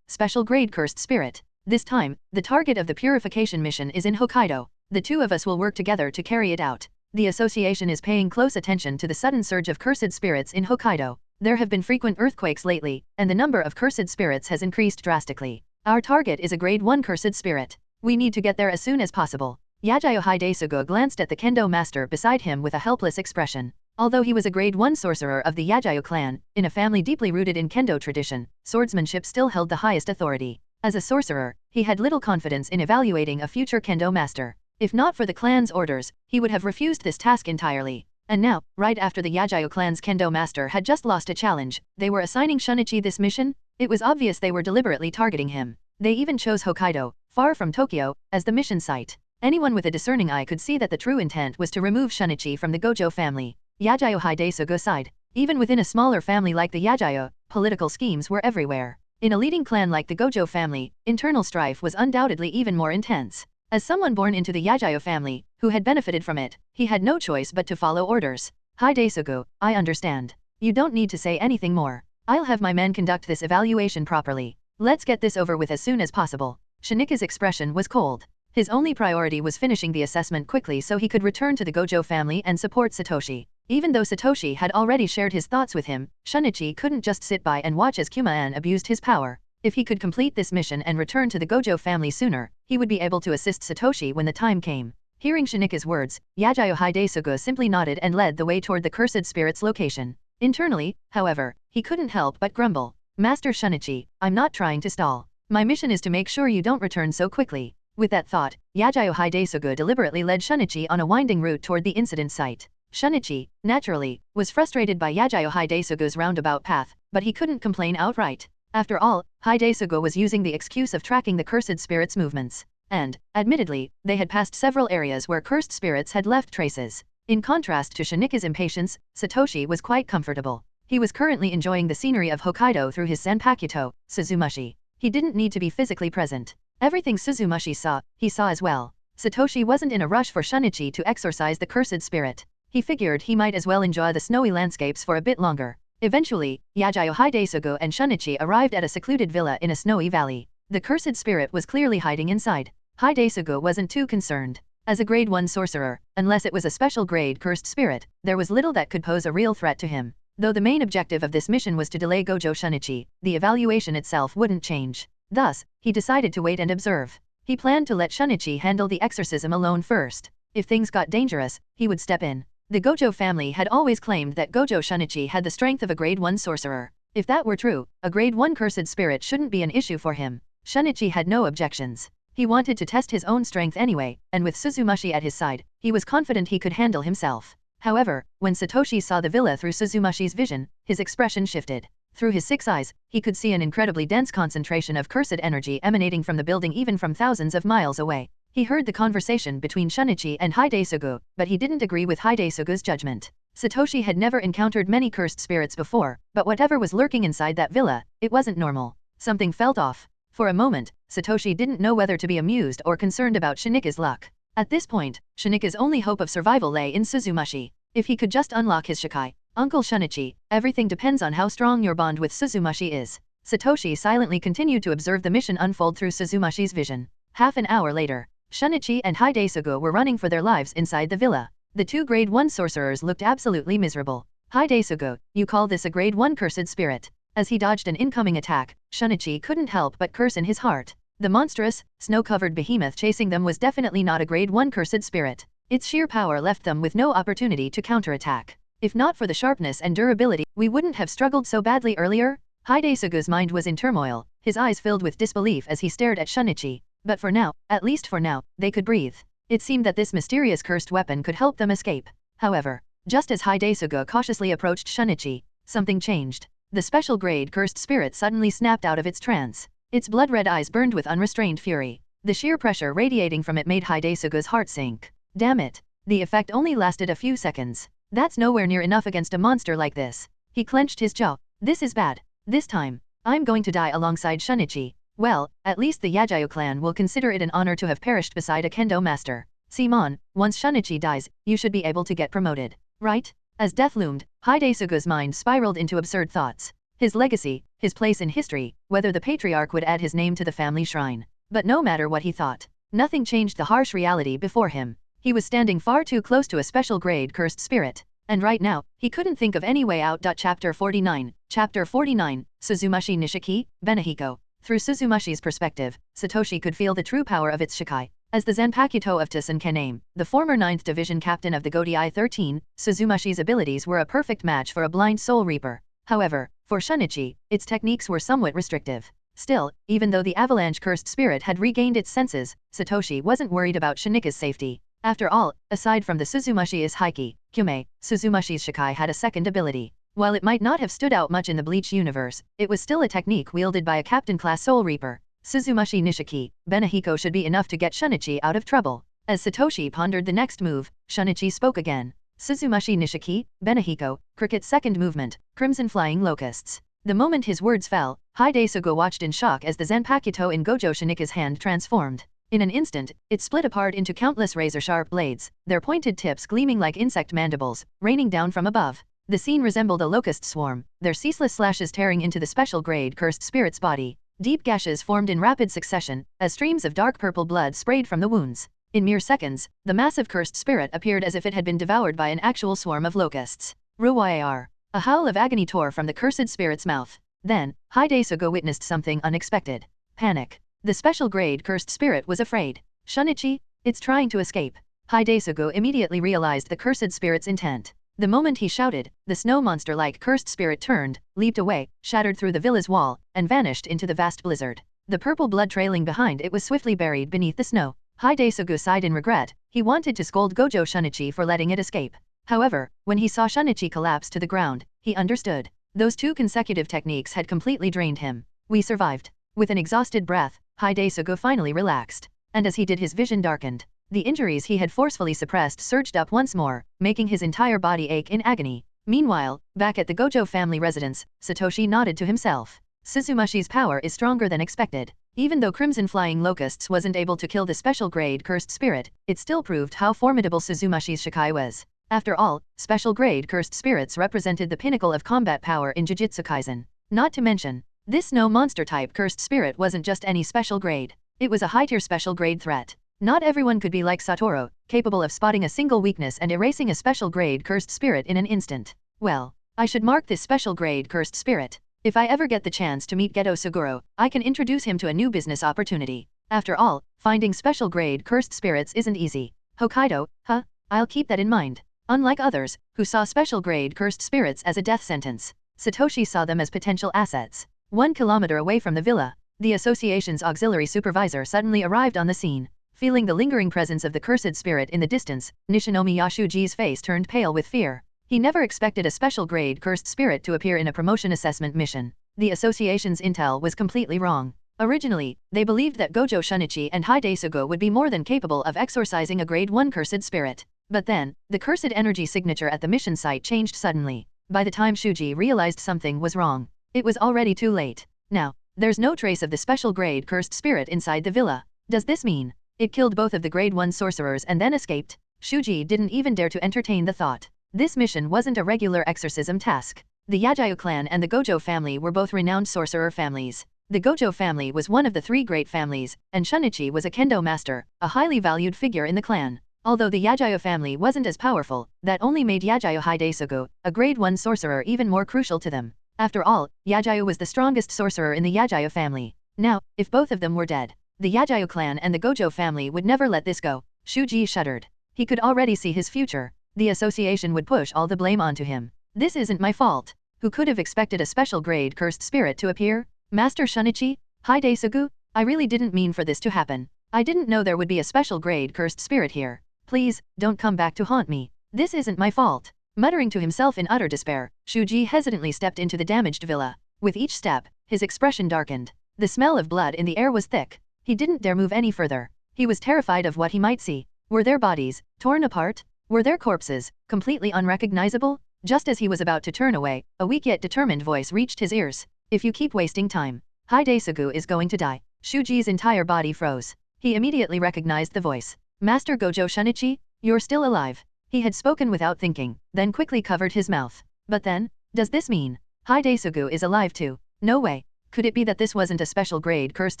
[SPEAKER 1] Special Grade Cursed Spirit. This time, the target of the purification mission is in Hokkaido. The two of us will work together to carry it out. The association is paying close attention to the sudden surge of cursed spirits in Hokkaido. There have been frequent earthquakes lately, and the number of cursed spirits has increased drastically. Our target is a grade 1 cursed spirit. We need to get there as soon as possible. Yajayo Hidesugo glanced at the kendo master beside him with a helpless expression. Although he was a grade 1 sorcerer of the Yajayo clan, in a family deeply rooted in kendo tradition, swordsmanship still held the highest authority. As a sorcerer, he had little confidence in evaluating a future kendo master. If not for the clan's orders, he would have refused this task entirely. And now, right after the Yajayo clan's kendo master had just lost a challenge, they were assigning Shunichi this mission? It was obvious they were deliberately targeting him. They even chose Hokkaido, far from Tokyo, as the mission site. Anyone with a discerning eye could see that the true intent was to remove Shunichi from the Gojo family. Yajayo Hidesugo sighed. Even within a smaller family like the Yajayo, political schemes were everywhere. In a leading clan like the Gojo family, internal strife was undoubtedly even more intense. As someone born into the Yajayo family, who had benefited from it, he had no choice but to follow orders. Hidesugo, I understand. You don't need to say anything more. I'll have my men conduct this evaluation properly. Let's get this over with as soon as possible. Shinika's expression was cold. His only priority was finishing the assessment quickly so he could return to the Gojo family and support Satoshi. Even though Satoshi had already shared his thoughts with him, Shunichi couldn't just sit by and watch as Kuma-an abused his power. If he could complete this mission and return to the Gojo family sooner, he would be able to assist Satoshi when the time came. Hearing Shinika's words, Yajayo Hidesugo simply nodded and led the way toward the cursed spirit's location. Internally, however, he couldn't help but grumble. Master Shunichi, I'm not trying to stall. My mission is to make sure you don't return so quickly. With that thought, Yajayo Hidesugo deliberately led Shunichi on a winding route toward the incident site. Shunichi, naturally, was frustrated by Yajayo Hidesugo's roundabout path, but he couldn't complain outright. After all, Hidesugo was using the excuse of tracking the cursed spirit's movements. And, admittedly, they had passed several areas where cursed spirits had left traces. In contrast to Shinika's impatience, Satoshi was quite comfortable. He was currently enjoying the scenery of Hokkaido through his Zanpakuto, Suzumashi. He didn't need to be physically present. Everything Suzumashi saw, he saw as well. Satoshi wasn't in a rush for Shunichi to exorcise the cursed spirit. He figured he might as well enjoy the snowy landscapes for a bit longer. Eventually, Yajayo Hidesugo and Shunichi arrived at a secluded villa in a snowy valley. The cursed spirit was clearly hiding inside. Hidesugo wasn't too concerned. As a grade 1 sorcerer, unless it was a special grade cursed spirit, there was little that could pose a real threat to him. Though the main objective of this mission was to delay Gojo Shunichi, the evaluation itself wouldn't change. Thus, he decided to wait and observe. He planned to let Shunichi handle the exorcism alone first. If things got dangerous, he would step in. The Gojo family had always claimed that Gojo Shunichi had the strength of a grade 1 sorcerer. If that were true, a grade 1 cursed spirit shouldn't be an issue for him. Shunichi had no objections. He wanted to test his own strength anyway, and with Suzumashi at his side, he was confident he could handle himself. However, when Satoshi saw the villa through Suzumashi's vision, his expression shifted. Through his 6 eyes, he could see an incredibly dense concentration of cursed energy emanating from the building even from thousands of miles away. He heard the conversation between Shunichi and Hidesugo, but he didn't agree with Hidesugo's judgment. Satoshi had never encountered many cursed spirits before, but whatever was lurking inside that villa, it wasn't normal. Something felt off. For a moment, Satoshi didn't know whether to be amused or concerned about Shinika's luck. At this point, Shinika's only hope of survival lay in Suzumashi. If he could just unlock his Shikai, Uncle Shunichi, everything depends on how strong your bond with Suzumashi is. Satoshi silently continued to observe the mission unfold through Suzumashi's vision. Half an hour later, Shunichi and Hidesugo were running for their lives inside the villa. The two grade 1 sorcerers looked absolutely miserable. Hidesugo, you call this a grade 1 cursed spirit? As he dodged an incoming attack, Shunichi couldn't help but curse in his heart. The monstrous, snow-covered behemoth chasing them was definitely not a grade 1 cursed spirit. Its sheer power left them with no opportunity to counterattack. If not for the sharpness and durability, we wouldn't have struggled so badly earlier. Hidesugo's mind was in turmoil, his eyes filled with disbelief as he stared at Shunichi. But for now, at least for now, they could breathe. It seemed that this mysterious cursed weapon could help them escape. However, just as Hidesugo cautiously approached Shunichi, something changed. The special grade cursed spirit suddenly snapped out of its trance. Its blood-red eyes burned with unrestrained fury. The sheer pressure radiating from it made Hidesugo's heart sink. Damn it. The effect only lasted a few seconds. That's nowhere near enough against a monster like this. He clenched his jaw. This is bad. This time, I'm going to die alongside Shunichi. Well, at least the Yajayo clan will consider it an honor to have perished beside a kendo master. Simon, once Shunichi dies, you should be able to get promoted, right? As death loomed, Hidetsugu's mind spiraled into absurd thoughts. His legacy, his place in history, whether the patriarch would add his name to the family shrine. But no matter what he thought, nothing changed the harsh reality before him. He was standing far too close to a special grade cursed spirit. And right now, he couldn't think of any way out. Chapter 49, Suzumashi Nishiki, Benehiko. Through Suzumashi's perspective, Satoshi could feel the true power of its Shikai. As the Zanpakuto of Tosen Kaname, the former 9th Division captain of the Godai 13, Suzumashi's abilities were a perfect match for a blind soul reaper. However, for Shunichi, its techniques were somewhat restrictive. Still, even though the avalanche cursed spirit had regained its senses, Satoshi wasn't worried about Shinika's safety. After all, aside from the Suzumashi's Haiki, Kyume, Suzumashi's Shikai had a second ability. While it might not have stood out much in the Bleach universe, it was still a technique wielded by a captain-class soul reaper. Suzumashi Nishiki, Benehiko should be enough to get Shunichi out of trouble. As Satoshi pondered the next move, Shunichi spoke again. Suzumashi Nishiki, Benehiko, Cricket's second movement, Crimson Flying Locusts. The moment his words fell, Hidetsugu watched in shock as the Zanpakuto in Gojo Shinika's hand transformed. In an instant, it split apart into countless razor-sharp blades, their pointed tips gleaming like insect mandibles, raining down from above. The scene resembled a locust swarm, their ceaseless slashes tearing into the special grade cursed spirit's body. Deep gashes formed in rapid succession, as streams of dark purple blood sprayed from the wounds. In mere seconds, the massive cursed spirit appeared as if it had been devoured by an actual swarm of locusts. Ruwayar. A howl of agony tore from the cursed spirit's mouth. Then, Hidetsugu witnessed something unexpected. Panic. The special grade cursed spirit was afraid. Shunichi, it's trying to escape. Hidetsugu immediately realized the cursed spirit's intent. The moment he shouted, the snow monster-like cursed spirit turned, leaped away, shattered through the villa's wall, and vanished into the vast blizzard. The purple blood trailing behind it was swiftly buried beneath the snow. Hidetsugu sighed in regret. He wanted to scold Gojo Shunichi for letting it escape. However, when he saw Shunichi collapse to the ground, he understood. Those two consecutive techniques had completely drained him. We survived. With an exhausted breath, Hidetsugu finally relaxed. And as he did, his vision darkened. The injuries he had forcefully suppressed surged up once more, making his entire body ache in agony. Meanwhile, back at the Gojo family residence, Satoshi nodded to himself. Suzumashi's power is stronger than expected. Even though Crimson Flying Locusts wasn't able to kill the special grade cursed spirit, it still proved how formidable Suzumashi's Shikai was. After all, special grade cursed spirits represented the pinnacle of combat power in Jujutsu Kaisen. Not to mention, this snow monster type cursed spirit wasn't just any special grade. It was a high-tier special grade threat. Not everyone could be like Satoru, capable of spotting a single weakness and erasing a special grade cursed spirit in an instant. Well, I should mark this special grade cursed spirit. If I ever get the chance to meet Geto Suguro, I can introduce him to a new business opportunity. After all, finding special grade cursed spirits isn't easy. Hokkaido, huh? I'll keep that in mind. Unlike others, who saw special grade cursed spirits as a death sentence, Satoshi saw them as potential assets. 1 kilometer away from the villa, the association's auxiliary supervisor suddenly arrived on the scene. Feeling the lingering presence of the cursed spirit in the distance, Nishinomi Yashuji's face turned pale with fear. He never expected a special grade cursed spirit to appear in a promotion assessment mission. The association's intel was completely wrong. Originally, they believed that Gojo Shunichi and Hidetsugu would be more than capable of exorcising a grade 1 cursed spirit. But then, the cursed energy signature at the mission site changed suddenly. By the time Shuji realized something was wrong, it was already too late. Now, there's no trace of the special grade cursed spirit inside the villa. Does this mean it killed both of the grade 1 sorcerers and then escaped? Shuji didn't even dare to entertain the thought. This mission wasn't a regular exorcism task. The Yajayo clan and the Gojo family were both renowned sorcerer families. The Gojo family was one of the 3 great families, and Shunichi was a kendo master, a highly valued figure in the clan. Although the Yajayo family wasn't as powerful, that only made Yajayo Hidetsugu, a grade 1 sorcerer, even more crucial to them. After all, Yajayo was the strongest sorcerer in the Yajayo family. Now, if both of them were dead, the Yajayo clan and the Gojo family would never let this go. Shuji shuddered. He could already see his future. The association would push all the blame onto him. This isn't my fault. Who could have expected a special grade cursed spirit to appear? Master Shunichi? Hidetsugu? I really didn't mean for this to happen. I didn't know there would be a special grade cursed spirit here. Please, don't come back to haunt me. This isn't my fault. Muttering to himself in utter despair, Shuji hesitantly stepped into the damaged villa. With each step, his expression darkened. The smell of blood in the air was thick. He didn't dare move any further. He was terrified of what he might see. Were their bodies torn apart? Were their corpses completely unrecognizable? Just as he was about to turn away, a weak yet determined voice reached his ears. If you keep wasting time, Hide-sugu is going to die. Shuji's entire body froze. He immediately recognized the voice. Master Gojo Shinichi, you're still alive. He had spoken without thinking, then quickly covered his mouth. But then, does this mean Hide-sugu is alive too? No way. Could it be that this wasn't a special grade cursed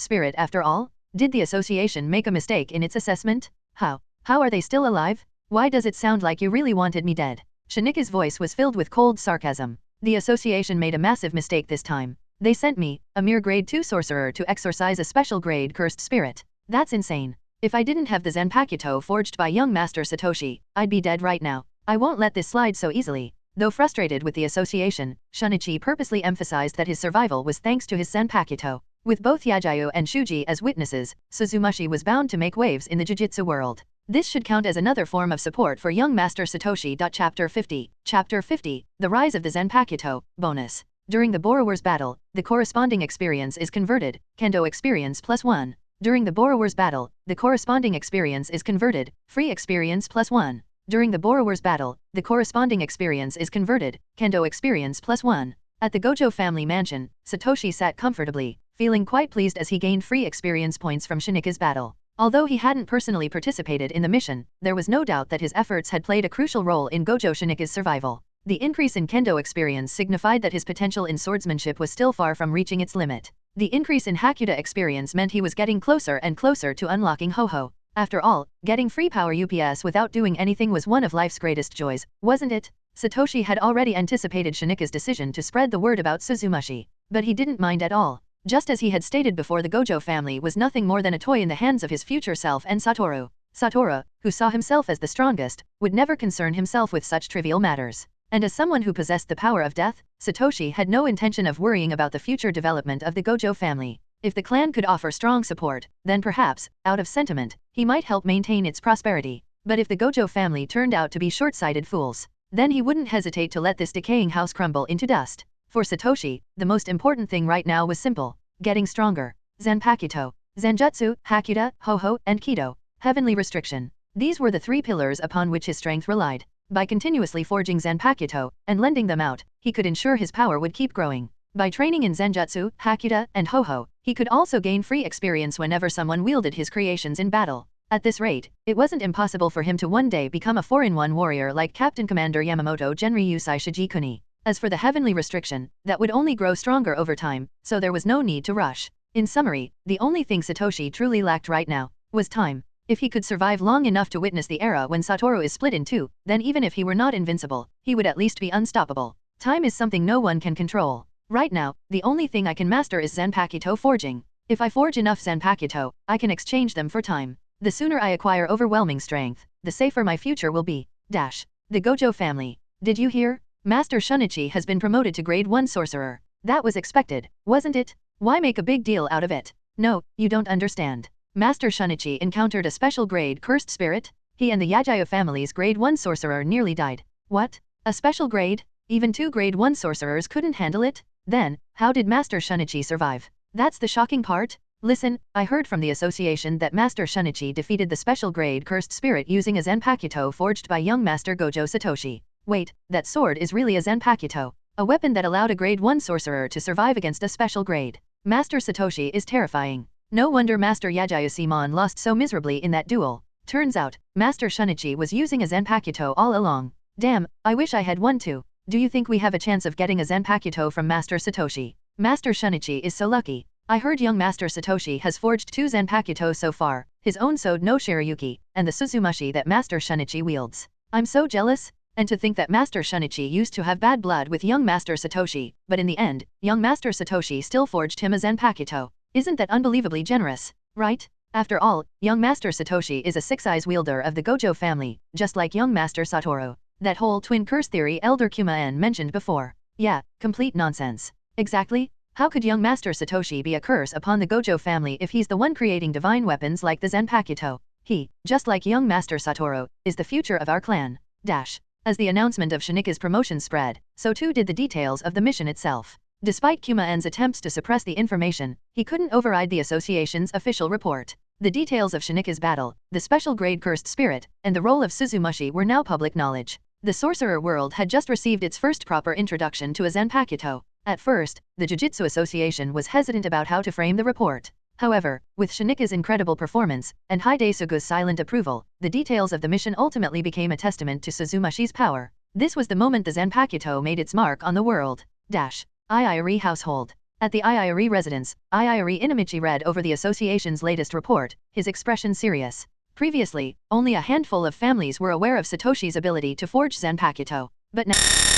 [SPEAKER 1] spirit after all? Did the association make a mistake in its assessment? How are they still alive? Why does it sound like you really wanted me dead? Shinika's voice was filled with cold sarcasm. The association made a massive mistake this time. They sent me, a mere grade 2 sorcerer, to exorcise a special grade cursed spirit. That's insane. If I didn't have the Zanpakuto forged by young Master Satoshi, I'd be dead right now. I won't let this slide so easily. Though frustrated with the association, Shinichi purposely emphasized that his survival was thanks to his Zanpakuto. With both Yajayu and Shuji as witnesses, Suzumashi was bound to make waves in the Jujutsu world. This should count as another form of support for young Master Satoshi. Chapter 50. Chapter 50, The Rise of the Zanpakuto, Bonus. During the Borrower's battle, the corresponding experience is converted, Kendo experience +1. During the Borrower's battle, the corresponding experience is converted, Free experience +1. During the Borrower's battle, the corresponding experience is converted, Kendo experience +1. At the Gojo family mansion, Satoshi sat comfortably, feeling quite pleased as he gained free experience points from Shinika's battle. Although he hadn't personally participated in the mission, there was no doubt that his efforts had played a crucial role in Gojo Shinika's survival. The increase in Kendo experience signified that his potential in swordsmanship was still far from reaching its limit. The increase in Hakuda experience meant he was getting closer and closer to unlocking Ho-Ho. After all, getting free power UPS without doing anything was one of life's greatest joys, wasn't it? Satoshi had already anticipated Shinika's decision to spread the word about Suzumashi. But he didn't mind at all. Just as he had stated before, the Gojo family was nothing more than a toy in the hands of his future self and Satoru. Satoru, who saw himself as the strongest, would never concern himself with such trivial matters. And as someone who possessed the power of death, Satoshi had no intention of worrying about the future development of the Gojo family. If the clan could offer strong support, then perhaps, out of sentiment, he might help maintain its prosperity. But if the Gojo family turned out to be short-sighted fools, then he wouldn't hesitate to let this decaying house crumble into dust. For Satoshi, the most important thing right now was simple: getting stronger. Zanpakuto, Zanjutsu, Hakuda, Ho-Ho, and Kido. Heavenly restriction. These were the three pillars upon which his strength relied. By continuously forging Zanpakuto and lending them out, he could ensure his power would keep growing. By training in Zanjutsu, Hakuda, and Ho-Ho, he could also gain free experience whenever someone wielded his creations in battle. At this rate, it wasn't impossible for him to one day become a 4-in-1 warrior like Captain Commander Yamamoto Genryusai Shijikuni. As for the heavenly restriction, that would only grow stronger over time, so there was no need to rush. In summary, the only thing Satoshi truly lacked right now was time. If he could survive long enough to witness the era when Satoru is split in two, then even if he were not invincible, he would at least be unstoppable. Time is something no one can control. Right now, the only thing I can master is Zanpakuto forging. If I forge enough Zanpakuto, I can exchange them for time. The sooner I acquire overwhelming strength, the safer my future will be. The Gojo family. Did you hear? Master Shinichi has been promoted to grade 1 sorcerer. That was expected, wasn't it? Why make a big deal out of it? No, you don't understand. Master Shinichi encountered a special grade cursed spirit. He and the Yajayu family's grade 1 sorcerer nearly died. What? A special grade? Even 2 grade 1 sorcerers couldn't handle it? Then, how did Master Shinichi survive? That's the shocking part. Listen, I heard from the association that Master Shinichi defeated the special grade cursed spirit using a Zanpakuto forged by young Master Gojo Satoshi. Wait, that sword is really a Zanpakuto, a weapon that allowed a grade 1 sorcerer to survive against a special grade. Master Satoshi is terrifying. No wonder Master Yajayu Simon lost so miserably in that duel. Turns out, Master Shinichi was using a Zanpakuto all along. Damn, I wish I had one too. Do you think we have a chance of getting a Zanpakuto from Master Satoshi? Master Shinichi is so lucky. I heard young Master Satoshi has forged 2 Zanpakuto so far, his own Sode no Shirayuki, and the Suzumashi that Master Shinichi wields. I'm so jealous. And to think that Master Shinichi used to have bad blood with young Master Satoshi, but in the end, young Master Satoshi still forged him a Zanpakuto. Isn't that unbelievably generous, right? After all, young Master Satoshi is a 6-eyes wielder of the Gojo family, just like young Master Satoru. That whole twin curse theory Elder Kuma-en mentioned before. Yeah, complete nonsense. Exactly. How could young Master Satoshi be a curse upon the Gojo family if he's the one creating divine weapons like the Zanpakuto? He, just like young Master Satoru, is the future of our clan. As the announcement of Shinika's promotion spread, so too did the details of the mission itself. Despite Kuma-en's attempts to suppress the information, he couldn't override the association's official report. The details of Shinika's battle, the special grade cursed spirit, and the role of Suzumashi were now public knowledge. The sorcerer world had just received its first proper introduction to a Zanpakuto. At first, the Jujutsu Association was hesitant about how to frame the report. However, with Shinika's incredible performance, and Hide-Sugu's silent approval, the details of the mission ultimately became a testament to Suzumushi's power. This was the moment the Zanpakuto made its mark on the world. Iiri household. At the Iiri residence, Iiri Inamichi read over the association's latest report, his expression serious. Previously, only a handful of families were aware of Satoshi's ability to forge Zanpakuto, but now